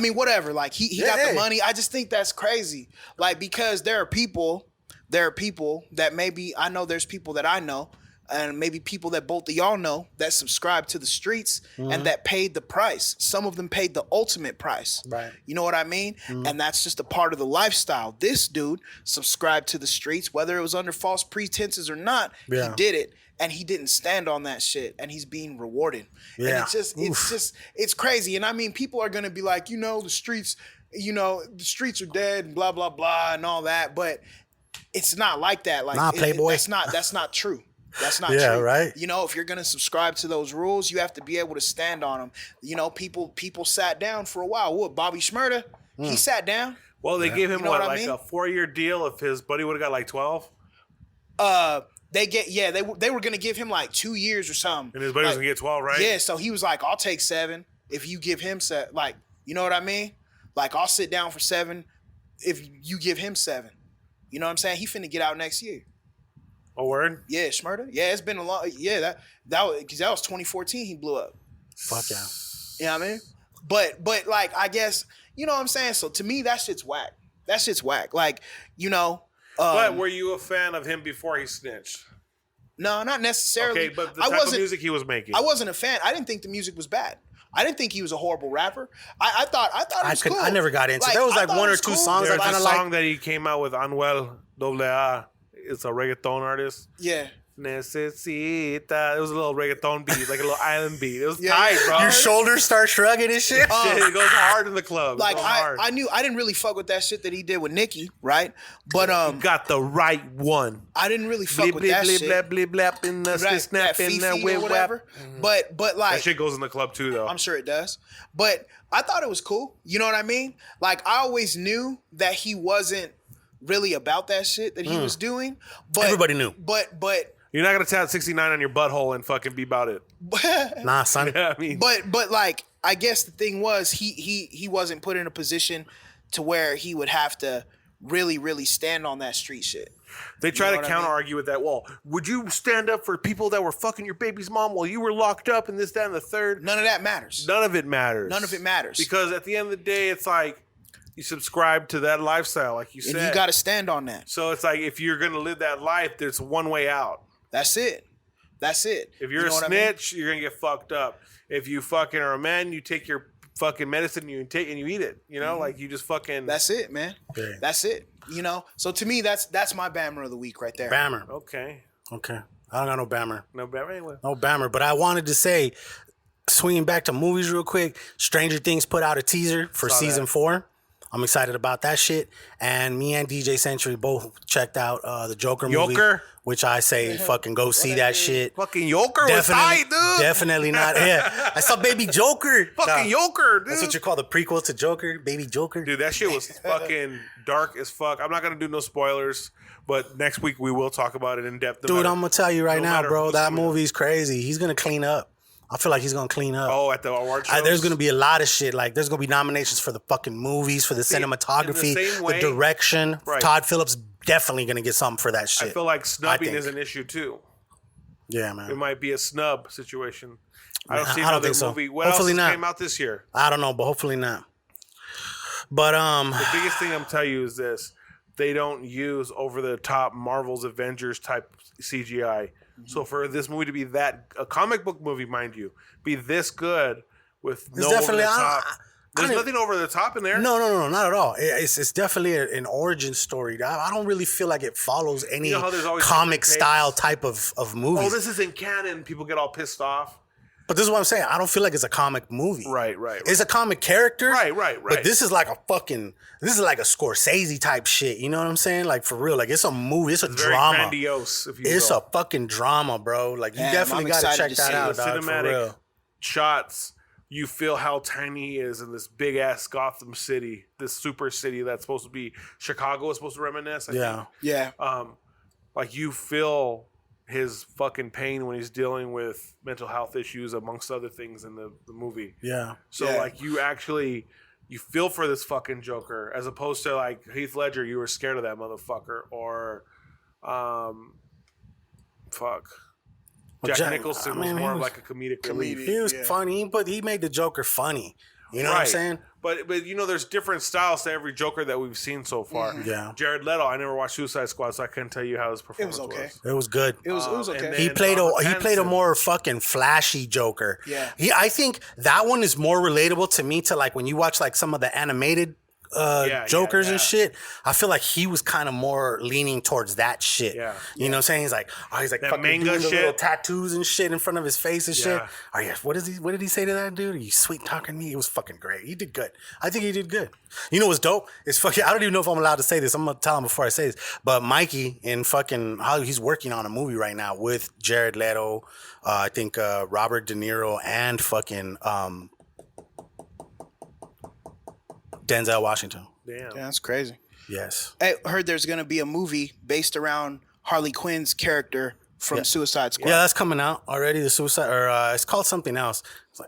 mean, whatever. Like he got the money. I just think that's crazy. Like, because there are people that maybe I know. There's people that I know. And maybe people that both of y'all know that subscribe to the streets and that paid the price. Some of them paid the ultimate price. Right. You know what I mean? And that's just a part of the lifestyle. This dude subscribed to the streets, whether it was under false pretenses or not. Yeah. He did it, and he didn't stand on that shit, and he's being rewarded. Yeah. And it's crazy. And I mean, people are gonna be like, the streets are dead and blah blah blah and all that, but it's not like that. Like, Playboy. That's not true. That's not true. Yeah, right. If you're gonna subscribe to those rules, you have to be able to stand on them. People sat down for a while. What, Bobby Shmurda? He sat down. Well, they gave him a 4-year deal if his buddy would have got like 12. They were gonna give him like 2 years or something. And his buddy was gonna get 12, right? Yeah, so he was like, I'll take 7 if you give him 7. Like, you know what I mean? Like, I'll sit down for 7 if you give him 7. You know what I'm saying? He finna get out next year. Oh, word? Yeah, Shmurda. Yeah, it's been a long. Yeah, that was 2014. He blew up. Fuck yeah. You know what I mean? But like, I guess, you know what I'm saying. So to me, that shit's whack. That shit's whack. Like, but were you a fan of him before he snitched? No, not necessarily. Okay, but the type of music he was making. I wasn't a fan. I didn't think the music was bad. I didn't think he was a horrible rapper. I thought it was cool. I never got into it. There was like one or two songs There's I kind of like. There's a song that he came out with Anuel AA. It's a reggaeton artist. Yeah. Necesita. It was a little reggaeton beat, like a little island beat. It was tight, bro. Your shoulders start shrugging and shit. It goes hard in the club. Like, I knew I didn't really fuck with that shit that he did with Nicki, right? But you got the right one. I didn't really fuck with that shit. Blip, blip, blip, in the snap, in the whip, whatever. But like, that shit goes in the club too, though. I'm sure it does. But I thought it was cool. You know what I mean? Like, I always knew that he wasn't really about that shit that he was doing. But everybody knew. But you're not gonna tat 69 on your butthole and fucking be about it. Nah, son. Yeah, I mean, but like, I guess the thing was he wasn't put in a position to where he would have to really stand on that street shit. They try to counter argue with that. Well, would you stand up for people that were fucking your baby's mom while you were locked up and this, that, and the third? None of that matters. None of it matters. None of it matters. Because at the end of the day, it's like you subscribe to that lifestyle, like you said. And you got to stand on that. So it's like if you're gonna live that life, there's one way out. That's it. If you're a snitch, you're gonna get fucked up. If you fucking are a man, you take your fucking medicine and you eat it. Like you just fucking. That's it, man. Okay. That's it. So to me, that's my Bammer of the week right there. Bammer. Okay. I don't got no Bammer. No Bammer anyway. No Bammer. But I wanted to say, swinging back to movies real quick. Stranger Things put out a teaser for season 4. I'm excited about that shit. And me and DJ Century both checked out the Joker movie. Which I say fucking go see that shit. Fucking Joker was tight, dude. Definitely not. Yeah. I saw Baby Joker. Fucking Joker, dude. That's what you call the prequel to Joker, Baby Joker. Dude, that shit was fucking dark as fuck. I'm not going to do no spoilers, but next week we will talk about it in depth. Dude, I'm going to tell you right now, bro, that movie's crazy. He's going to clean up. I feel like he's going to clean up. Oh, at the award shows? There's going to be a lot of shit. Like, there's going to be nominations for the fucking movies, for the cinematography, the direction. Right. Todd Phillips definitely going to get something for that shit. I feel like snubbing is an issue, too. Yeah, man. It might be a snub situation. I don't see another movie. What hopefully else not. Came out this year? I don't know, but hopefully not. But the biggest thing I'm telling you is this. They don't use over-the-top Marvel's Avengers type CGI. So for this movie to be a comic book movie, mind you, be this good with no over the top. There's nothing over the top in there. No, not at all. It's definitely an origin story. I don't really feel like it follows any comic style type of movies. Oh, this isn't canon. People get all pissed off. But this is what I'm saying. I don't feel like it's a comic movie. Right. It's a comic character. Right. But this is like a Scorsese type shit. You know what I'm saying? Like, for real. Like, it's a movie. It's a drama. Very grandiose, if you will. It's a fucking drama, bro. Like, you definitely got to check that out, the dog, cinematic for real. shots, you feel how tiny he is in this big-ass Gotham City, this super city that's supposed to be... Chicago is supposed to reminisce, I think. Yeah. Like, you feel... his fucking pain when he's dealing with mental health issues, amongst other things in the movie. Yeah. So, like, you feel for this fucking Joker, as opposed to, like, Heath Ledger, you were scared of that motherfucker, or, Jack Nicholson was more of like a comedic relief. He was funny, but he made the Joker funny. You know what I'm saying? But you know, there's different styles to every Joker that we've seen so far. Yeah. Jared Leto, I never watched Suicide Squad, so I couldn't tell you how his performance was. It was good. It was okay. He played a more fucking flashy Joker. Yeah. I think that one is more relatable to me to like when you watch like some of the animated Jokers and shit. I feel like he was kind of more leaning towards that shit. Yeah. You know what I'm saying? He's like that fucking manga doing the shit. little tattoos and shit in front of his face and shit. Yeah. Oh yeah. What did he say to that dude? Are you sweet talking me? It was fucking great. He did good. I think he did good. You know what's dope? It's fucking, I don't even know if I'm allowed to say this. I'm gonna tell him before I say this. But Mikey in fucking Hollywood, he's working on a movie right now with Jared Leto, I think Robert De Niro and fucking Denzel Washington. Damn. Yeah, that's crazy. Yes. I heard there's going to be a movie based around Harley Quinn's character from Suicide Squad. Yeah, that's coming out already. The Suicide, or it's called something else.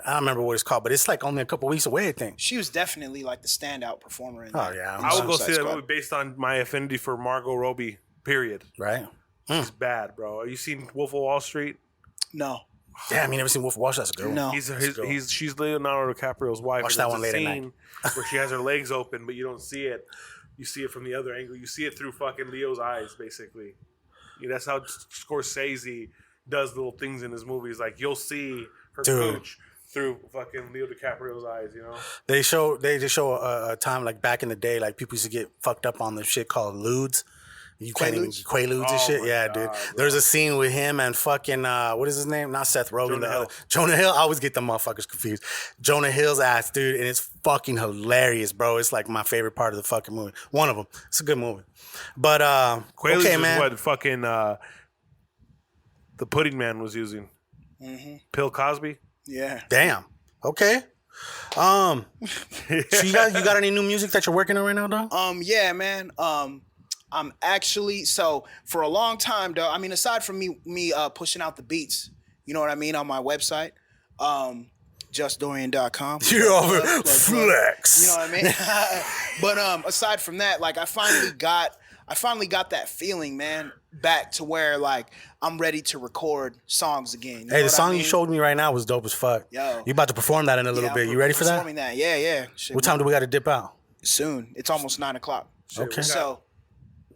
I don't remember what it's called, but it's like only a couple weeks away, I think. She was definitely like the standout performer in that. Yeah. I would go see that movie based on my affinity for Margot Robbie, period. Right. She's bad, bro. Have you seen Wolf of Wall Street? No. Damn, you never seen Wolf of Wall Street? That's a good one. No. She's Leonardo DiCaprio's wife. Watch that one late at night. Where she has her legs open, but you don't see it. You see it from the other angle. You see it through fucking Leo's eyes, basically. That's how Scorsese does little things in his movies. Like, you'll see her coach through fucking Leo DiCaprio's eyes, you know? They just show a time, like, back in the day, like, people used to get fucked up on the shit called lewds. You can't even Quaaludes and shit. Yeah, God, dude. Bro. There's a scene with him and fucking what is his name? Not Seth Rogen. Jonah Hill. I always get the motherfuckers confused. Jonah Hill's ass, dude, and it's fucking hilarious, bro. It's like my favorite part of the fucking movie. One of them. It's a good movie. But Quaaludes okay, is man. what fucking the Pudding Man was using. Mm-hmm. Bill Cosby. Yeah. Damn. Okay. So you got any new music that you're working on right now, dog? Yeah, man. I'm actually, so for a long time, though, I mean, aside from me pushing out the beats, you know what I mean, on my website, JusDorian.com. You're over flex. You know what I mean? But aside from that, like, I finally got that feeling, man, back to where, like, I'm ready to record songs again. Hey, the song you showed me right now was dope as fuck. Yo. You about to perform that in a little bit. You ready for that? Performing that. Yeah. Shit, what time do we got to dip out? Soon. It's almost 9:00. Okay. So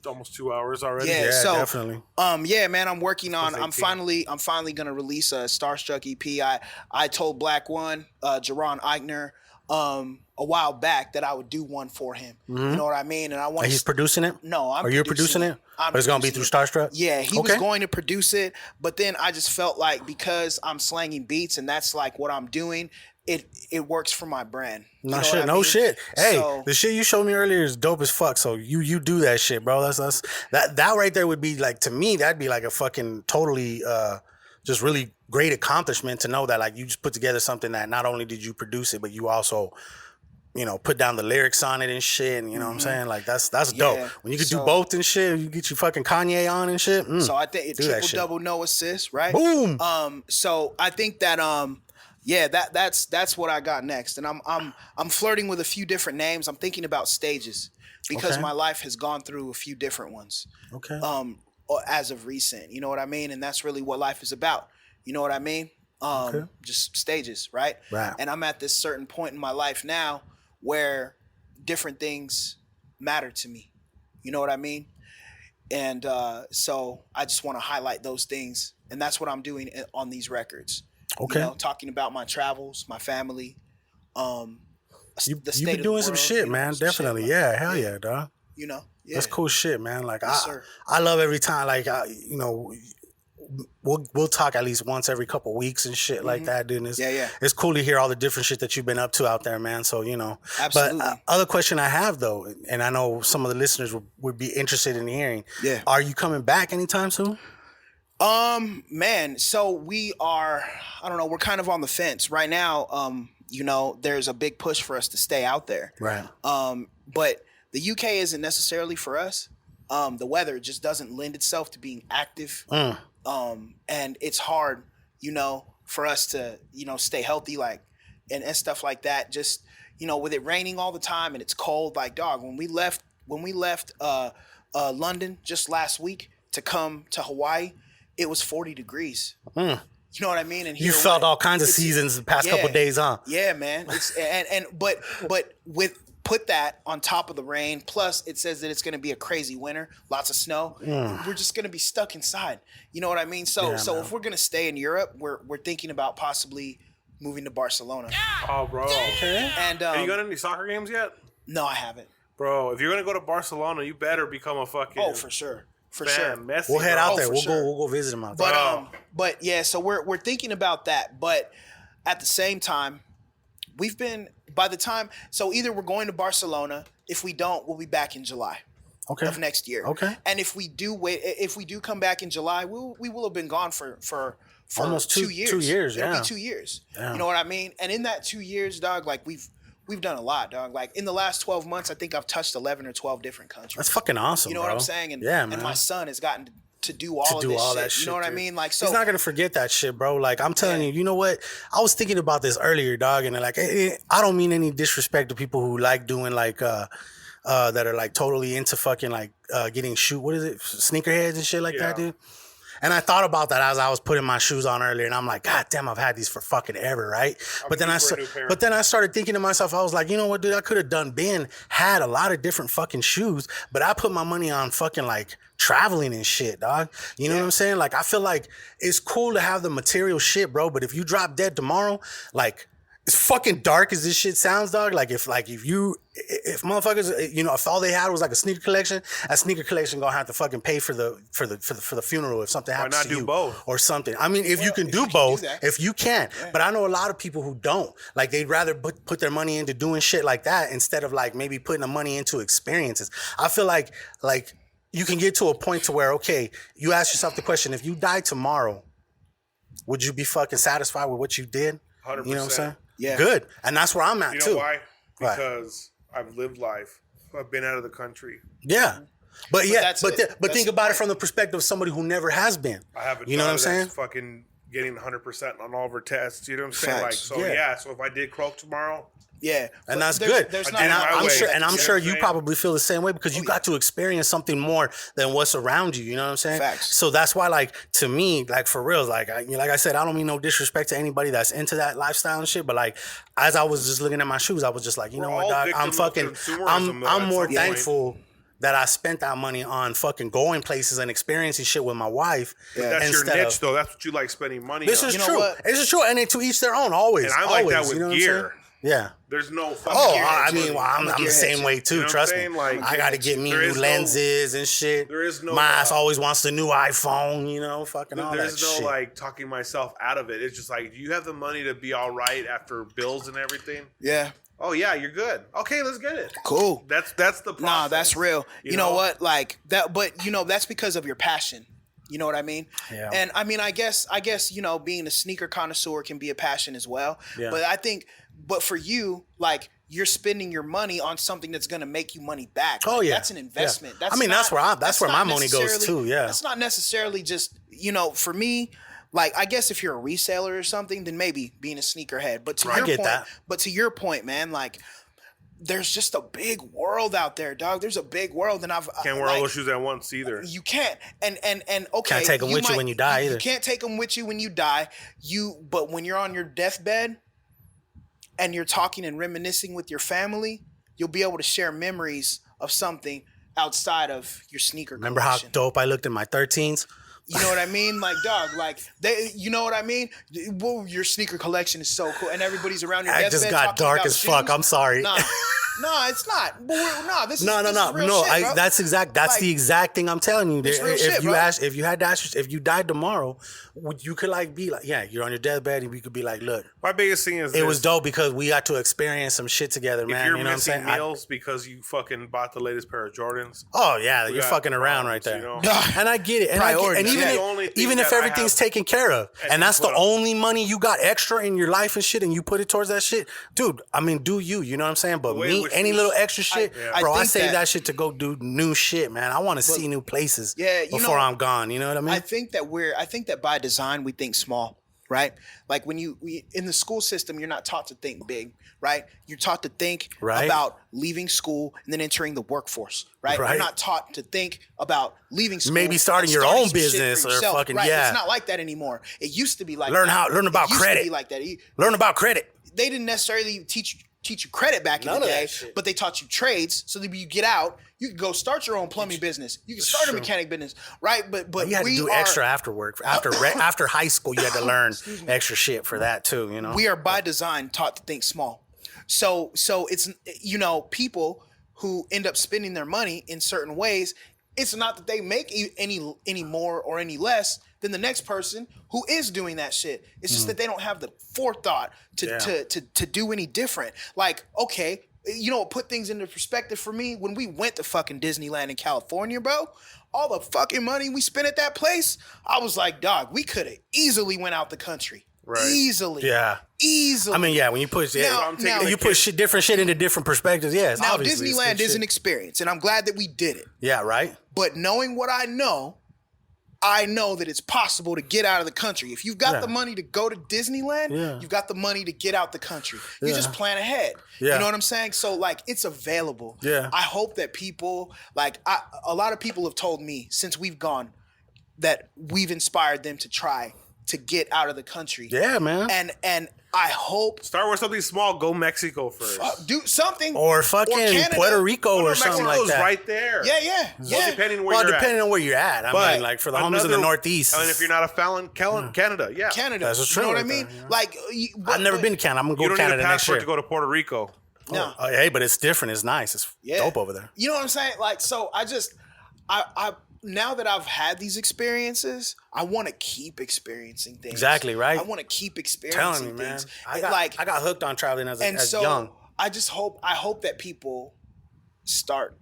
almost 2 hours already. Yeah, so definitely. Yeah, man, I'm working on. I'm finally gonna release a Starstruck EP. I told Black One, Jerron Eichner, a while back that I would do one for him. You know what I mean? And I want. And he's producing it? No, I'm. Or you're producing it? But it's gonna be through Starstruck? Yeah, he was going to produce it, but then I just felt like because I'm slanging beats and that's like what I'm doing, it works for my brand. No shit. Hey, the shit you showed me earlier is dope as fuck. So you do that shit, bro. That's that right there would be like, to me, that'd be like a fucking totally just really great accomplishment to know that like you just put together something that not only did you produce it, but you also, you know, put down the lyrics on it and shit. And you know what I'm saying? Like that's dope. When you could do both and shit, you get your fucking Kanye on and shit. So I think it triple double no assist, right? Boom. So I think that that's what I got next. And I'm flirting with a few different names. I'm thinking about stages because my life has gone through a few different ones. Okay. As of recent, you know what I mean? And that's really what life is about. You know what I mean? Just stages, right? Right. And I'm at this certain point in my life now where different things matter to me. You know what I mean? And so I just want to highlight those things. And that's what I'm doing on these records. Okay. You know, talking about my travels, my family. You've been doing some shit, man. Definitely. Yeah. Hell yeah, dog. You know? Yeah. That's cool shit, man. Like Yes, I love every time, like, you know, we'll talk at least once every couple weeks and shit like that, dude. It's cool to hear all the different shit that you've been up to out there, man. So, you know. Absolutely. But other question I have, though, and I know some of the listeners would be interested in hearing. Yeah. Are you coming back anytime soon? Man, so we are, I don't know, we're kind of on the fence right now. You know, there's a big push for us to stay out there. Right. But the UK isn't necessarily for us. The weather just doesn't lend itself to being active. And it's hard, you know, for us to, you know, stay healthy, like, and stuff like that. Just, you know, with it raining all the time and it's cold, like, dog, when we left London just last week to come to Hawaii, it was 40 degrees. You know what I mean? And you felt all kinds of seasons the past couple of days, huh? Yeah, man. It's but with put that on top of the rain, plus it says that it's going to be a crazy winter, lots of snow. We're just going to be stuck inside. You know what I mean? So if we're going to stay in Europe, we're thinking about possibly moving to Barcelona. Oh, bro. Okay. And have you gone to any soccer games yet? No, I haven't. Bro, if you're going to go to Barcelona, you better become a fucking for sure. Messi, we'll head out there. We'll go visit him out there. But yeah, so we're thinking about that. But at the same time, we've been so either we're going to Barcelona. If we don't, we'll be back in July of next year. Okay. And if we do come back in July, we will have been gone for almost 2 years. 2 years. Yeah. It'll be 2 years. Yeah. You know what I mean? And in that 2 years, dog, like we've done a lot, dog. Like in the last 12 months, I think I've touched 11 or 12 different countries. That's fucking awesome. You know bro. what I'm saying? And, man. And my son has gotten to do all this shit. You know what I mean? Like, so he's not gonna forget that shit, bro. Like, I'm telling you, you know what? I was thinking about this earlier, dog, and like, I don't mean any disrespect to people who like doing like that are like totally into fucking like getting sneakerheads and shit like that, dude. And I thought about that as I was putting my shoes on earlier, and I'm like, God damn, I've had these for fucking ever, right? But then I started thinking to myself, I was like, you know what, dude? I could have had a lot of different fucking shoes, but I put my money on fucking like traveling and shit, dog. You know what I'm saying? Like, I feel like it's cool to have the material shit, bro. But if you drop dead tomorrow, like, as fucking dark as this shit sounds, dog. If motherfuckers, you know, if all they had was like a sneaker collection, that sneaker collection gonna have to fucking pay for the funeral if something happens to you. Why not do both or something? I mean, if you can do both, if you can. But I know a lot of people who don't. Like, they'd rather put their money into doing shit like that instead of like maybe putting the money into experiences. I feel like you can get to a point to where, okay, you ask yourself the question: if you die tomorrow, would you be fucking satisfied with what you did? 100%. You know what I'm saying? Yeah. Good. And that's where I'm at, too. You know why? Because I've lived life. I've been out of the country. Yeah. But think about it from the perspective of somebody who never has been. I haven't. You know what I'm saying? Fucking getting 100% on all of our tests. You know what I'm saying? Facts. Like, so if I did croak tomorrow. Yeah. And that's good. I'm sure you saying? probably feel the same way because you got to experience something more than what's around you. You know what I'm saying? Facts. So that's why, like, to me, like, for real, like I said, I don't mean no disrespect to anybody that's into that lifestyle and shit, but like, as I was just looking at my shoes, I was just like, you know what, dog, I'm more thankful that I spent that money on fucking going places and experiencing shit with my wife. But that's your niche, though. That's what you like spending money on. This is true. This is true. And to each their own, always. And I like that with you know gear. Yeah. There's no fucking. I mean, well, I'm the same way too. You know what Trust I'm me. saying? Like, I got to get me there new is no- lenses and shit. There is no. My ass always wants the new iPhone. You know, fucking all that There's no shit. like talking myself out of it. It's just like, do you have the money to be all right after bills and everything? Yeah. Oh yeah, you're good. Okay, let's get it. Cool. That's the process. Nah, that's real. You know what? Like that, but you know, that's because of your passion. You know what I mean? Yeah. And I mean, I guess, you know, being a sneaker connoisseur can be a passion as well. Yeah. But I think, for you, like, you're spending your money on something that's going to make you money back. Oh, Like, yeah. That's an investment. Yeah. That's I mean, that's where my money goes necessarily- too. Yeah. That's not necessarily just, you know, for me. Like, I guess if you're a reseller or something, then maybe being a sneakerhead. But to I your get point, that. but to your point, man, like, there's just a big world out there, dog. There's a big world, and Can't wear all those shoes at once either. You can't, and okay. Can't take them with you when you die either. You can't take them with you when you die. But when you're on your deathbed, and you're talking and reminiscing with your family, you'll be able to share memories of something outside of your sneaker. Remember collection. how dope I looked in my 13s? You know what I mean? Like, dog, like, you know what I mean? Whoa, your sneaker collection is so cool. And everybody's around your I deathbed just got talking dark about as fuck. shoes. I'm sorry. Nah, it's not. This is No. real shit, bro. That's Like, the exact thing I'm telling you. It's real If shit, you bro. if you had to ask, if you died tomorrow, you could like be like, yeah, you're on your deathbed, and we could be like, look, My biggest thing is it was dope because we got to experience some shit together, If man. you're You know what I'm missing saying? meals because you fucking bought the latest pair of Jordans, Oh yeah, you're got fucking around right problems, there. you know? And I get it. And, Priorities, even yeah. The only thing even if that I everything's have- taken care of, And and that's the put up. only money you got extra in your life and shit, and you put it towards that shit, dude. I mean, do you? You know what I'm saying? But way me, which any is- little extra shit, I bro, I think save that- that shit to go do new shit, man. I want to see new places. Yeah, you before know, I'm gone. You know what I mean? I think that by design we think small, right? Like when we in the school system, you're not taught to think big, right? You're taught to think Right. about leaving school and then entering the workforce, right? Right. You're not taught to think about leaving school, Maybe starting and your own some shit for business or yourself, fucking- right? yeah. It's not like that anymore. It used to be like Learn that. learn about It used to credit. be like that. Learn about credit. They didn't necessarily teach you credit back in None the of day, that shit. but they taught you trades so that when you get out, you can go start your own plumbing business. You can start a mechanic business, right? But You had to do extra after work. After high school, you had to learn extra shit for that too. You know, we are by design taught to think small. So it's, you know, people who end up spending their money in certain ways, it's not that they make any more or any less than the next person who is doing that shit. It's just that they don't have the forethought to do any different. Like, okay, you know what put things into perspective for me? When we went to fucking Disneyland in California, bro, all the fucking money we spent at that place, I was like, dog, we could have easily went out the country. Right. Easily. Yeah. Easily. I mean, yeah, when you push, Now- you put different shit into different perspectives. Yeah, it's Now, obviously it's Disneyland good is an shit. experience, and I'm glad that we did it. Yeah, right. But knowing what I know that it's possible to get out of the country. If you've got the money to go to Disneyland, you've got the money to get out the country. You just plan ahead. Yeah. You know what I'm saying? So, like, it's available. Yeah. I hope that people, like, a lot of people have told me since we've gone that we've inspired them to try to get out of the country. Yeah, man. And I hope Start with something small. Go Mexico first. do something. Or fucking Canada. Puerto Rico or something like Mexico's that. right there. Yeah. Well, depending where you're depending at. on where you're at. I But mean, like for the homies in the Northeast. I mean, if you're not a felon, Canada, yeah. Canada. That's what's you know true what I right mean? there, yeah. Like, I've never been to Canada. I'm gonna You go don't to Canada need a next passport year. to go to Puerto Rico. No. Oh, hey, but it's different. It's nice. It's dope over there. You know what I'm saying? Like, so I now that I've had these experiences, I want to keep experiencing things. Exactly, right? I want to keep experiencing Telling me, man. things. I got hooked on traveling as so young. I hope that people start.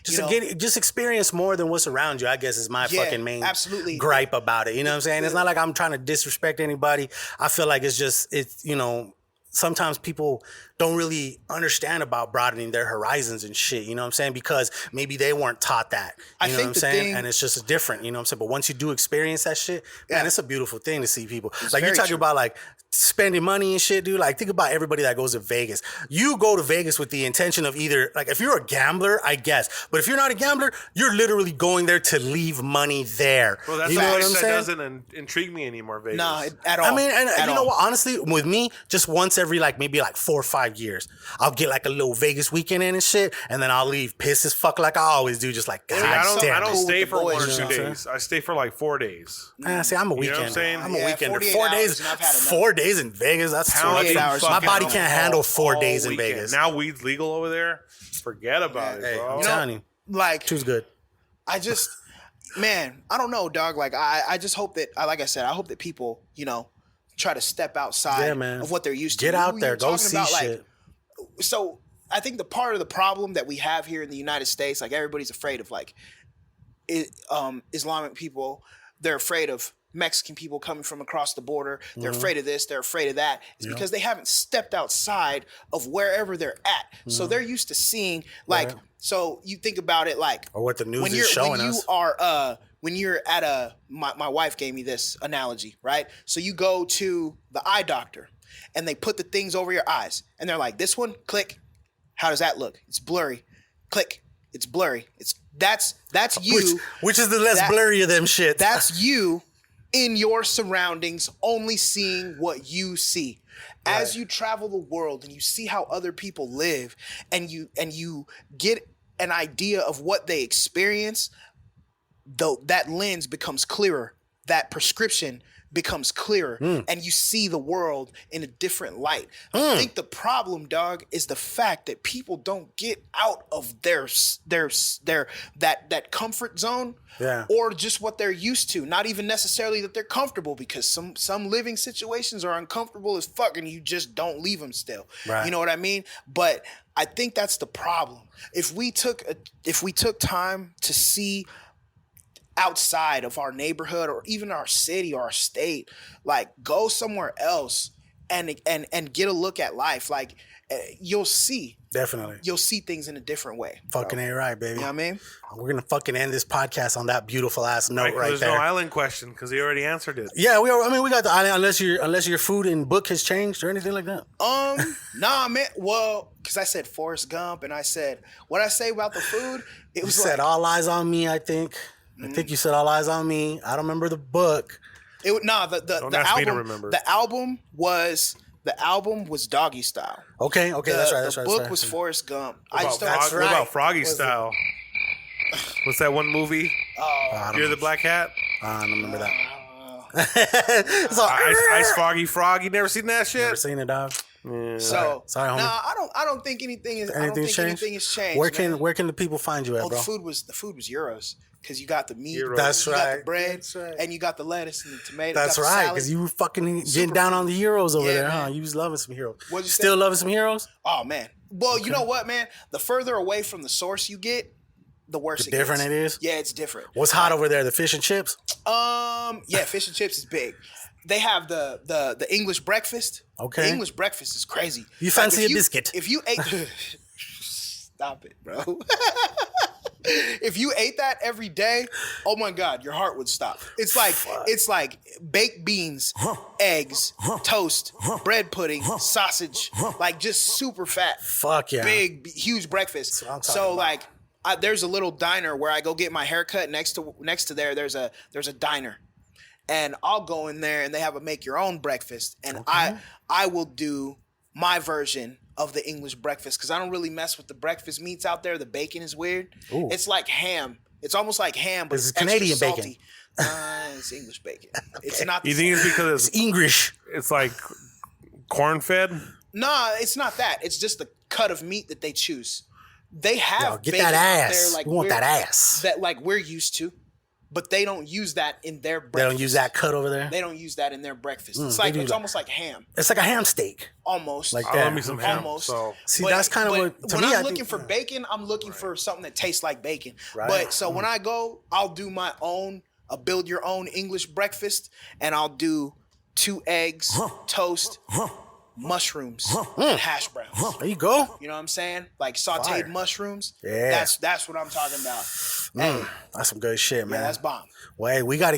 Just experience more than what's around you, I guess is my fucking main absolutely. gripe about it. You know what I'm saying? It's not like I'm trying to disrespect anybody. I feel like it's you know, sometimes people don't really understand about broadening their horizons and shit, you know what I'm saying? Because maybe they weren't taught that. You know what I'm saying? And it's just different, you know what I'm saying? But once you do experience that shit, man, it's a beautiful thing to see people. Like you're talking about like spending money and shit, dude. Like think about everybody that goes to Vegas. You go to Vegas with the intention of either, like if you're a gambler, I guess. But if you're not a gambler, you're literally going there to leave money there. Well, that's you know what I'm that saying? doesn't intrigue me anymore, Vegas. Nah, at all. I mean, and At you know all. what? Honestly, with me, just once every maybe 4 or 5 years, I'll get like a little Vegas weekend in and shit, and then I'll leave pissed as fuck like I always do. Just like, God I damn. don't stay for boys, 1 or you 2 know what I'm days. I stay for like 4 days. See, I'm a You know what I'm weekend. saying? I'm a Yeah, weekend. 48 4 hours, days. and I've had enough. 4 days in Vegas. That's Pounding 48 hours. My fucking body all- can't handle 4 all days in weekend. Vegas. Now weed's legal over there. Forget about it, Hey, bro. I'm telling you, Like, two's good. I just, man, I don't know, dog. Like, I just hope that, like I said, I hope that people, try to step outside Yeah, man. of what they're used to. Get out We there, were go talking see about, shit. So I think the part of the problem that we have here in the United States, like everybody's afraid of Islamic people. They're afraid of Mexican people coming from across the border. They're afraid of this. They're afraid of that. It's because they haven't stepped outside of wherever they're at. So they're used to seeing so you think about it Or what the news when is you're showing when you us. are when you're at my wife gave me this analogy, right? So you go to the eye doctor and they put the things over your eyes and they're like, this one, click. How does that look? It's blurry. Click. It's blurry. That's you. Which is the less blurry of them shit. That's you in your surroundings, only seeing what you see. As you travel the world and you see how other people live and you get an idea of what they experience, though that lens becomes clearer, that prescription becomes clearer, and you see the world in a different light. I think the problem, dog, is the fact that people don't get out of their that comfort zone, or just what they're used to. Not even necessarily that they're comfortable, because some living situations are uncomfortable as fuck, and you just don't leave them still. Right. You know what I mean? But I think that's the problem. If we took time to see outside of our neighborhood or even our city or our state, like go somewhere else and get a look at life, like you'll see things in a different way. Fucking ain't right, baby. You know what I mean? We're gonna fucking end this podcast on that beautiful ass note right There's there. no island question because he already answered it. Yeah, we got the island, unless your food and book has changed or anything like that. Nah, man. Well, because I said Forrest Gump and I said what I say about the food. It was You said all eyes on me, I think. I think you said all eyes on me. I don't remember the book. The Don't ask me to album. remember. The album was Doggy Style. Okay, that's right. The book was Forrest Gump. What about Froggy Style? What's that one movie? You're the Black Hat? I don't remember that. So, Ice Foggy Frog. You never seen that shit? Never seen it, dog. Yeah. So sorry, homie. I don't think anything is. Anything has changed. Where can the people find you at, bro? The food was euros. Because you got the meat, that's you right. got the bread, and you got the lettuce and the tomato. That's right, because you were fucking getting down on the Euros over there, man. huh? You was loving some Heroes. What'd you Still say? loving some Heroes? Oh, man. Well, you know what, man? The further away from the source you get, the worse it different gets. it is? Yeah, it's different. What's hot over there? The fish and chips? Yeah, fish and chips is big. They have the English breakfast. Okay. The English breakfast is crazy. You fancy a biscuit? If you ate... Stop it, bro. If you ate that every day, oh my God, your heart would stop. It's like baked beans, eggs, toast, bread pudding, sausage, like just super fat. Fuck yeah. Big, huge breakfast. So like, there's a little diner where I go get my haircut. Next to there, there's a diner, and I'll go in there and they have a make your own breakfast, and I will do my version of the English breakfast because I don't really mess with the breakfast meats out there. The bacon is weird. Ooh. It's like ham. It's almost like ham, but it's Canadian extra bacon. salty. It's English bacon. It's not. You think it's because it's English? It's like corn fed? Nah, it's not that. It's just the cut of meat that they choose. They have get bacon that out ass. there like You want that ass that like we're used to, but they don't use that in their breakfast. They don't use that cut over there. They don't use that in their breakfast. It's almost like ham. It's like a ham steak. Almost. Like I that. love me some ham. Almost. So. See, that's kind of what to when me. I'm looking for bacon, I'm looking for something that tastes like bacon. Right. But so when I go, I'll do my own. I'll build your own English breakfast, and I'll do 2 eggs, toast, mushrooms, and hash browns. There you go. You know what I'm saying? Like sauteed Fire. mushrooms. Yeah. That's what I'm talking about. Hey, That's some good shit, man. yeah, that's bomb. Well, hey, we gotta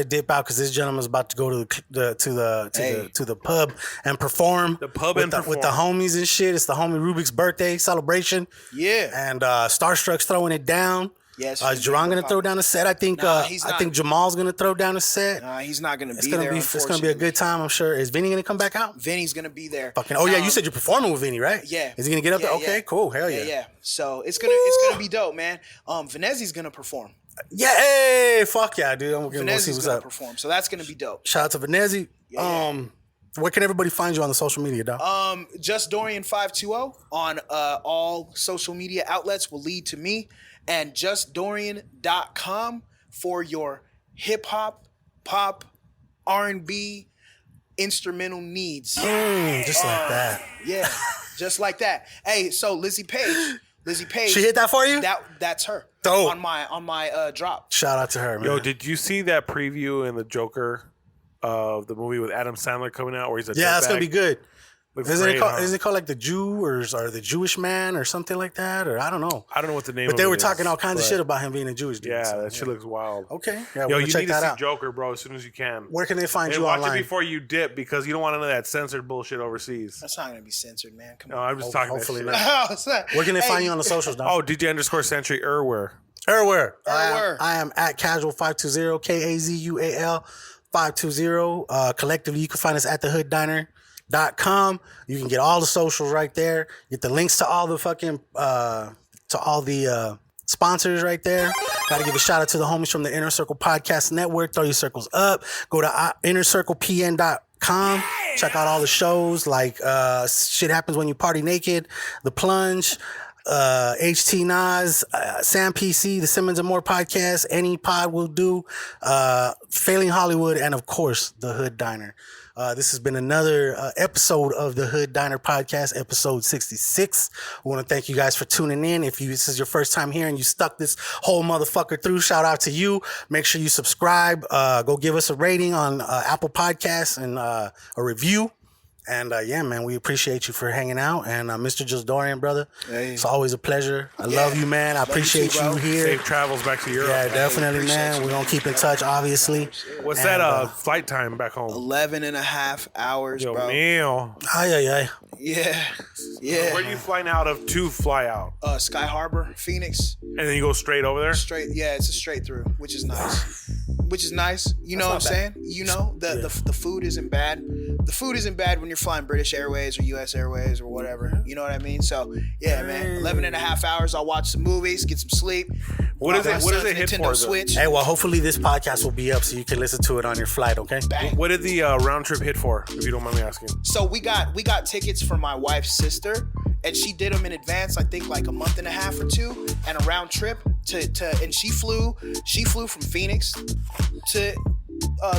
dip out because this gentleman's about to go to the pub and perform. The pub with and the, perform. with the homies and shit. It's the homie Rubik's birthday celebration. Yeah. And Starstruck's throwing it down. Yes. Is Jerron gonna throw down a set? I think he's I not. think Jamal's gonna throw down a set. He's not gonna It's be gonna there. be it's gonna be a good time, I'm sure. Is Vinny gonna come back out? Vinny's gonna be there. Fucking yeah, you said you're performing with Vinny, right? Yeah. Is he gonna get up there? Okay, cool. Hell yeah. Yeah. So it's gonna be dope, man. Venezi's gonna perform. Yeah, hey, fuck yeah, dude. I'm gonna go see Venezi's what's gonna up. perform. So that's gonna be dope. Shout out to Venezi. Yeah. Where can everybody find you on the social media, dog? Jus Dorian 520 on all social media outlets will lead to me, and justdorian.com for your hip hop, pop, R&B, instrumental needs. Just like that. Yeah, just like that. Hey, so Lizzie Page, she hit that for you? That's her. Dope. On my drop. Shout out to her, man. Yo, did you see that preview in the Joker of the movie with Adam Sandler coming out where he's a that's gonna be good. Is it called like the Jew or the Jewish man or something like that? Or I don't know. I don't know what the name. But of they it were is, talking all kinds of shit about him being a Jewish dude. Yeah, so, that shit looks wild. Okay, yeah, yo, we'll you check need to that see out. Joker, bro, as soon as you can. Where can they find and you watch online? it before you dip because you don't want none of that censored bullshit overseas. That's not gonna be censored, man. Come No, on. I'm just talking. Hopefully that shit. not. Where can they find you on the socials, dog? Oh, DJ_Century Erware. I am at Casual 520 KAZUAL 520. Collectively, you can find us at thehooddiner.com. You can get all the socials right there. Get the links to all the fucking sponsors right there. Got to give a shout out to the homies from the Inner Circle Podcast Network. Throw your circles up. Go to innercirclepn.com. Check out all the shows like Shit Happens When You Party Naked, The Plunge, HT Nas, Sam PC, the Simmons and More podcast, Any Pod Will Do, Failing Hollywood, and of course, The Hood Diner. This has been another episode of the Hood Diner Podcast, episode 66. We want to thank you guys for tuning in. If this is your first time here and you stuck this whole motherfucker through, shout out to you. Make sure you subscribe. Go give us a rating on Apple Podcasts and a review. And yeah, man, we appreciate you for hanging out. And Mr. Jus Dorian, brother, it's always a pleasure. I love you, man. I appreciate you here. Safe travels back to Europe. Yeah, definitely, man. We're going to keep in touch, obviously. What's that flight time back home? 11 and a half hours, Yo, bro. Meal. Ay. Yeah. Where are you flying out of to fly out? Sky Harbor, Phoenix. And then you go straight over there? It's a straight through, which is nice. You know what I'm saying? You know, the food isn't bad. The food isn't bad when you're flying British Airways or US Airways or whatever. You know what I mean? So, yeah, man. 11 and a half hours. I'll watch some movies, get some sleep. What is it hit Nintendo for? Switch. Hey, well, hopefully this podcast will be up so you can listen to it on your flight, okay? Bang. What did the round trip hit for, if you don't mind me asking? So we got tickets for my wife's sister, and she did them in advance, I think like a month and a half or two, and a round trip and she flew from Phoenix to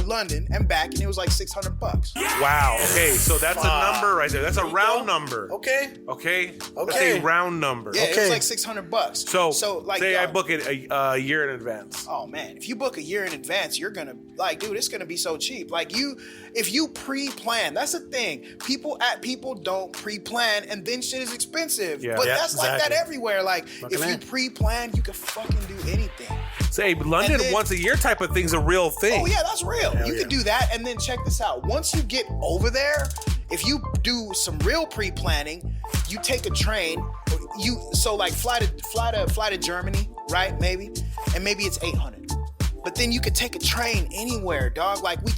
London and back, and it was like $600. Wow. Okay, so that's a number right there. That's a round number. Okay. That's a round number. Yeah, it was like $600. So like, say I book it a year in advance. Oh man, if you book a year in advance, you're gonna dude, it's gonna be so cheap. If you pre-plan, that's the thing. People don't pre-plan, and then shit is expensive. Yeah. But Yeah, that's like that everywhere. If you pre-plan, you can fucking do anything. Say London once a year type of thing's a real thing. Oh yeah, that's real. You can do that, and then check this out. Once you get over there, if you do some real pre-planning, you take a train. Fly to Germany, right? Maybe it's $800. But then you could take a train anywhere, dog. Like we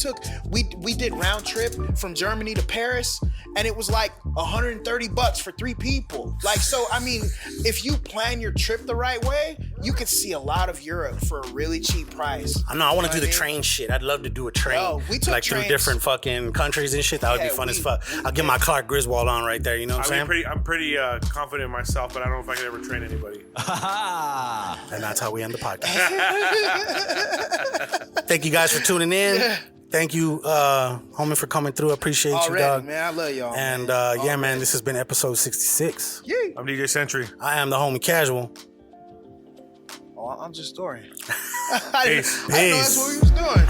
did round trip from Germany to Paris, and it was like $130 for 3 people. If you plan your trip the right way, you could see a lot of Europe for a really cheap price. I know. I want to do the train shit. I'd love to do a train. Yo, we took through trains. different fucking countries and shit. That would be fun as fuck. I'll get my Clark Griswold on right there. You know what I'm saying? I'm pretty confident in myself, but I don't know if I can ever train anybody. And that's how we end the podcast. Thank you guys for tuning in. Thank you, homie, for coming through. I appreciate you, dog. Man, I love y'all. And man, this has been episode 66. Yeah. I'm DJ Century. I am the homie Casual. Oh, I'm Jus Dorian. Peace. I didn't know that's what we was doing.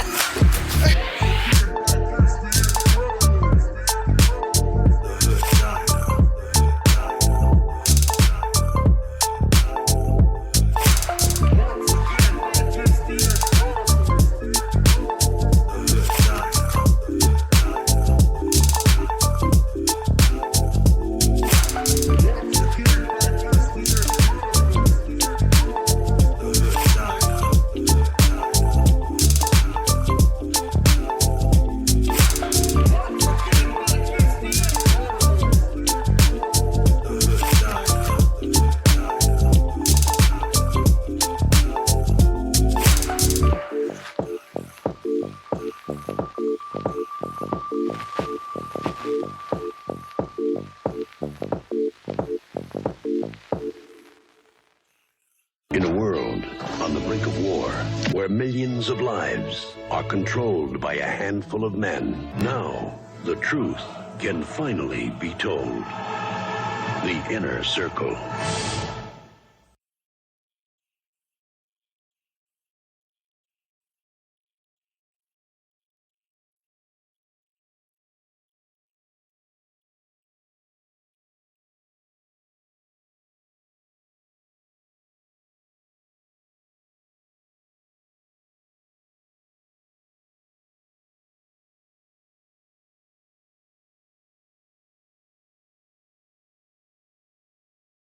where millions of lives are controlled by a handful of men. Now, the truth can finally be told. The Inner Circle.